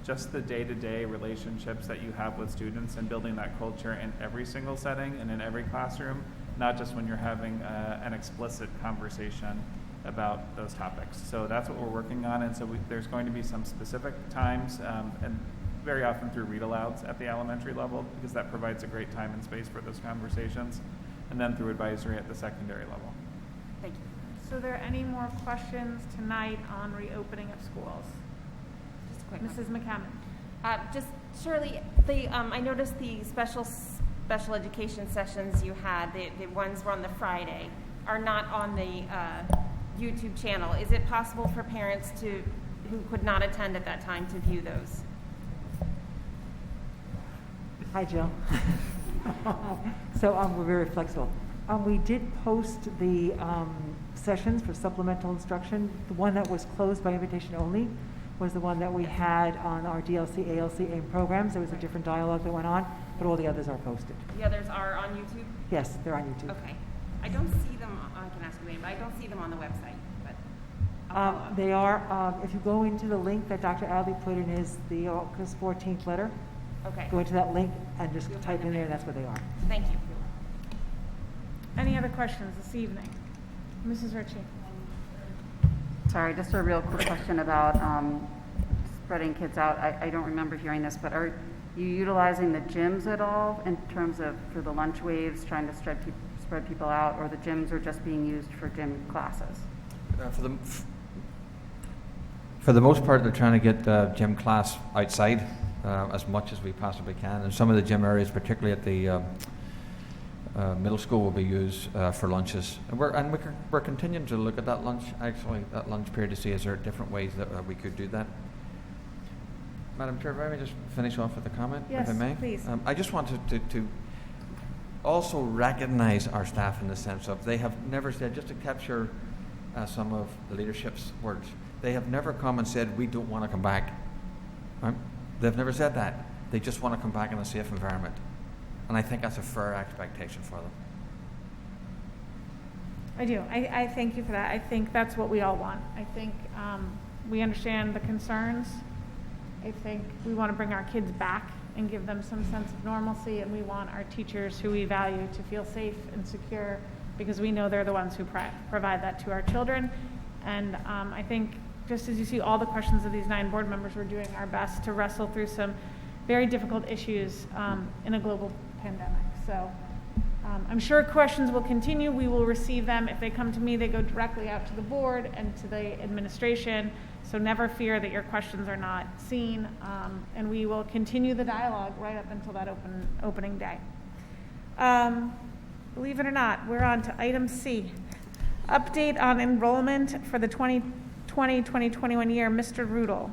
just the day-to-day relationships that you have with students and building that culture in every single setting and in every classroom, not just when you're having an explicit conversation about those topics. So that's what we're working on, and so there's going to be some specific times and very often through read-alouds at the elementary level, because that provides a great time and space for those conversations, and then through advisory at the secondary level.
Thank you.
So are there any more questions tonight on reopening of schools?
Just a quick
Mrs. McCammon.
Just Shirley, I noticed the special education sessions you had, the ones were on the Friday, are not on the YouTube channel. Is it possible for parents who could not attend at that time to view those?
Hi, Jill. So we're very flexible. We did post the sessions for supplemental instruction. The one that was closed by invitation only was the one that we had on our DLC, ALC, AIM programs. There was a different dialogue that went on, but all the others are posted.
The others are on YouTube?
Yes, they're on YouTube.
Okay. I don't see them, I can ask you later, but I don't see them on the website. But
they are, if you go into the link that Dr. Adley put in the August 14th letter,
okay.
Go into that link and just type in there, and that's where they are.
Thank you.
Any other questions this evening? Mrs. Ritchie.
Sorry, just a real quick question about spreading kids out. I don't remember hearing this, but are you utilizing the gyms at all in terms of for the lunch waves, trying to spread people out, or the gyms are just being used for gym classes?
For the most part, they're trying to get gym class outside as much as we possibly can, and some of the gym areas, particularly at the middle school, will be used for lunches. And we're continuing to look at that lunch period, to see is there different ways that we could do that. Madam Chair, if I may just finish off with a comment,
yes,
if I may?
Please.
I just wanted to also recognize our staff in the sense of they have never said, just to capture some of the leadership's words, they have never come and said, we don't want to come back. Right? They've never said that. They just want to come back in a safe environment. And I think that's a fair expectation for them.
I do. I thank you for that. I think that's what we all want. I think we understand the concerns. I think we want to bring our kids back and give them some sense of normalcy, and we want our teachers who we value to feel safe and secure, because we know they're the ones who provide that to our children. And I think just as you see all the questions of these 9 board members, we're doing our best to wrestle through some very difficult issues in a global pandemic. So I'm sure questions will continue. We will receive them. If they come to me, they go directly out to the board and to the administration. So never fear that your questions are not seen. And we will continue the dialogue right up until that opening day. Believe it or not, we're on to item C. Update on enrollment for the 2020-2021 year. Mr. Rudel.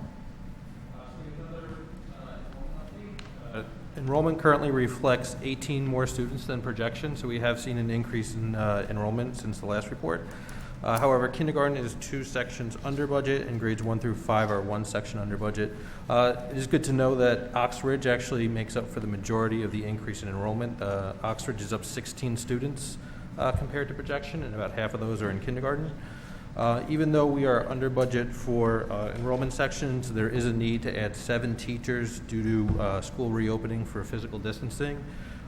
Enrollment currently reflects 18 more students than projection, so we have seen an increase in enrollment since the last report. However, kindergarten is 2 sections under budget, and grades 1 through 5 are 1 section under budget. It is good to know that Oxbridge actually makes up for the majority of the increase in enrollment. Oxbridge is up 16 students compared to projection, and about half of those are in kindergarten. Even though we are under budget for enrollment sections, there is a need to add 7 teachers due to school reopening for physical distancing.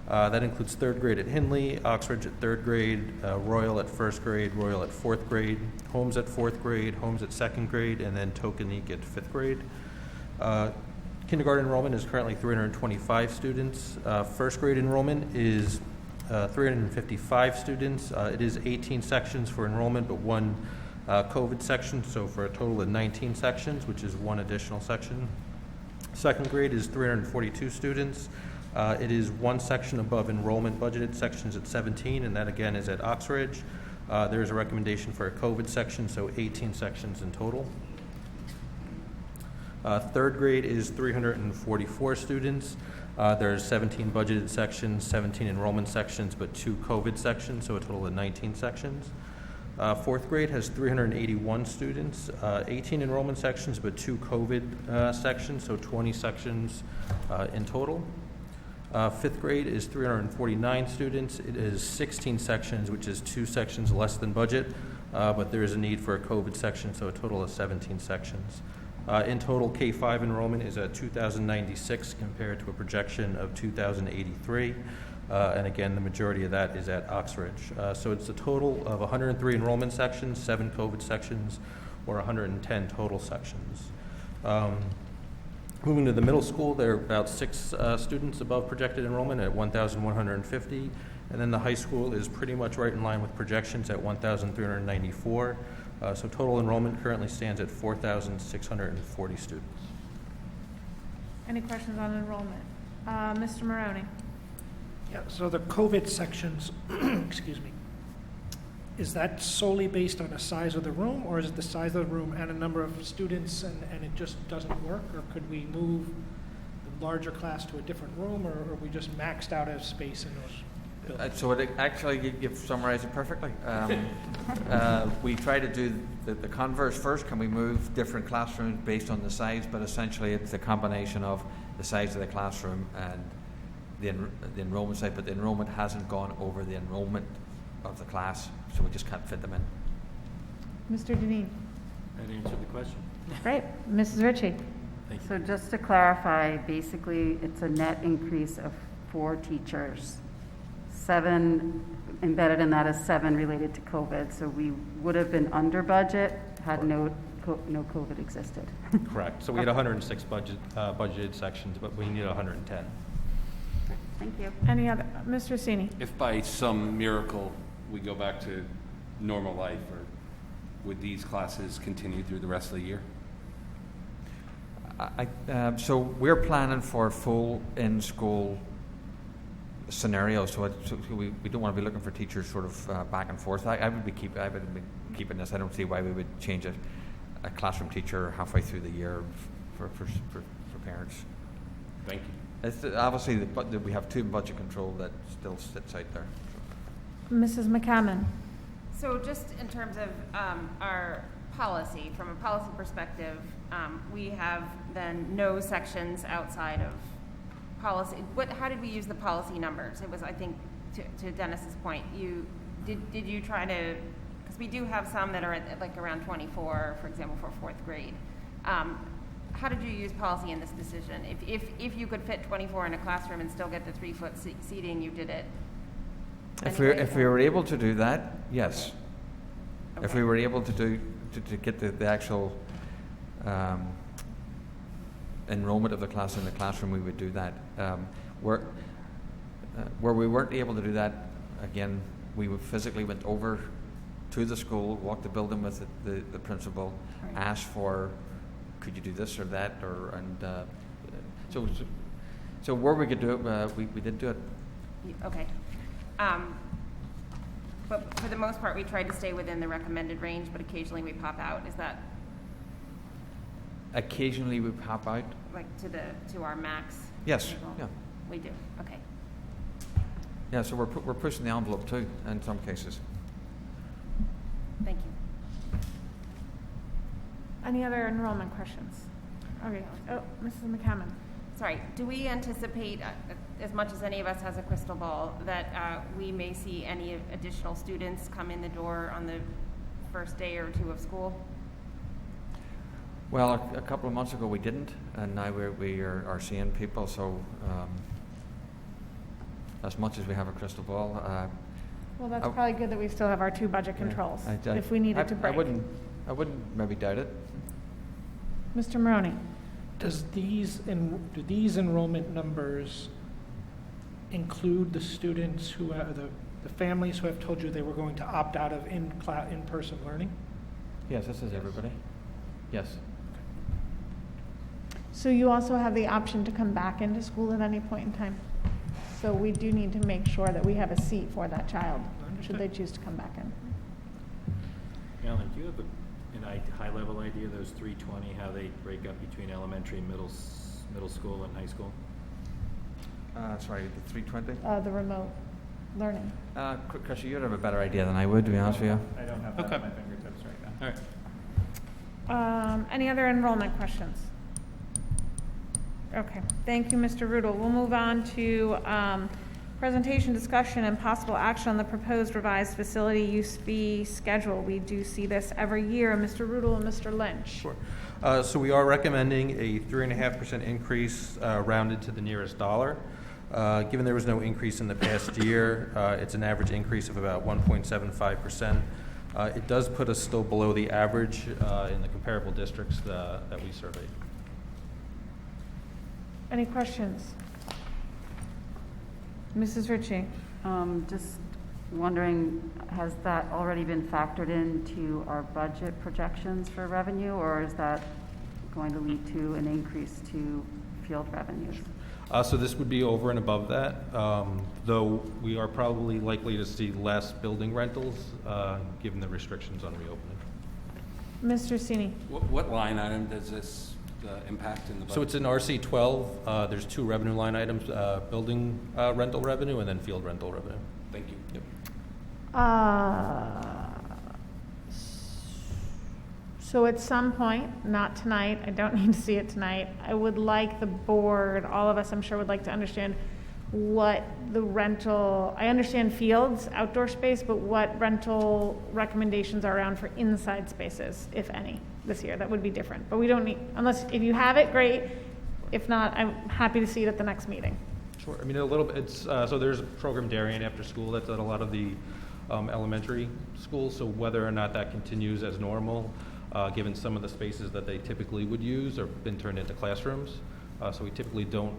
That includes 3rd grade at Hindley, Oxford at 3rd grade, Royal at 1st grade, Royal at 4th grade, Holmes at 4th grade, Holmes at 2nd grade, and then Tokenique at 5th grade. Kindergarten enrollment is currently 325 students. 1st grade enrollment is 355 students. It is 18 sections for enrollment, but 1 COVID section, so for a total of 19 sections, which is 1 additional section. 2nd grade is 342 students. It is 1 section above enrollment budgeted sections at 17, and that again is at Oxford. There is a recommendation for a COVID section, so 18 sections in total. 3rd grade is 344 students. There's 17 budgeted sections, 17 enrollment sections, but 2 COVID sections, so a total of 19 sections. 4th grade has 381 students, 18 enrollment sections, but 2 COVID sections, so 20 sections in total. 5th grade is 349 students. It is 16 sections, which is 2 sections less than budget, but there is a need for a COVID section, so a total of 17 sections. In total, K-5 enrollment is at 2,096 compared to a projection of 2,083. And again, the majority of that is at Oxford. So it's a total of 103 enrollment sections, 7 COVID sections, or 110 total sections. Moving to the middle school, there are about 6 students above projected enrollment at 1,150. And then the high school is pretty much right in line with projections at 1,394. So total enrollment currently stands at 4,640 students.
Any questions on enrollment? Mr. Maroney?
Yeah, so the COVID sections, excuse me, is that solely based on the size of the room, or is it the size of the room and a number of students and it just doesn't work? Or could we move the larger class to a different room, or are we just maxed out as space in those buildings?
So it actually, you've summarized it perfectly. We try to do the converse first. Can we move different classrooms based on the size? But essentially it's a combination of the size of the classroom and the enrollment side, but the enrollment hasn't gone over the enrollment of the class, so we just can't fit them in.
Mr. Deneen?
That answered the question.
Great. Mrs. Ritchie?
Thank you.
So just to clarify, basically, it's a net increase of 4 teachers. 7, embedded in that is 7 related to COVID, so we would have been under budget had no COVID existed.
Correct. So we had 106 budgeted sections, but we need 110.
Thank you.
Any other? Mr. Cini?
If by some miracle we go back to normal life, or would these classes continue through the rest of the year?
So we're planning for full in-school scenario, so we don't want to be looking for teachers sort of back and forth. I would be keeping this. I don't see why we would change a classroom teacher halfway through the year for parents.
Thank you.
It's obviously we have 2 budget control that still sits out there.
Mrs. McCammon?
So just in terms of our policy, from a policy perspective, we have then no sections outside of policy. How did we use the policy numbers? It was, I think, to Dennis's point, did you try to, because we do have some that are at like around 24, for example, for 4th grade. How did you use policy in this decision? If you could fit 24 in a classroom and still get the 3-foot seating, you did it?
If we were able to do that, yes.
Okay.
If we were able to get the actual enrollment of the class in the classroom, we would do that. Where we weren't able to do that, again, we physically went over to the school, walked the building with the principal,
right.
Asked for, could you do this or that, so where we could do it, we did do it.
Okay. But for the most part, we tried to stay within the recommended range, but occasionally we pop out. Is that
Occasionally we pop out.
like to our max?
Yes.
level?
Yeah.
We do. Okay.
Yeah. So we're pushing the envelope too in some cases.
Thank you.
Any other enrollment questions? Okay. Oh, Mrs. McCammon?
Sorry, do we anticipate, as much as any of us has a crystal ball, that we may see any additional students come in the door on the first day or two of school?
Well, a couple of months ago we didn't, and now we are seeing people, so as much as we have a crystal ball.
Well, that's probably good that we still have our 2 budget controls, if we needed to break.
I wouldn't maybe doubt it.
Mr. Maroney?
Do these enrollment numbers include the students who are the families who have told you they were going to opt out of in-person learning?
Yes, this is everybody. Yes.
So you also have the option to come back into school at any point in time. So we do need to make sure that we have a seat for that child, should they choose to come back in.
Alan, do you have a high-level idea of those 320, how they break up between elementary, middle school, and high school?
Sorry, the 320?
The remote learning.
Chris, you'd have a better idea than I would, to be honest with you.
I don't have that at my fingertips right now.
All right.
Any other enrollment questions? Okay, thank you, Mr. Rudel. We'll move on to presentation, discussion, and possible action on the proposed revised facility use fee schedule. We do see this every year. Mr. Rudel and Mr. Lynch.
Sure. So we are recommending a 3.5% increase rounded to the nearest dollar. Given there was no increase in the past year, it's an average increase of about 1.75%. It does put us still below the average in the comparable districts that we surveyed.
Any questions? Mrs. Ritchie?
Just wondering, has that already been factored into our budget projections for revenue, or is that going to lead to an increase to field revenues?
So this would be over and above that, though we are probably likely to see less building rentals given the restrictions on reopening.
Mr. Cini?
What line item does this impact in the budget?
So it's in RC 12. There's 2 revenue line items, building rental revenue and then field rental revenue.
Thank you.
Yep.
So at some point, not tonight, I don't need to see it tonight, I would like the board, all of us I'm sure would like to understand what the rental, I understand fields, outdoor space, but what rental recommendations are around for inside spaces, if any, this year. That would be different. But we don't need, unless, if you have it, great. If not, I'm happy to see it at the next meeting.
Sure. I mean, a little bit, it's, so there's a program Darien after school that's at a lot of the elementary schools. So whether or not that continues as normal, given some of the spaces that they typically would use or been turned into classrooms. So we typically don't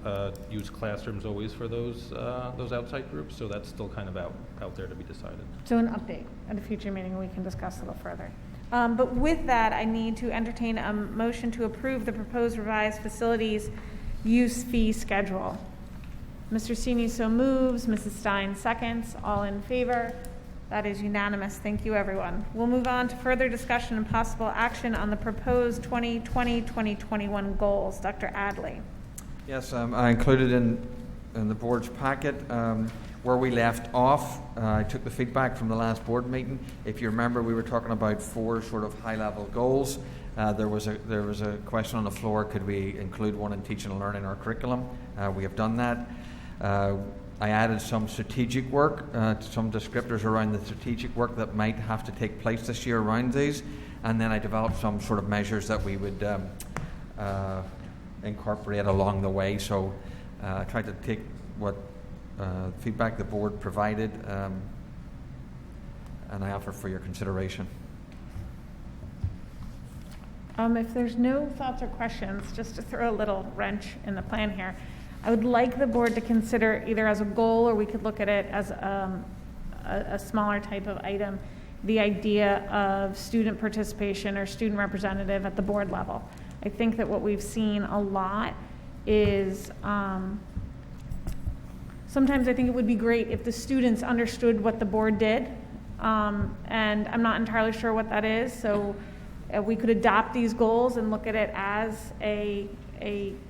use classrooms always for those outside groups. So that's still kind of out there to be decided.
So an update at a future meeting, we can discuss a little further. But with that, I need to entertain a motion to approve the proposed revised facilities use fee schedule. Mr. Cini so moves, Mrs. Stein seconds, all in favor. That is unanimous. Thank you, everyone. We'll move on to further discussion and possible action on the proposed 2020-2021 goals. Dr. Adley.
Yes, I included in the board's packet where we left off. I took the feedback from the last board meeting. If you remember, we were talking about 4 sort of high-level goals. There was a question on the floor: could we include one in teaching and learning our curriculum? We have done that. I added some strategic work, some descriptors around the strategic work that might have to take place this year around these, and then I developed some sort of measures that we would incorporate along the way. So I tried to take what feedback the board provided, and I offer for your consideration.
If there's no thoughts or questions, just to throw a little wrench in the plan here, I would like the board to consider either as a goal, or we could look at it as a smaller type of item, the idea of student participation or student representative at the board level. I think that what we've seen a lot is sometimes I think it would be great if the students understood what the board did, and I'm not entirely sure what that is, so we could adopt these goals and look at it as a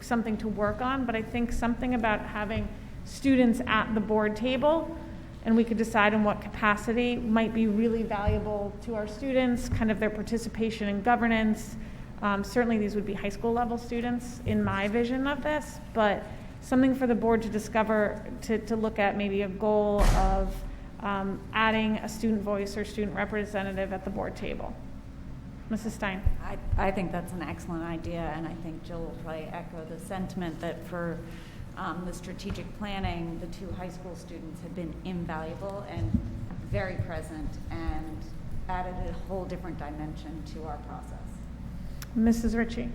something to work on, but I think something about having students at the board table, and we could decide in what capacity, might be really valuable to our students, kind of their participation in governance. Certainly these would be high school level students in my vision of this, but something for the board to discover, to look at maybe a goal of adding a student voice or student representative at the board table. Mrs. Stein?
I think that's an excellent idea, and I think Jill will probably echo the sentiment that for the strategic planning, the 2 high school students have been invaluable and very present and added a whole different dimension to our process.
Mrs. Ritchie?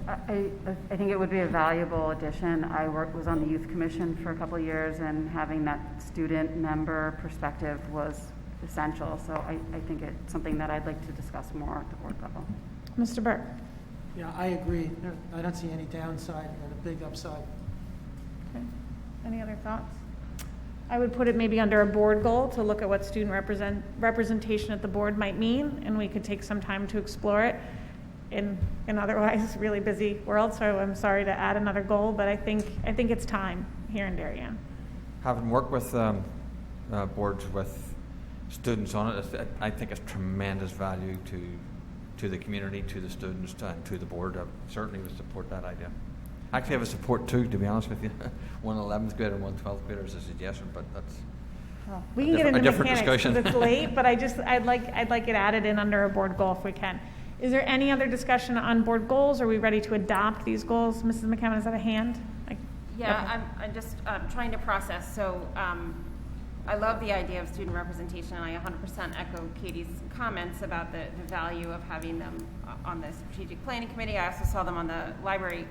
I think it would be a valuable addition. I was on the youth commission for a couple of years, and having that student member perspective was essential. So I think it's something that I'd like to discuss more at the board level.
Mr. Burke?
Yeah, I agree. I don't see any downside and a big upside.
Okay. Any other thoughts? I would put it maybe under a board goal to look at what student representation at the board might mean, and we could take some time to explore it in an otherwise really busy world. So I'm sorry to add another goal, but I think it's time here in Darien.
Having worked with boards with students on it, I think it's tremendous value to the community, to the students, and to the board. I certainly would support that idea. Actually, I would support 2, to be honest with you. 1 11th grader and 1 12th grader is a suggestion, but that's
we can get into
different
mechanics
discussion.
because it's late, but I'd like it added in under a board goal if we can. Is there any other discussion on board goals? Are we ready to adopt these goals? Mrs. McCammon, is that a hand?
Yeah, I'm just trying to process. So I love the idea of student representation, and I 100% echo Katie's comments about the value of having them on the strategic planning committee. I also saw them on the library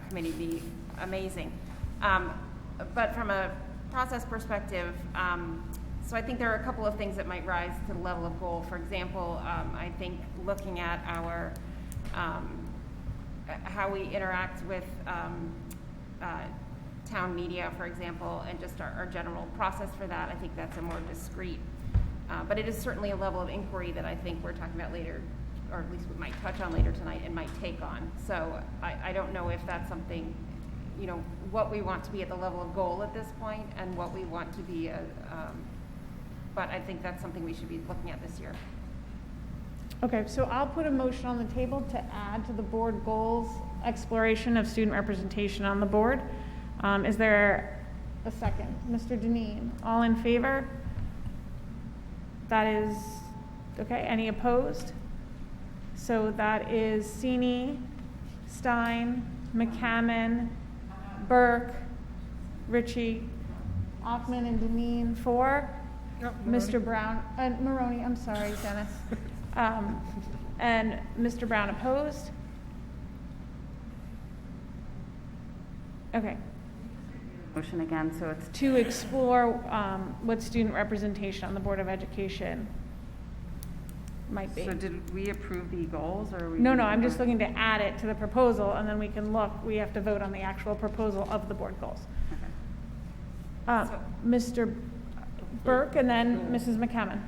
committee be amazing. But from a process perspective, so I think there are a couple of things that might rise to the level of goal. For example, I think looking at our how we interact with town media, for example, and just our general process for that, I think that's a more discrete. But it is certainly a level of inquiry that I think we're talking about later, or at least we might touch on later tonight and might take on. So I don't know if that's something, what we want to be at the level of goal at this point and what we want to be, but I think that's something we should be looking at this year.
Okay, so I'll put a motion on the table to add to the board goals exploration of student representation on the board. Is there a second? Mr. Deneen, all in favor? That is, okay, any opposed? So that is Sini, Stein, McCammon, Burke, Ritchie, Offman, and Deneen for.
Yep,
Mr. Brown, Maroney, I'm sorry, Dennis. And Mr. Brown opposed? Okay.
Motion again, so it's
To explore what student representation on the Board of Education might be.
So did we approve the goals, or?
No, I'm just looking to add it to the proposal, and then we have to vote on the actual proposal of the board goals.
Okay.
Mr. Burke and then Mrs. McCammon.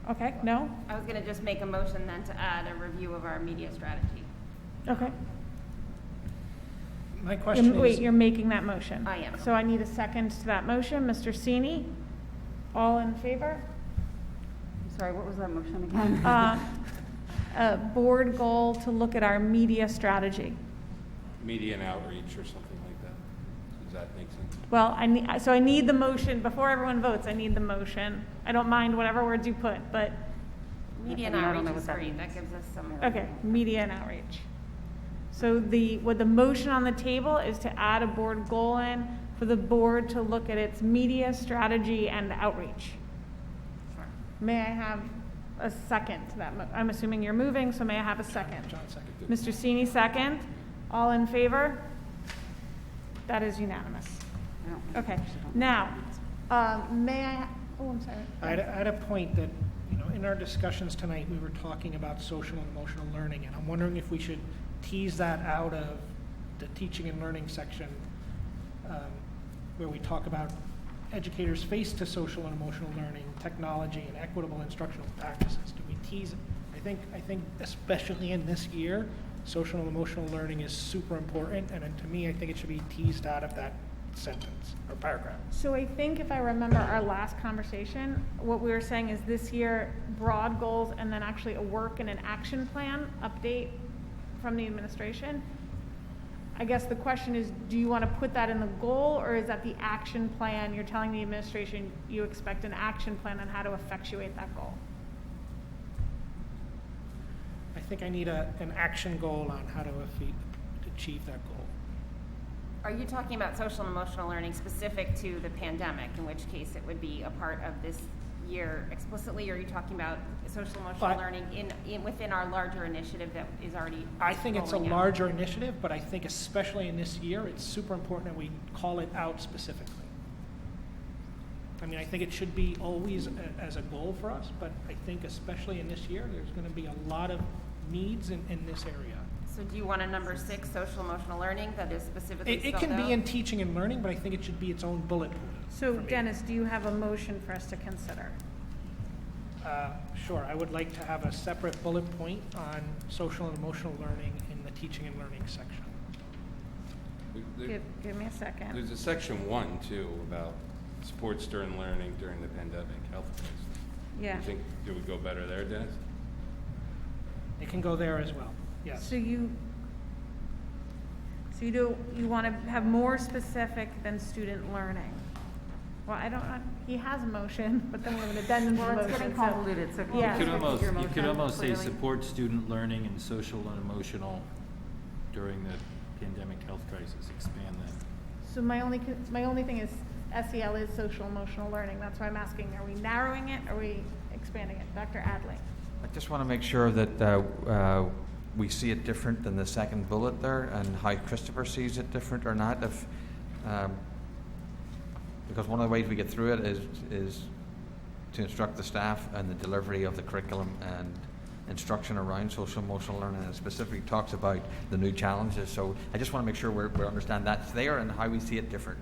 Okay, no?
I was going to just make a motion then to add a review of our media strategy.
Okay.
My question is.
Wait, you're making that motion?
I am.
So I need a second to that motion. Mr. Sini, all in favor?
Sorry, what was that motion again?
A board goal to look at our media strategy.
Media and outreach or something like that. Does that make sense?
Well, I need the motion, before everyone votes, I need the motion. I don't mind whatever words you put, but.
Media and outreach is great. That gives us some.
Okay, media and outreach. So what the motion on the table is to add a board goal in for the board to look at its media strategy and outreach.
Sure.
May I have a second to that? I'm assuming you're moving, so may I have a second?
John, second.
Mr. Sini, second. All in favor? That is unanimous. Okay, now, may I, oh, I'm sorry.
I had a point that, in our discussions tonight, we were talking about social and emotional learning, and I'm wondering if we should tease that out of the teaching and learning section, where we talk about educators face to social and emotional learning, technology, and equitable instructional practices. Do we tease it? I think especially in this year, social and emotional learning is super important, and to me, I think it should be teased out of that sentence or paragraph.
So I think if I remember our last conversation, what we were saying is this year, broad goals and then actually a work and an action plan update from the administration. I guess the question is, do you want to put that in the goal, or is that the action plan? You're telling the administration you expect an action plan on how to effectuate that goal.
I think I need an action goal on how to achieve that goal.
Are you talking about social and emotional learning specific to the pandemic, in which case it would be a part of this year explicitly, or are you talking about social and emotional learning within our larger initiative that is already
I think it's a
rolling out?
larger initiative, but I think especially in this year, it's super important that we call it out specifically. I mean, I think it should be always as a goal for us, but I think especially in this year, there's going to be a lot of needs in this area.
So do you want a number 6, social emotional learning, that is specifically
It can be in teaching and learning, but I think it should be its own bullet point.
So Dennis, do you have a motion for us to consider?
Sure, I would like to have a separate bullet point on social and emotional learning in the teaching and learning section.
Give me a second.
There's a section 1 too about supports during learning during the pandemic, health crisis.
Yeah.
You think it would go better there, Dennis?
It can go there as well, yes.
So you want to have more specific than student learning? Well, he has a motion, but then we're going to addendum to the motion.
Well, it's getting convoluted, so
yeah.
You could almost say support student learning and social and emotional during the pandemic health crisis, expand that.
So my only thing is SEL is social emotional learning. That's why I'm asking, are we narrowing it, or are we expanding it? Dr. Adley.
I just want to make sure that we see it different than the second bullet there, and how Christopher sees it different or not. Because one of the ways we get through it is to instruct the staff and the delivery of the curriculum and instruction around social emotional learning, and it specifically talks about the new challenges. So I just want to make sure we understand that's there and how we see it different.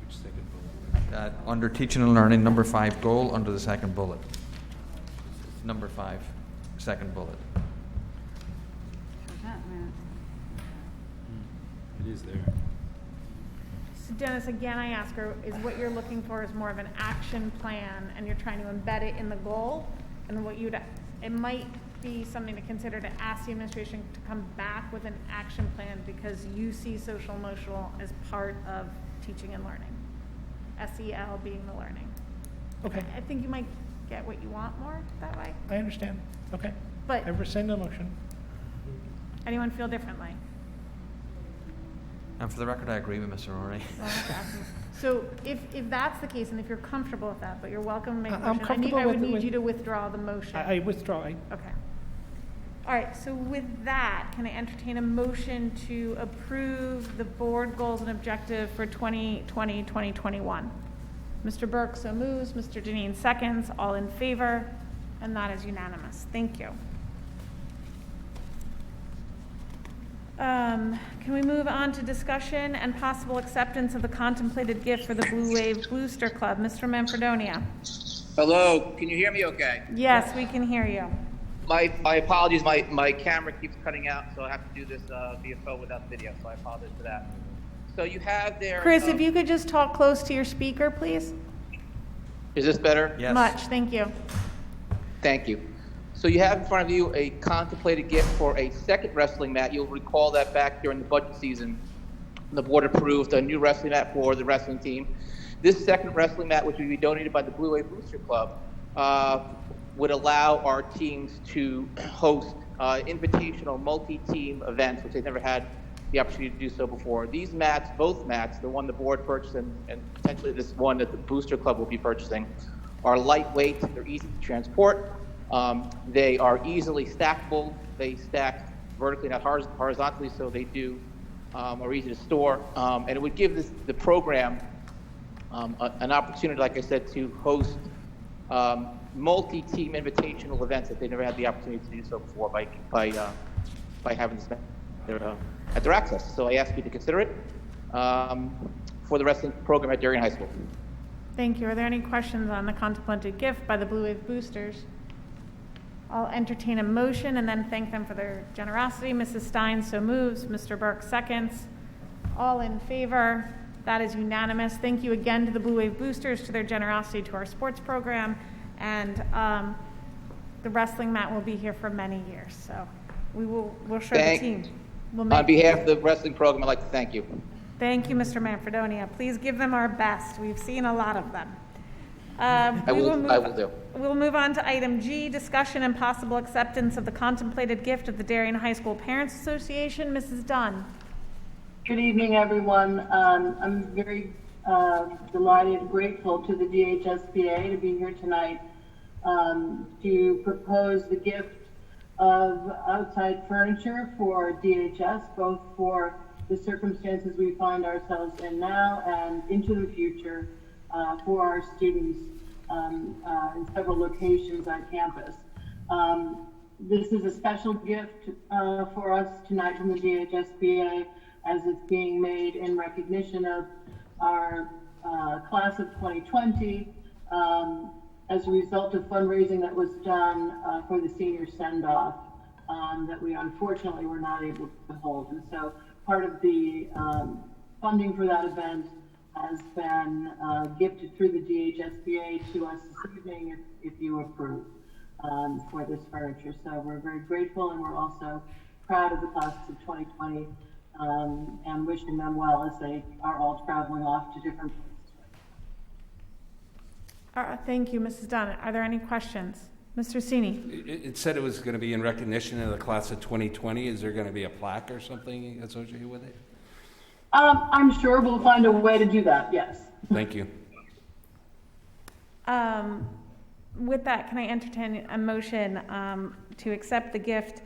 Which second bullet?
Under teaching and learning, number 5 goal, under the second bullet. Number 5, second bullet.
It is there.
So Dennis, again, I ask her, is what you're looking for is more of an action plan, and you're trying to embed it in the goal? And it might be something to consider to ask the administration to come back with an action plan, because you see social emotional as part of teaching and learning. SEL being the learning.
Okay.
I think you might get what you want more that way.
I understand. Okay.
But
I rescind the motion.
anyone feel differently?
And for the record, I agree with Mr. Rory.
So if that's the case, and if you're comfortable with that, but you're welcome to make a
I'm
motion.
comfortable
I would
with-
need you to withdraw the motion.
I withdraw.
Okay. All right, so with that, can I entertain a motion to approve the board goals and objective for 2020, 2021? Mr. Burke so moves, Mr. Deneen seconds, all in favor, and that is unanimous. Thank you. Can we move on to discussion and possible acceptance of the contemplated gift for the Blue Wave Booster Club? Mr. Manfredonia.
Hello, can you hear me okay?
Yes, we can hear you.
My apologies, my camera keeps cutting out, so I have to do this via phone without video, so I apologize for that. So you have there...
Chris, if you could just talk close to your speaker, please.
Is this better?
Yes.
Much, thank you.
Thank you. So you have in front of you a contemplated gift for a second wrestling mat. You'll recall that back during the budget season, the board approved a new wrestling mat for the wrestling team. This second wrestling mat, which would be donated by the Blue Wave Booster Club, would allow our teams to host invitational multi-team events, which they've never had the opportunity to do so before. These mats, both mats, the one the board purchased and potentially this one that the Booster Club will be purchasing, are lightweight, they're easy to transport. They are easily stackable. They stack vertically, not horizontally, so they are easy to store. And it would give the program an opportunity, like I said, to host multi-team invitational events that they never had the opportunity to do so before by having this at their access. So I ask you to consider it for the wrestling program at Darien High School.
Thank you. Are there any questions on the contemplated gift by the Blue Wave Boosters? I'll entertain a motion and then thank them for their generosity. Mrs. Stein so moves. Mr. Burke seconds. All in favor? That is unanimous. Thank you again to the Blue Wave Boosters for their generosity to our sports program. And the wrestling mat will be here for many years. So we'll show the team.
On behalf of the wrestling program, I'd like to thank you.
Thank you, Mr. Manfredonia. Please give them our best. We've seen a lot of them.
I will do.
We'll move on to item G, discussion and possible acceptance of the contemplated gift of the Darien High School Parents Association. Mrs. Dunn.
Good evening, everyone. I'm very delighted and grateful to the DHSPA to be here tonight to propose the gift of outside furniture for DHS, both for the circumstances we find ourselves in now and into the future for our students in several locations on campus. This is a special gift for us tonight from the DHSPA, as it's being made in recognition of our class of 2020 as a result of fundraising that was done for the senior send-off that we unfortunately were not able to hold. And so part of the funding for that event has been gifted through the DHSPA to us this evening if you approve for this furniture. So we're very grateful, and we're also proud of the class of 2020 and wishing them well as they are all traveling off to different places.
Thank you, Mrs. Dunn. Are there any questions? Mr. Cini.
It said it was going to be in recognition of the class of 2020. Is there going to be a plaque or something associated with it?
I'm sure we'll find a way to do that, yes.
Thank you.
With that, can I entertain a motion to accept the gift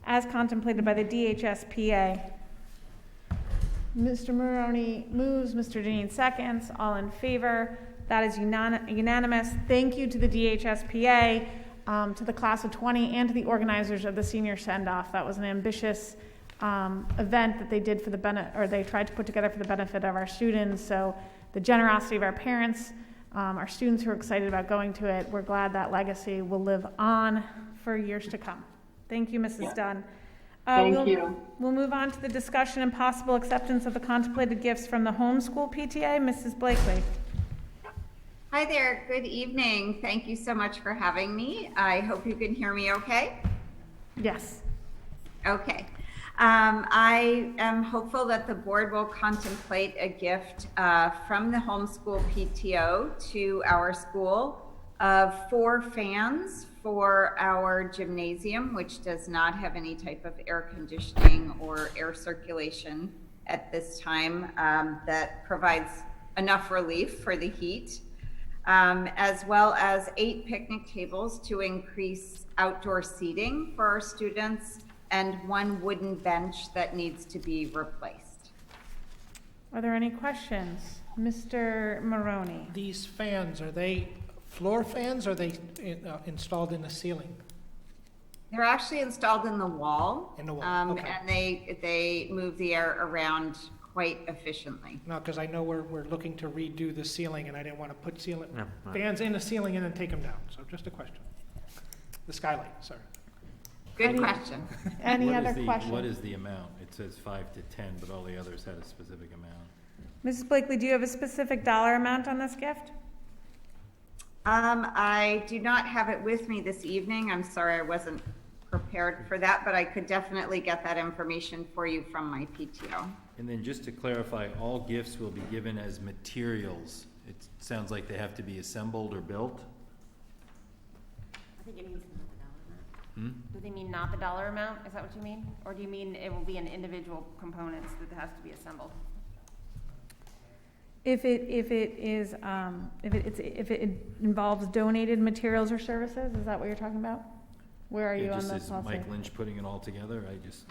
as contemplated by the DHSPA? Mr. Maroney moves, Mr. Deneen seconds. All in favor? That is unanimous. Thank you to the DHSPA, to the class of 20, and to the organizers of the senior send-off. That was an ambitious event that they did for the they tried to put together for the benefit of our students. So the generosity of our parents, our students who are excited about going to it, we're glad that legacy will live on for years to come. Thank you, Mrs. Dunn.
Thank you.
We'll move on to the discussion and possible acceptance of the contemplated gifts from the homeschool PTA. Mrs. Blakely.
Hi there, good evening. Thank you so much for having me. I hope you can hear me okay.
Yes.
Okay. I am hopeful that the board will contemplate a gift from the homeschool PTO to our school of 4 fans for our gymnasium, which does not have any type of air conditioning or air circulation at this time that provides enough relief for the heat. As well as 8 picnic tables to increase outdoor seating for our students, and 1 wooden bench that needs to be replaced.
Are there any questions? Mr. Maroney.
These fans, are they floor fans, or are they installed in the ceiling?
They're actually installed in the wall.
In the wall, okay.
And they move the air around quite efficiently.
No, because I know we're looking to redo the ceiling, and I didn't want to put fans in the ceiling and then take them down. So just a question. The skylight, sorry.
Good question.
Any other questions?
What is the amount? It says 5 to 10, but all the others had a specific amount.
Mrs. Blakely, do you have a specific dollar amount on this gift?
I do not have it with me this evening. I'm sorry, I wasn't prepared for that, but I could definitely get that information for you from my PTO.
And then just to clarify, all gifts will be given as materials. It sounds like they have to be assembled or built.
I think it means not the dollar amount. Do they mean not the dollar amount? Is that what you mean? Or do you mean it will be in individual components that has to be assembled?
If it involves donated materials or services, is that what you're talking about? Where are you on
just
this?
is Mike Lynch putting it all together? I just,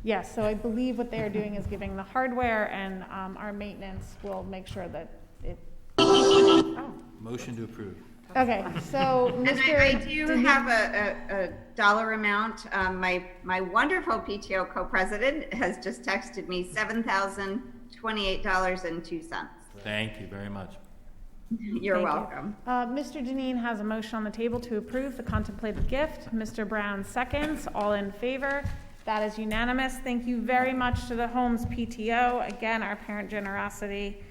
Yes, so I believe what they are doing is giving the hardware, and our maintenance will make sure that it.
Motion to approve.
Okay, so Mr.
I do have a dollar amount. My wonderful PTO co-president has just texted me $7,028.02.
Thank you very much.
You're welcome.
Mr. Deneen has a motion on the table to approve the contemplated gift. Mr. Brown seconds. All in favor? That is unanimous. Thank you very much to the Holmes PTO. Again, our parent generosity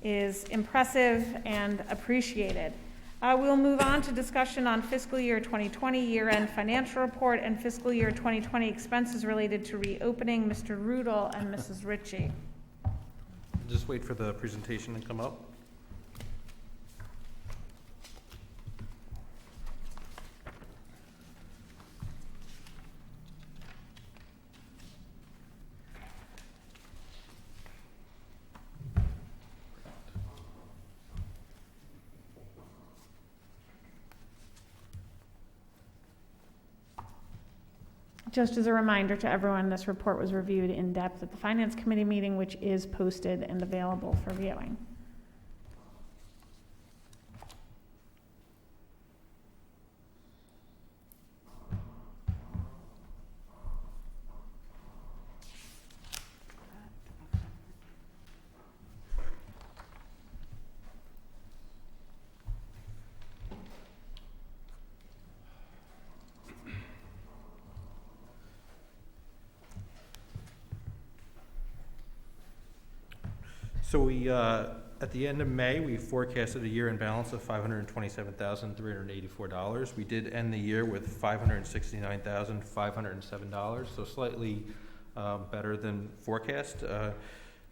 is impressive and appreciated. We'll move on to discussion on fiscal year 2020 year-end financial report and fiscal year 2020 expenses related to reopening. Mr. Rudel and Mrs. Ritchie.
Just wait for the presentation to come up.
Just as a reminder to everyone, this report was reviewed in depth at the Finance Committee meeting, which is posted and available for viewing.
So we, at the end of May, we forecasted a year-end balance of $527,384. We did end the year with $569,507, so slightly better than forecast. The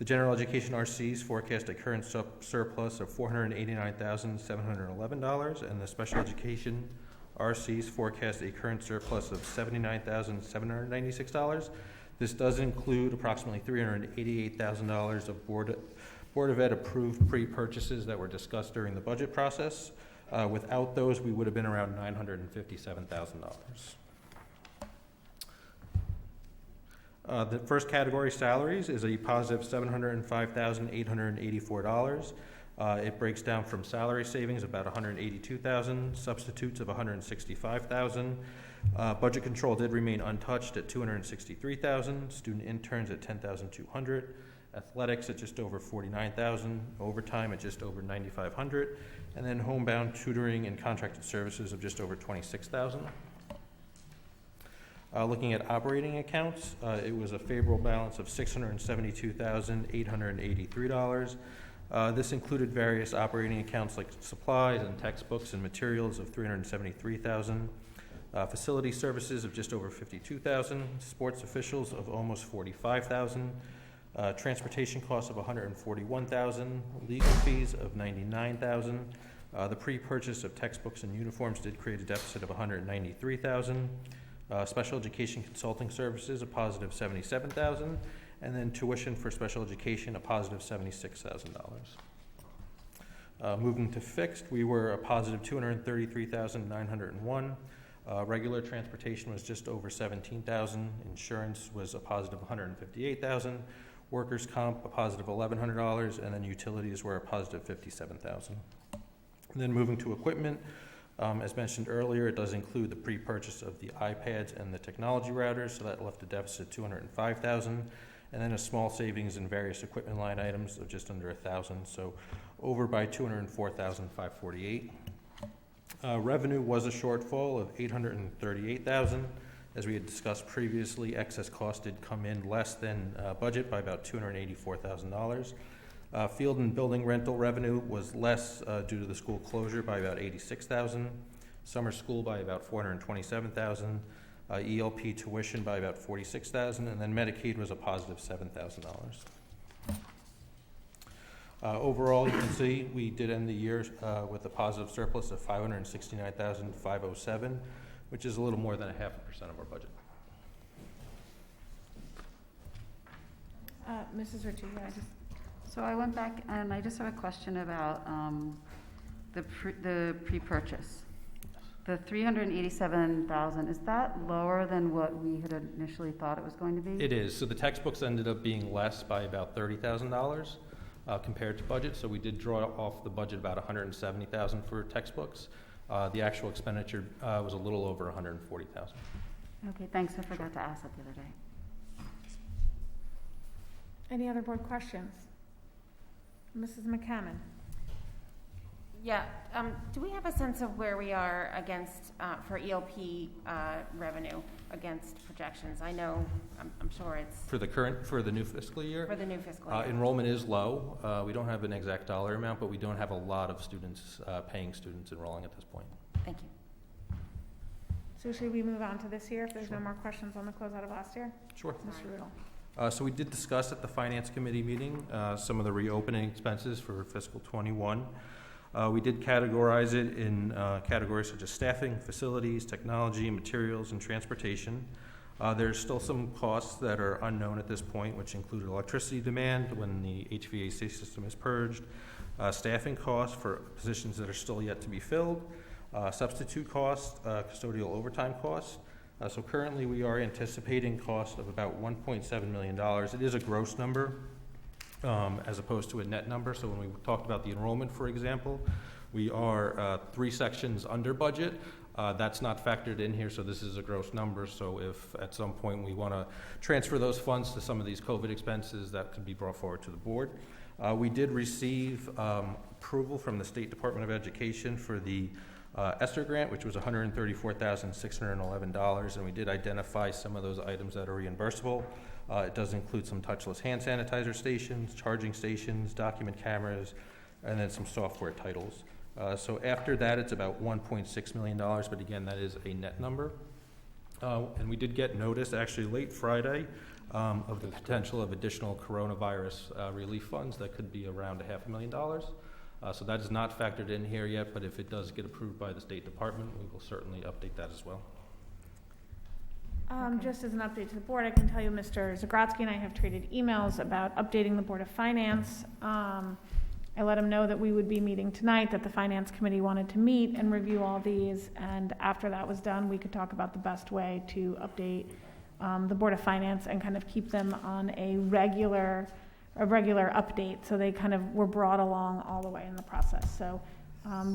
general education RCs forecast a current surplus of $489,711, and the special education RCs forecast a current surplus of $79,796. This does include approximately $388,000 of Board of Ed approved pre-purchases that were discussed during the budget process. Without those, we would have been around $957,000. The first category, salaries, is a positive $705,884. It breaks down from salary savings, about $182,000, substitutes of $165,000. Budget control did remain untouched at $263,000, student interns at $10,200, athletics at just over $49,000, overtime at just over $9,500, and then homebound tutoring and contracted services of just over $26,000. Looking at operating accounts, it was a favorable balance of $672,883. This included various operating accounts like supplies and textbooks and materials of $373,000. Facility services of just over $52,000, sports officials of almost $45,000, transportation costs of $141,000, legal fees of $99,000. The pre-purchase of textbooks and uniforms did create a deficit of $193,000. Special education consulting services a positive $77,000, and then tuition for special education a positive $76,000. Moving to fixed, we were a positive $233,901. Regular transportation was just over $17,000. Insurance was a positive $158,000. Workers' comp a positive $1,100, and then utilities were a positive $57,000. And then moving to equipment, as mentioned earlier, it does include the pre-purchase of the iPads and the technology routers, so that left a deficit of $205,000, and then a small savings in various equipment line items of just under $1,000, so over by $204,548. Revenue was a shortfall of $838,000. As we had discussed previously, excess cost did come in less than budget by about $284,000. Field and building rental revenue was less due to the school closure by about $86,000. Summer school by about $427,000. ELP tuition by about $46,000, and then Medicaid was a positive $7,000. Overall, you can see we did end the year with a positive surplus of $569,507, which is a little more than 0.5% of our budget.
Mrs. Ritchie, yeah,
So I went back and I just have a question about the pre-purchase. The $387,000, is that lower than what we had initially thought it was going to be?
It is. So the textbooks ended up being less by about $30,000 compared to budget. So we did draw off the budget about $170,000 for textbooks. The actual expenditure was a little over $140,000.
Okay, thanks. I forgot to ask that the other day.
Any other board questions? Mrs. McCammon.
Yeah, do we have a sense of where we are against, for ELP revenue against projections? I know, I'm sure it's.
For the new fiscal year?
For the new fiscal year.
Enrollment is low. We don't have an exact dollar amount, but we don't have a lot of students, paying students enrolling at this point.
Thank you.
So should we move on to this year if there's no more questions on the closeout of last year?
Sure.
Mr. Riddle.
So we did discuss at the Finance Committee meeting some of the reopening expenses for fiscal 21. We did categorize it in categories such as staffing, facilities, technology, materials, and transportation. There's still some costs that are unknown at this point, which include electricity demand when the HVAC system is purged, staffing costs for positions that are still yet to be filled, substitute costs, custodial overtime costs. So currently we are anticipating cost of about $1.7 million. It is a gross number as opposed to a net number. So when we talked about the enrollment, for example, we are 3 sections under budget. That's not factored in here, so this is a gross number. So if at some point we want to transfer those funds to some of these COVID expenses, that could be brought forward to the board. We did receive approval from the State Department of Education for the ESSER grant, which was $134,611, and we did identify some of those items that are reimbursable. It does include some touchless hand sanitizer stations, charging stations, document cameras, and then some software titles. So after that, it's about $1.6 million, but again, that is a net number. And we did get notice actually late Friday of the potential of additional coronavirus relief funds that could be around $500,000. So that is not factored in here yet, but if it does get approved by the State Department, we will certainly update that as well.
Just as an update to the board, I can tell you Mr. Zagrodsky and I have traded emails about updating the Board of Finance. I let him know that we would be meeting tonight, that the Finance Committee wanted to meet and review all these, and after that was done, we could talk about the best way to update the Board of Finance and kind of keep them on a regular update, so they kind of were brought along all the way in the process. So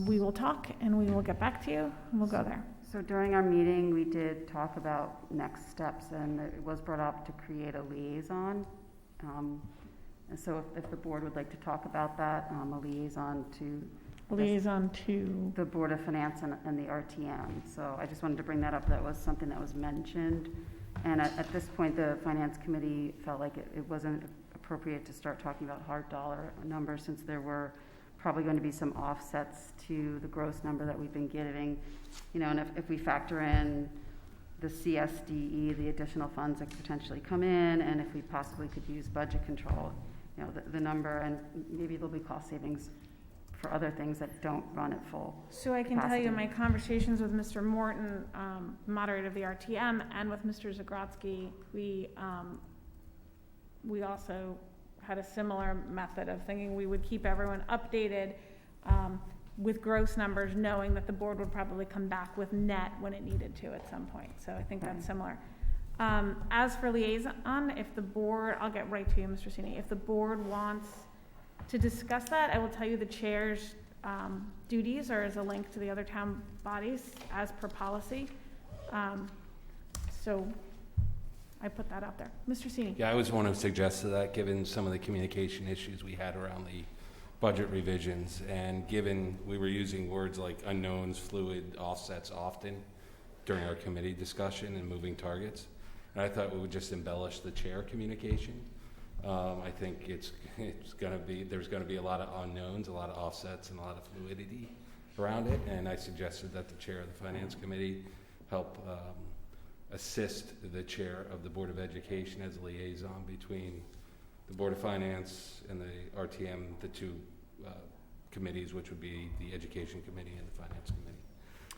we will talk and we will get back to you and we'll go there.
So during our meeting, we did talk about next steps, and it was brought up to create a liaison. And so if the board would like to talk about that, a liaison to the Board of Finance and the RTM. So I just wanted to bring that up. That was something that was mentioned. And at this point, the Finance Committee felt like it wasn't appropriate to start talking about hard dollar numbers, since there were probably going to be some offsets to the gross number that we've been giving, and if we factor in the CSDE, the additional funds that could potentially come in, and if we possibly could use budget control, the number, and maybe there'll be cost savings for other things that don't run at full
So I can tell you my conversations with Mr. Morton, moderator of the RTM, and with Mr. Zagrodsky, we also had a similar method of thinking we would keep everyone updated with gross numbers, knowing that the board would probably come back with net when it needed to at some point. So I think that's similar. As for liaison, if the board, I'll get right to you, Mr. Cini. If the board wants to discuss that, I will tell you the chair's duties are as a link to the other town bodies as per policy. So I put that out there. Mr. Cini.
Yeah, I always want to suggest to that, given some of the communication issues we had around the budget revisions, and given we were using words like unknowns, fluid, offsets often during our committee discussion and moving targets, and I thought we would just embellish the chair communication. I think there's going to be a lot of unknowns, a lot of offsets, and a lot of fluidity around it, and I suggested that the chair of the Finance Committee help assist the chair of the Board of Education as a liaison between the Board of Finance and the RTM, the two committees, which would be the Education Committee and the Finance Committee.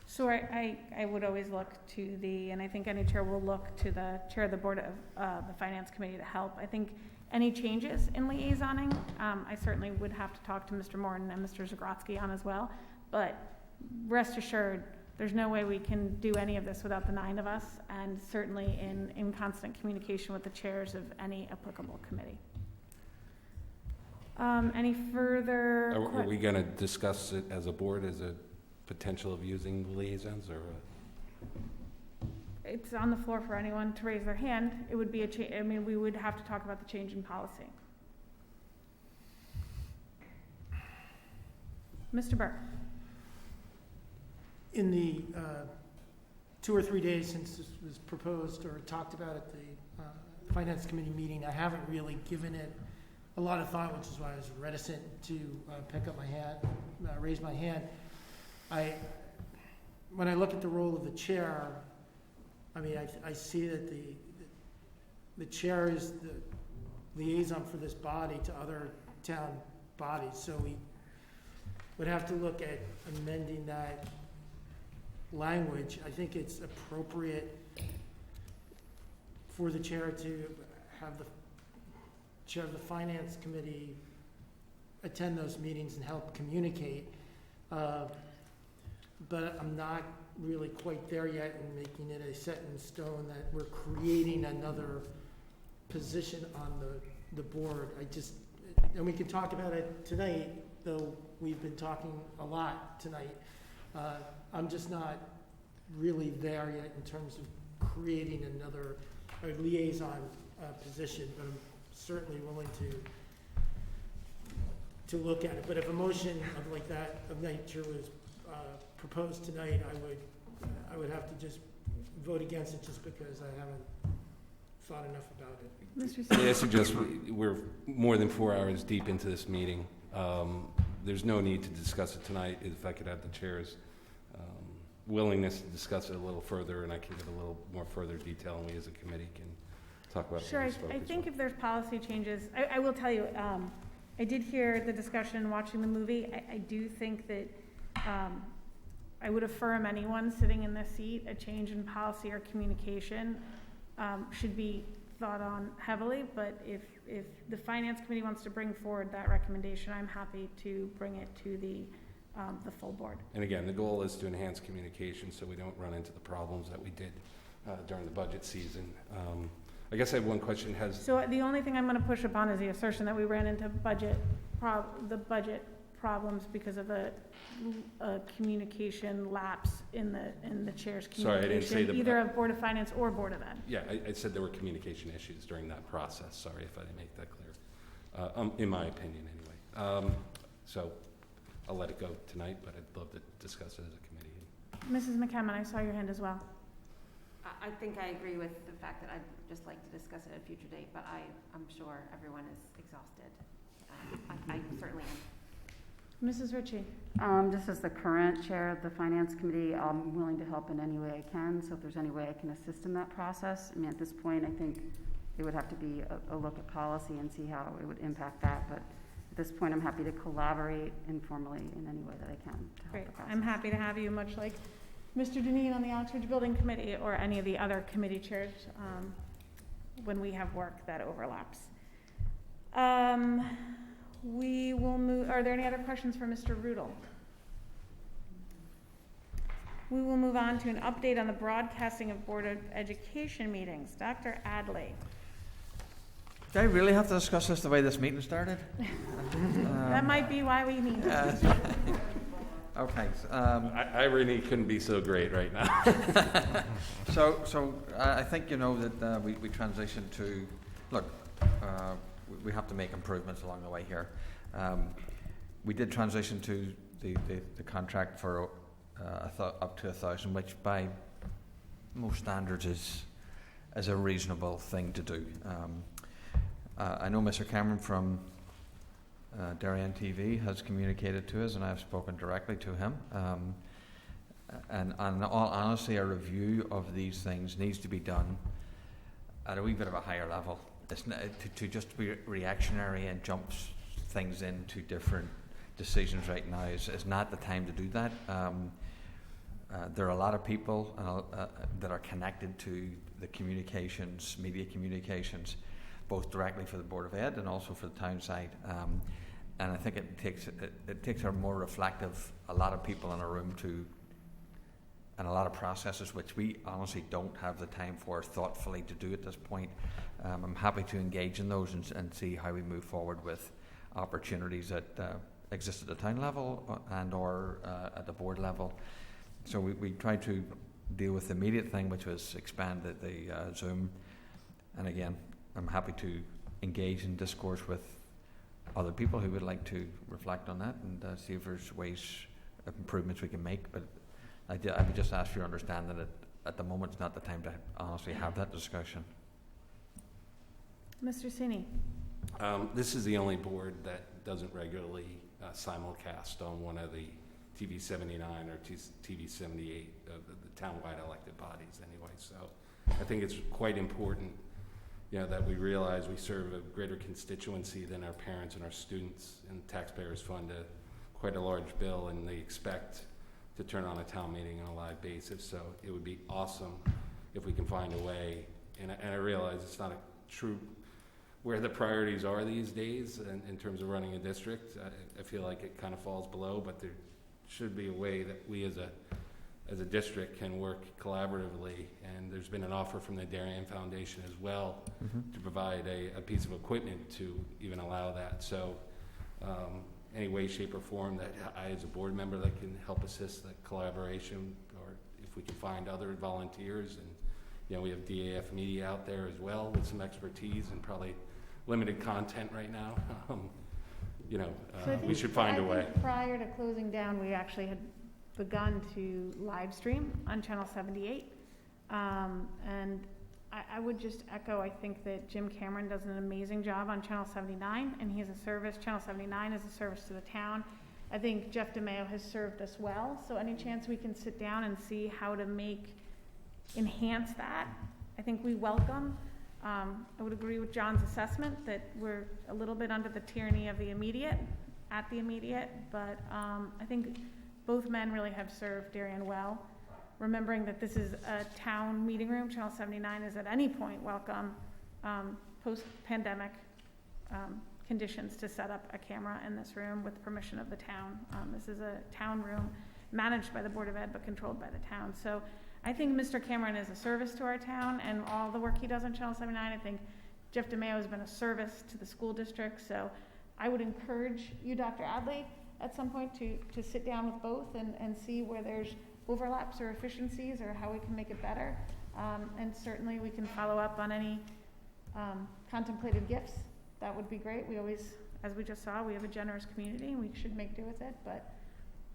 So I would always look to and I think any chair will look to the chair of the Board of the Finance Committee to help. I think any changes in liaisoning, I certainly would have to talk to Mr. Morton and Mr. Zagrodsky on as well, but rest assured, there's no way we can do any of this without the 9 of us, and certainly in constant communication with the chairs of any applicable committee. Any further?
Are we going to discuss it as a board as a potential of using liaisons, or?
It's on the floor for anyone to raise their hand. It would be we would have to talk about the change in policy. Mr. Burke.
in the 2 or 3 days since this was proposed or talked about at the Finance Committee meeting, I haven't really given it a lot of thought, which is why I was reticent to pick up my hand, raise my hand. When I look at the role of the chair, I mean, I see that the chair is the liaison for this body to other town bodies, so we would have to look at amending that language. I think it's appropriate for the chair to have the chair of the Finance Committee attend those meetings and help communicate. But I'm not really quite there yet in making it a set in stone that we're creating another position on the board. And we can talk about it tonight, though we've been talking a lot tonight. I'm just not really there yet in terms of creating another liaison position, but I'm certainly willing to look at it. But if a motion of like that of nature was proposed tonight, I would have to just vote against it just because I haven't thought enough about it.
May I suggest we're more than 4 hours deep into this meeting. There's no need to discuss it tonight. If I could have the chair's willingness to discuss it a little further, and I can give a little more further detail, and we as a committee can talk about it.
Sure, I think if there's policy changes, I will tell you, I did hear the discussion watching the movie. I do think that I would affirm anyone sitting in this seat, a change in policy or communication should be thought on heavily, but if the Finance Committee wants to bring forward that recommendation, I'm happy to bring it to the full board.
And again, the goal is to enhance communication so we don't run into the problems that we did during the budget season. I guess I have one question.
So the only thing I'm going to push upon is the assertion that we ran into the budget problems because of a communication lapse in the chair's communication,
Sorry, I didn't say
either of Board of Finance or Board of Ed.
Yeah, I said there were communication issues during that process. Sorry if I didn't make that clear, in my opinion anyway. So I'll let it go tonight, but I'd love to discuss it as a committee.
Mrs. McCammon, I saw your hand as well.
I think I agree with the fact that I'd just like to discuss it at a future date, but I'm sure everyone is exhausted. I certainly am.
Mrs. Ritchie.
Just as the current chair of the Finance Committee, I'm willing to help in any way I can. So if there's any way I can assist in that process, I mean, at this point, I think it would have to be a look at policy and see how it would impact that. But at this point, I'm happy to collaborate informally in any way that I can to help
Great.
the process.
I'm happy to have you, much like Mr. Deneen on the Oxford Building Committee or any of the other committee chairs when we have work that overlaps. We will move. Are there any other questions for Mr. Rudel? We will move on to an update on the broadcasting of Board of Education meetings. Dr. Adley.
Do I really have to discuss this the way this meeting started?
That might be why we need this.
Okay.
I really couldn't be so great right now.
So I think you know that we transitioned to, look, we have to make improvements along the way here. We did transition to the contract for up to 1,000, which by most standards is a reasonable thing to do. I know Mr. Cameron from Darien TV has communicated to us, and I've spoken directly to him. And in all honesty, a review of these things needs to be done at a wee bit of a higher level. It's not, to just be reactionary and jump things into different decisions right now is not the time to do that. There are a lot of people that are connected to the communications, media communications, both directly for the Board of Ed and also for the town side. And I think it takes a more reflective, a lot of people in a room and a lot of processes which we honestly don't have the time for thoughtfully to do at this point. I'm happy to engage in those and see how we move forward with opportunities that exist at the town level and or at the board level. So we tried to deal with the immediate thing, which was expand the Zoom. And again, I'm happy to engage in discourse with other people who would like to reflect on that and see if there's ways of improvements we can make. But I would just ask for your understanding that at the moment it's not the time to honestly have that discussion.
Mr. Cini.
This is the only board that doesn't regularly simulcast on one of the TV 79 or TV 78 of the townwide elected bodies anyway. So I think it's quite important, that we realize we serve a greater constituency than our parents and our students, and taxpayers fund quite a large bill, and they expect to turn on a town meeting on a live basis. So it would be awesome if we can find a way, and I realize it's not a true where the priorities are these days in terms of running a district. I feel like it kind of falls below, but there should be a way that we as a district can work collaboratively. And there's been an offer from the Darien Foundation as well to provide a piece of equipment to even allow that. So any way, shape, or form that I as a board member that can help assist that collaboration, or if we can find other volunteers. And we have DAF Media out there as well with some expertise and probably limited content right now. We should find a way.
Prior to closing down, we actually had begun to live stream on Channel 78. And I would just echo, I think that Jim Cameron does an amazing job on Channel 79, and he is a service. Channel 79 is a service to the town. I think Jeff DeMeo has served us well. So any chance we can sit down and see how to enhance that, I think we welcome. I would agree with John's assessment that we're a little bit under the tyranny of the immediate, but I think both men really have served Darien well. Remembering that this is a town meeting room, Channel 79 is at any point welcome, post-pandemic conditions, to set up a camera in this room with permission of the town. This is a town room managed by the Board of Ed but controlled by the town. So I think Mr. Cameron is a service to our town and all the work he does on Channel 79. I think Jeff DeMeo has been a service to the school district. So I would encourage you, Dr. Adley, at some point to sit down with both and see where there's overlaps or efficiencies or how we can make it better. And certainly we can follow up on any contemplated gifts. That would be great. We always, as we just saw, we have a generous community and we should make do with it. But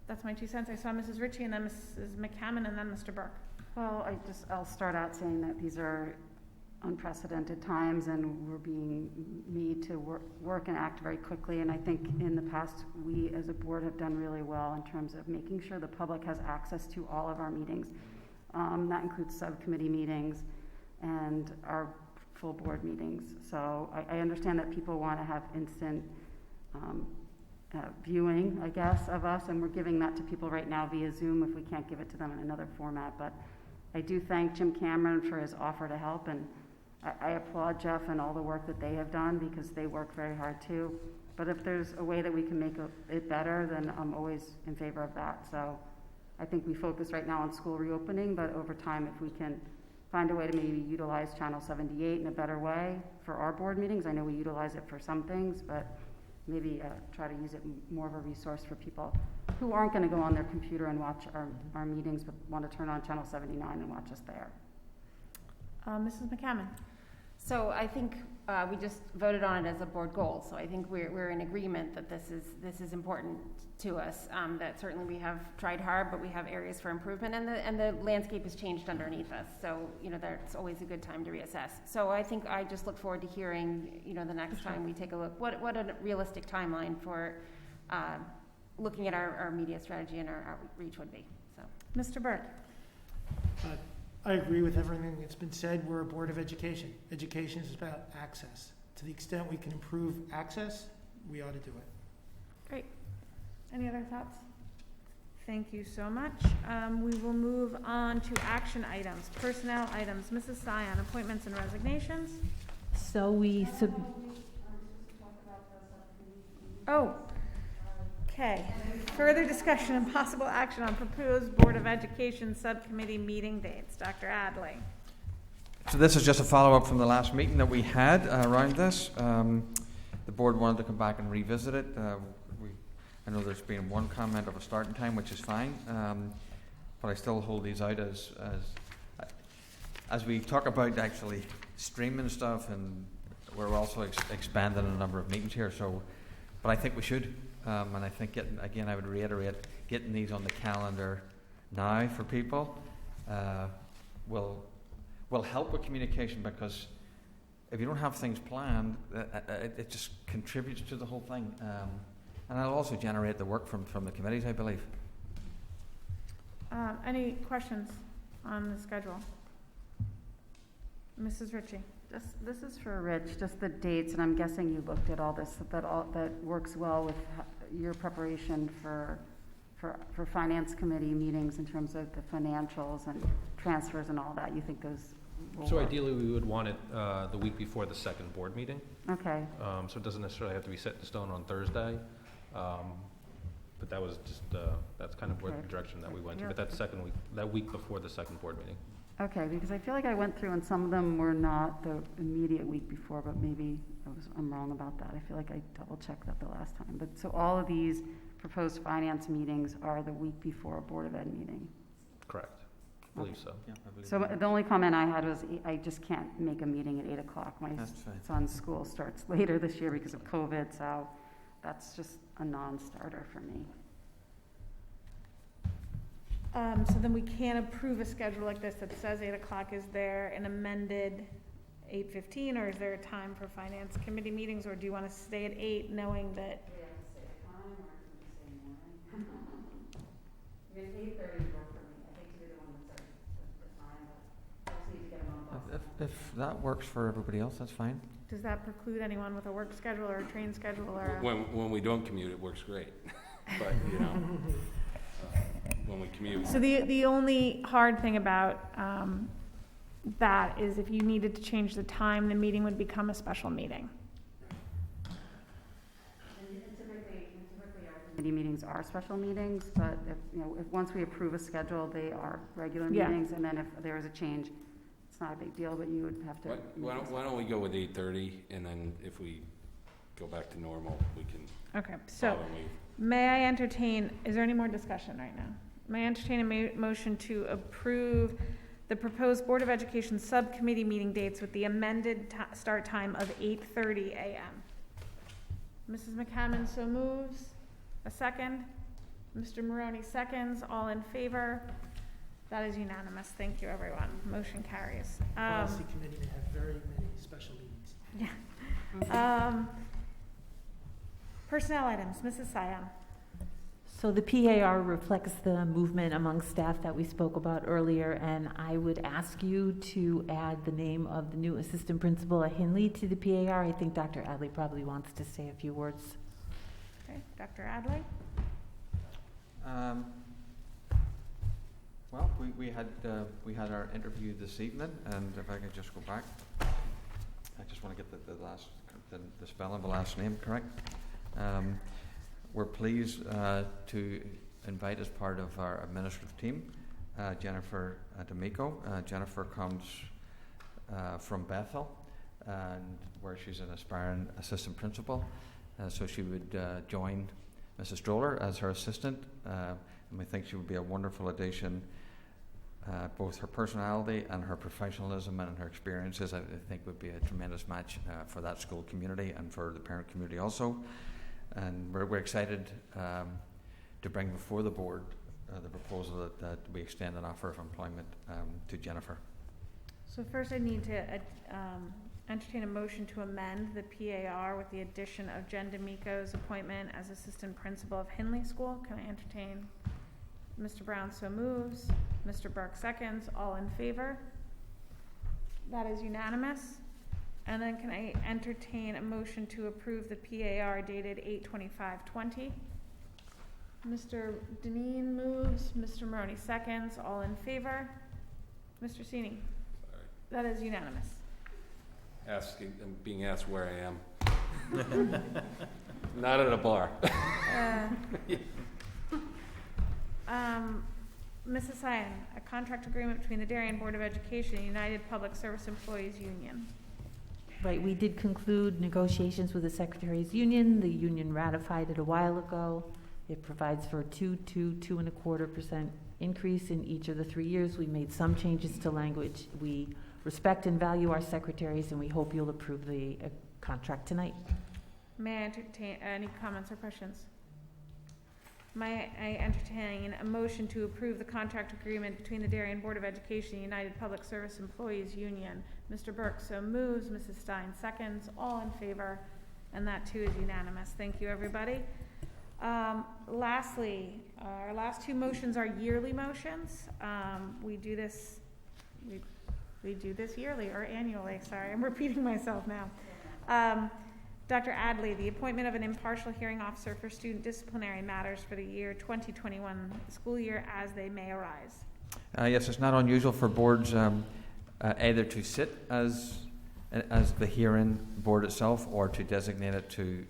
that's my 2 cents. I saw Mrs. Ritchie and then Mrs. McCammon and then Mr. Burke.
Well, I'll start out saying that these are unprecedented times and we're being made to work and act very quickly. And I think in the past, we as a board have done really well in terms of making sure the public has access to all of our meetings. That includes subcommittee meetings and our full board meetings. So I understand that people want to have instant viewing, I guess, of us, and we're giving that to people right now via Zoom if we can't give it to them in another format. But I do thank Jim Cameron for his offer to help, and I applaud Jeff and all the work that they have done because they work very hard too. But if there's a way that we can make it better, then I'm always in favor of that. So I think we focus right now on school reopening, but over time, if we can find a way to maybe utilize Channel 78 in a better way for our board meetings. I know we utilize it for some things, but maybe try to use it more of a resource for people who aren't going to go on their computer and watch our meetings, but want to turn on Channel 79 and watch us there.
Mrs. McCammon.
So I think we just voted on it as a board goal. So I think we're in agreement that this is important to us. That certainly we have tried hard, but we have areas for improvement, and the landscape has changed underneath us. So that's always a good time to reassess. So I think I just look forward to hearing the next time we take a look what a realistic timeline for looking at our media strategy and our outreach would be. So,
Mr. Burke.
I agree with everything that's been said. We're a board of education. Education is about access. To the extent we can improve access, we ought to do it.
Great. Any other thoughts? Thank you so much. We will move on to action items, personnel items. Mrs. Sion, appointments and resignations.
So we
Okay. Further discussion and possible action on proposed Board of Education subcommittee meeting dates. Dr. Adley.
So this is just a follow-up from the last meeting that we had around this. The board wanted to come back and revisit it. I know there's been one comment of a starting time, which is fine, but I still hold these out as we talk about actually streaming stuff, and we're also expanding a number of meetings here. So, but I think we should. And I think, I would reiterate, getting these on the calendar now for people will help with communication, because if you don't have things planned, it just contributes to the whole thing. And it'll also generate the work from the committees, I believe.
Any questions on the schedule? Mrs. Ritchie.
This is for Rich, just the dates, and I'm guessing you looked at all this, that works well with your preparation for finance committee meetings in terms of the financials and transfers and all that. You think those will
So
work?
ideally, we would want it the week before the second board meeting.
Okay.
So it doesn't necessarily have to be set in stone on Thursday. But that was just, that's kind of where the direction that we went to.
Yeah.
But that week before the second board meeting.
Okay, because I feel like I went through and some of them were not the immediate week before, but maybe I'm wrong about that. I feel like I double checked that the last time. But so all of these proposed finance meetings are the week before a Board of Ed meeting?
Correct. I believe so.
Yeah, I believe
So the only comment I had was I just can't make a meeting at 8 o'clock. My
That's fine.
son's school starts later this year because of COVID, so that's just a non-starter for me.
So then we can't approve a schedule like this that says 8 o'clock. Is there an amended 8:15, or is there a time for finance committee meetings, or do you want to stay at 8 knowing that?
Do we have to say a time, or can we say morning? I mean, 8:30 work for me. I hate to be the one that says the time, but I just need to get them on box.
If that works for everybody else, that's fine.
Does that preclude anyone with a work schedule or a train schedule or?
When we don't commute, it works great. But, you know, when we commute.
So the only hard thing about that is if you needed to change the time, the meeting would become a special meeting.
And typically our committee meetings are special meetings, but if once we approve a schedule, they are regular
Yeah.
meetings, and then if there is a change, it's not a big deal, but you would have to.
Why don't we go with 8:30, and then if we go back to normal, we can.
Okay, so
follow me.
may I entertain, is there any more discussion right now? May I entertain a motion to approve the proposed Board of Education subcommittee meeting dates with the amended start time of 8:30 a.m.? Mrs. McCammon so moves. A second? Mr. Maroney seconds. All in favor? That is unanimous. Thank you, everyone. Motion carries.
Policy committee, they have very many special meetings.
Yeah. Personnel items, Mrs. Siam.
So the PAR reflects the movement among staff that we spoke about earlier, and I would ask you to add the name of the new assistant principal at Hinley to the PAR. I think Dr. Adley probably wants to say a few words.
Okay, Dr. Adley?
Well, we had our interview this evening, and if I could just go back, I just want to get the spelling of the last name correct. We're pleased to invite as part of our administrative team Jennifer D'Amico. Jennifer comes from Bethel, and where she's an aspiring assistant principal, so she would join Mrs. Stroller as her assistant, and we think she would be a wonderful addition. Both her personality and her professionalism and her experiences, I think, would be a tremendous match for that school community and for the parent community also. And we're excited to bring before the board the proposal that we extend an offer of employment to Jennifer.
So first I need to entertain a motion to amend the PAR with the addition of Jen D'Amico's appointment as assistant principal of Hinley School. Can I entertain? Mr. Brown so moves. Mr. Burke seconds. All in favor? That is unanimous. And then can I entertain a motion to approve the PAR dated 8/25/20? Mr. Deneen moves. Mr. Maroney seconds. All in favor? Mr. Sini?
Sorry.
That is unanimous.
I'm being asked where I am. Not at a bar.
Mrs. Sion, a contract agreement between the Darien Board of Education and United Public Service Employees Union.
Right, we did conclude negotiations with the Secretary's Union. The union ratified it a while ago. It provides for a 2.25% increase in each of the 3 years. We made some changes to language. We respect and value our secretaries, and we hope you'll approve the contract tonight.
May I entertain any comments or questions? May I entertain a motion to approve the contract agreement between the Darien Board of Education and United Public Service Employees Union? Mr. Burke so moves, Mrs. Stein seconds, all in favor, and that too is unanimous. Thank you, everybody. Lastly, our last two motions are yearly motions. We do this yearly or annually, sorry, I'm repeating myself now. Dr. Adley, the appointment of an impartial hearing officer for student disciplinary matters for the year 2021 school year as they may arise.
Yes, it's not unusual for boards either to sit as the hearing board itself or to designate it to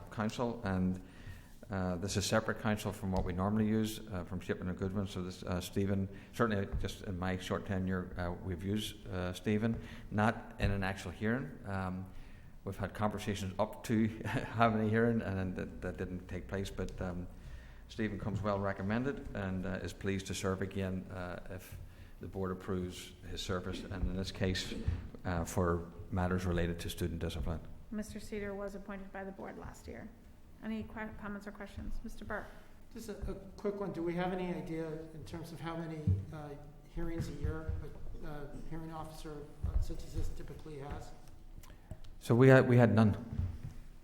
council, and this is separate council from what we normally use from Shipman and Goodwin. So this Stephen, certainly just in my short tenure, we've used Stephen, not in an actual hearing. We've had conversations up to having a hearing, and that didn't take place. But Stephen comes well recommended and is pleased to serve again if the board approves his service, and in this case for matters related to student discipline.
Mr. Cedar was appointed by the board last year. Any comments or questions? Mr. Burke.
Just a quick one. Do we have any idea in terms of how many hearings a year a hearing officer such as this typically has?
So we had none.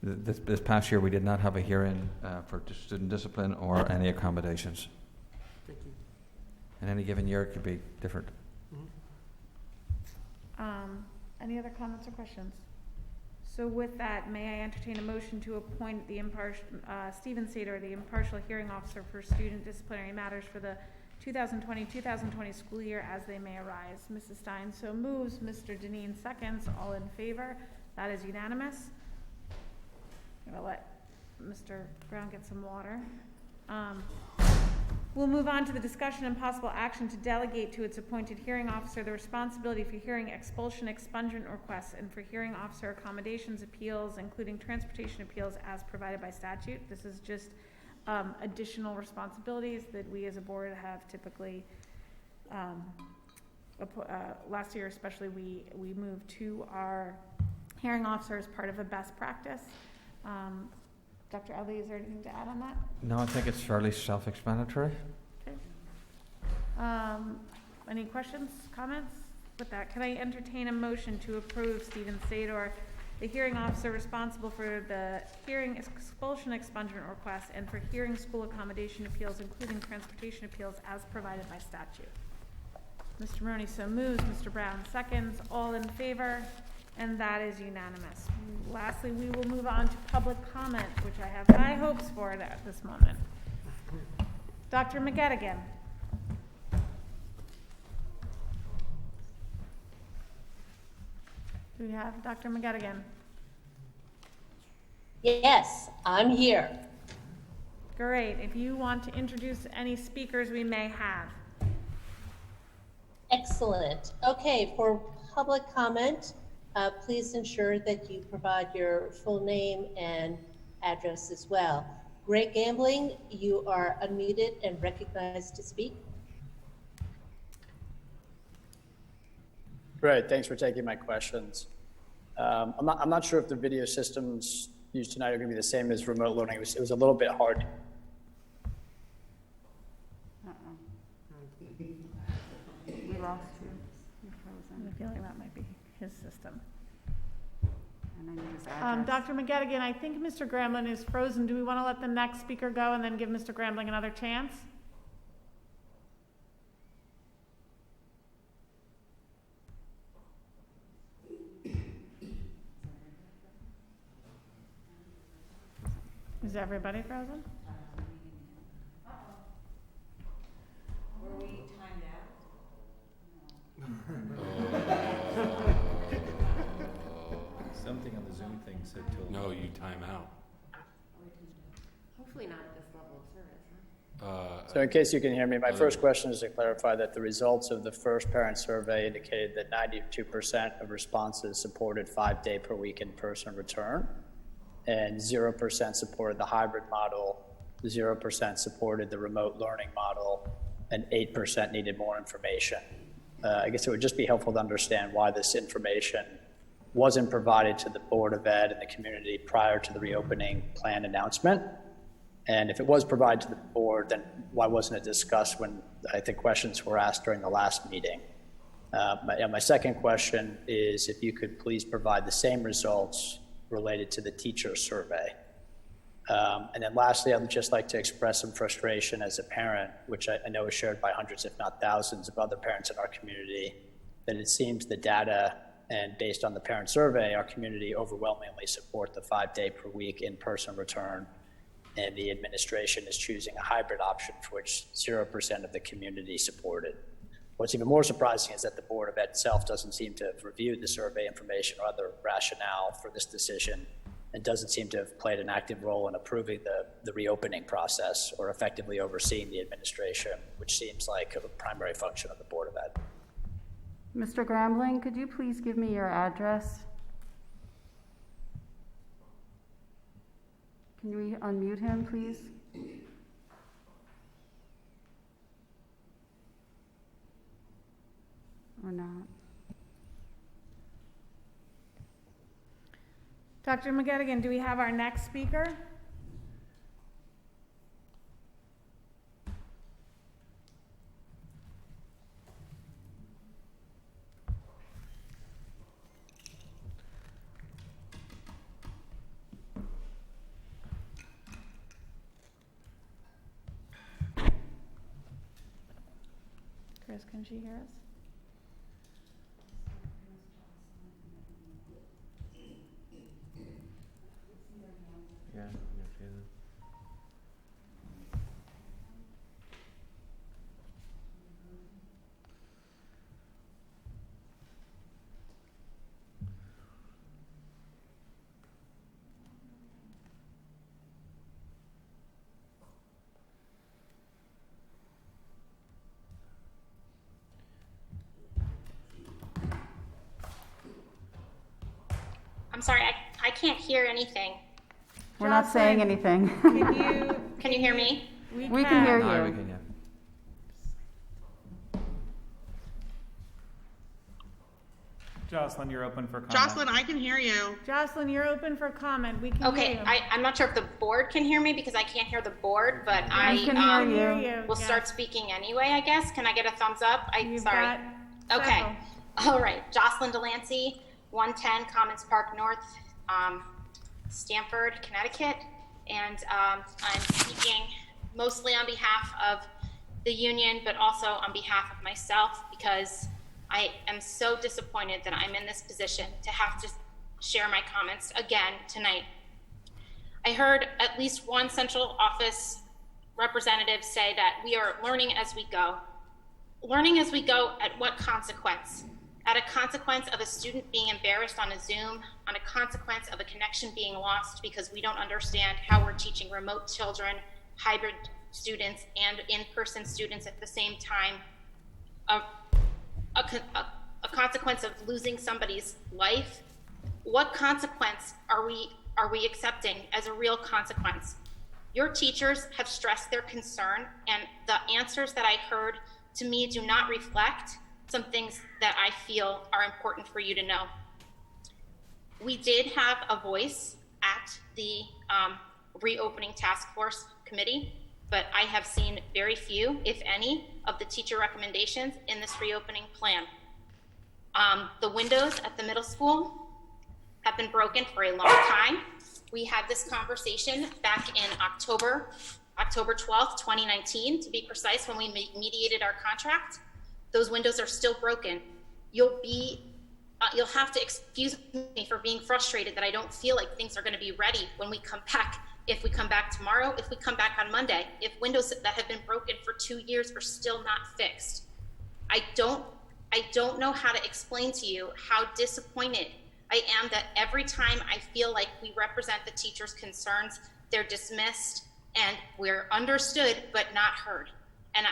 This past year we did not have a hearing for student discipline or any accommodations.
Thank you.
In any given year it could be different.
Any other comments or questions? So with that, may I entertain a motion to appoint the Stephen Sater, the impartial hearing officer for student disciplinary matters for the 2020-2020 school year as they may arise. Mrs. Stein so moves, Mr. Deneen seconds, all in favor. That is unanimous. I'm going to let Mr. Brown get some water. We'll move on to the discussion and possible action to delegate to its appointed hearing officer the responsibility for hearing expulsion expungement requests and for hearing officer accommodations appeals, including transportation appeals as provided by statute. This is just additional responsibilities that we as a board have typically, last year especially, we moved to our hearing officer as part of a best practice. Dr. Ellie, is there anything to add on that?
No, I think it's fairly self-explanatory.
Okay. Any questions, comments? With that, can I entertain a motion to approve Stephen Sador, the hearing officer responsible for the hearing expulsion expungement requests and for hearing school accommodation appeals, including transportation appeals, as provided by statute? Mr. Maroney so moves, Mr. Brown seconds, all in favor, and that is unanimous. Lastly, we will move on to public comment, which I have high hopes for at this moment. Dr. McGettigan. Do we have Dr. McGettigan?
Yes, I'm here.
Great. If you want to introduce any speakers we may have.
Excellent. Okay, for public comment, please ensure that you provide your full name and address as well. Greg Gambling, you are unmuted and recognized to speak.
Great, thanks for taking my questions. I'm not sure if the video systems used tonight are going to be the same as remote learning. It was a little bit hard.
We lost you. You're frozen.
I feel like that might be his system.
And I need his address.
Dr. McGettigan, I think Mr. Gramblin is frozen. Do we want to let the next speaker go and then give Mr. Gramblin another chance? Is everybody frozen?
Were we timed
Something on the Zoom thing said till.
No, you time out.
Hopefully not at this level of service, huh?
So in case you can hear me, my first question is to clarify that the results of the first parent survey indicated that 92% of responses supported 5-day per week in-person return, and 0% supported the hybrid model, 0% supported the remote learning model, and 8% needed more information. I guess it would just be helpful to understand why this information wasn't provided to the Board of Ed and the community prior to the reopening plan announcement. And if it was provided to the board, then why wasn't it discussed when I think questions were asked during the last meeting? My second question is if you could please provide the same results related to the teacher survey. And then lastly, I would just like to express some frustration as a parent, which I know is shared by hundreds, if not thousands, of other parents in our community, that it seems the data and based on the parent survey, our community overwhelmingly support the 5-day per week in-person return, and the administration is choosing a hybrid option for which 0% of the community supported. What's even more surprising is that the Board of Ed itself doesn't seem to have reviewed the survey information or other rationale for this decision, and doesn't seem to have played an active role in approving the reopening process or effectively overseeing the administration, which seems like a primary function of the Board of Ed.
Mr. Grambling, could you please give me your address? Can we unmute him, please? Or not?
Dr. McGettigan, do we have our next speaker? Chris, can she hear us?
Yeah,
I'm sorry, I can't hear anything.
We're not saying anything.
Can you hear me?
We can hear you.
No, we can, yeah.
Jocelyn, you're open for comment.
Jocelyn, I can hear you.
Jocelyn, you're open for comment. We can hear
Okay,
you.
I'm not sure if the board can hear me because I can't hear the board, but I
can hear you.
will start speaking anyway, I guess. Can I get a thumbs up? Sorry.
got
Okay.
several.
All right. Jocelyn Delancey, 110 Commons Park North, Stamford, Connecticut. And I'm speaking mostly on behalf of the union, but also on behalf of myself because I am so disappointed that I'm in this position to have to share my comments again tonight. I heard at least one central office representative say that we are learning as we go. Learning as we go at what consequence? At a consequence of a student being embarrassed on a Zoom, on a consequence of a connection being lost because we don't understand how we're teaching remote children, hybrid students, and in-person students at the same time. A consequence of losing somebody's life. What consequence are we accepting as a real consequence? Your teachers have stressed their concern, and the answers that I heard to me do not reflect some things that I feel are important for you to know. We did have a voice at the reopening task force committee, but I have seen very few, if any, of the teacher recommendations in this reopening plan. The windows at the middle school have been broken for a long time. We had this conversation back in October 12th, 2019, to be precise, when we mediated our contract. Those windows are still broken. You'll have to excuse me for being frustrated that I don't feel like things are going to be ready when we come back. If we come back tomorrow, if we come back on Monday, if windows that have been broken for 2 years are still not fixed. I don't know how to explain to you how disappointed I am that every time I feel like we represent the teachers' concerns, they're dismissed and we're understood but not heard. And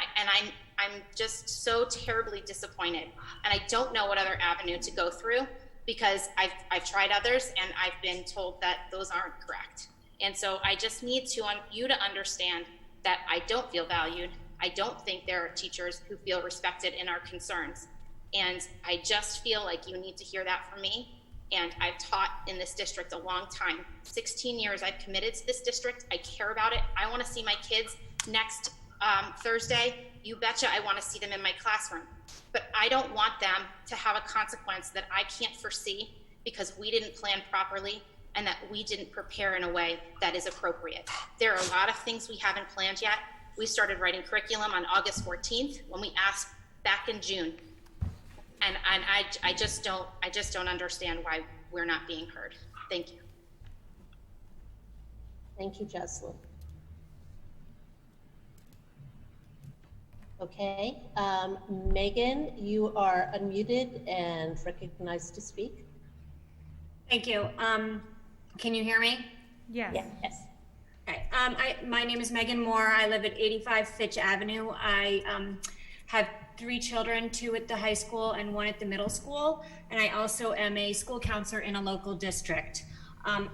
I'm just so terribly disappointed. And I don't know what other avenue to go through because I've tried others and I've been told that those aren't correct. And so I just need you to understand that I don't feel valued. I don't think there are teachers who feel respected in our concerns. And I just feel like you need to hear that from me. and I've taught in this district a long time. 16 years I've committed to this district. I care about it. I want to see my kids next Thursday. You betcha I want to see them in my classroom. But I don't want them to have a consequence that I can't foresee because we didn't plan properly and that we didn't prepare in a way that is appropriate. There are a lot of things we haven't planned yet. We started writing curriculum on August 14th when we asked back in June. And I just don't understand why we're not being heard. Thank you.
Thank you, Jocelyn. Okay, Megan, you are unmuted and recognized to speak.
Thank you. Can you hear me?
Yes.
Yes.
Okay. My name is Megan Moore. I live at 85 Fitch Avenue. I have 3 children, 2 at the high school and 1 at the middle school. And I also am a school counselor in a local district.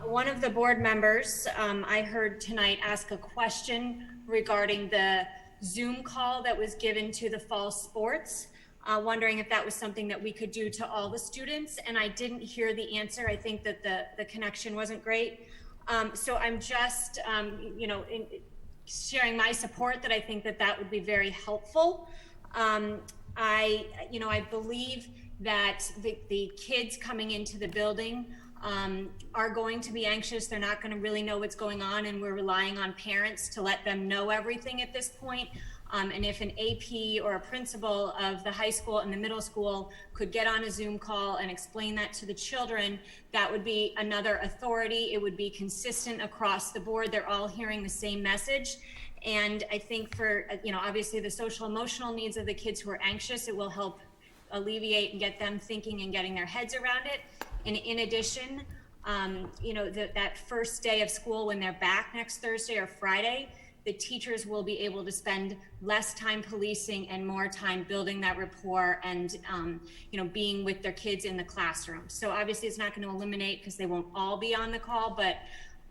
One of the board members I heard tonight ask a question regarding the Zoom call that was given to the fall sports, wondering if that was something that we could do to all the students. And I didn't hear the answer. I think that the connection wasn't great. So I'm just, sharing my support that I think that would be very helpful. I believe that the kids coming into the building are going to be anxious. They're not going to really know what's going on, and we're relying on parents to let them know everything at this point. And if an AP or a principal of the high school and the middle school could get on a Zoom call and explain that to the children, that would be another authority. It would be consistent across the board. They're all hearing the same message. And I think for, obviously the social emotional needs of the kids who are anxious, it will help alleviate and get them thinking and getting their heads around it. And in addition, that first day of school when they're back next Thursday or Friday, the teachers will be able to spend less time policing and more time building that rapport and, being with their kids in the classroom. So obviously it's not going to eliminate because they won't all be on the call, but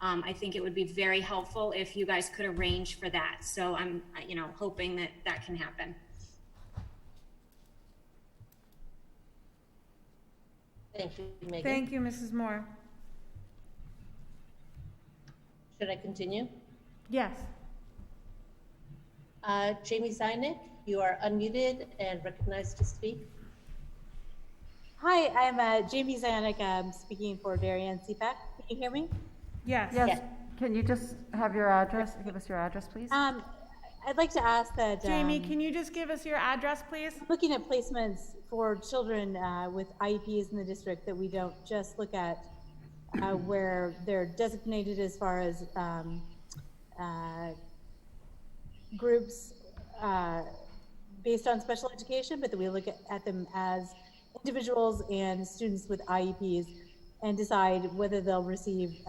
I think it would be very helpful if you guys could arrange for that. So I'm, hoping that can happen.
Thank you, Megan.
Thank you, Mrs. Moore.
Should I continue?
Yes.
Jamie Zynick, you are unmuted and recognized to speak.
Hi, I'm Jamie Zynick. I'm speaking for Darien CPAC. Can you hear me?
Yes.
Yes. Can you just have your address? Give us your address, please.
I'd like to ask that.
Jamie, can you just give us your address, please?
Looking at placements for children with IEPs in the district, that we don't just look at where they're designated as far as groups based on special education, but that we look at them as individuals and students with IEPs and decide whether they'll receive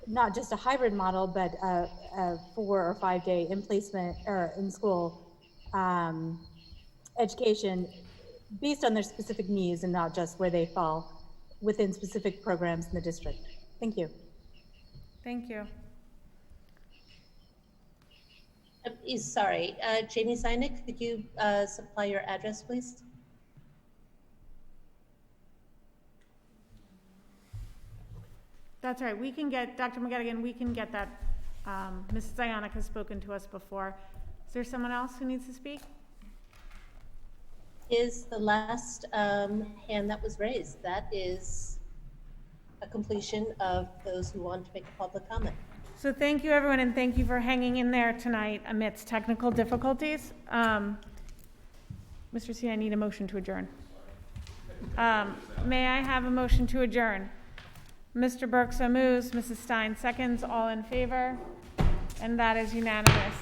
not just a hybrid model, but a 4 or 5 day in-placement or in-school education based on their specific needs and not just where they fall within specific programs in the district. Thank you.
Thank you.
Sorry, Jamie Zynick, could you supply your address, please?
That's right. We can get, Dr. McGettigan, we can get that. Mrs. Zyonic has spoken to us before. Is there someone else who needs to speak?
Is the last hand that was raised. That is a completion of those who want to make a public comment.
So thank you, everyone, and thank you for hanging in there tonight amidst technical difficulties. Mr. C, I need a motion to adjourn. May I have a motion to adjourn? Mr. Burke so moves, Mrs. Stein seconds, all in favor, and that is unanimous.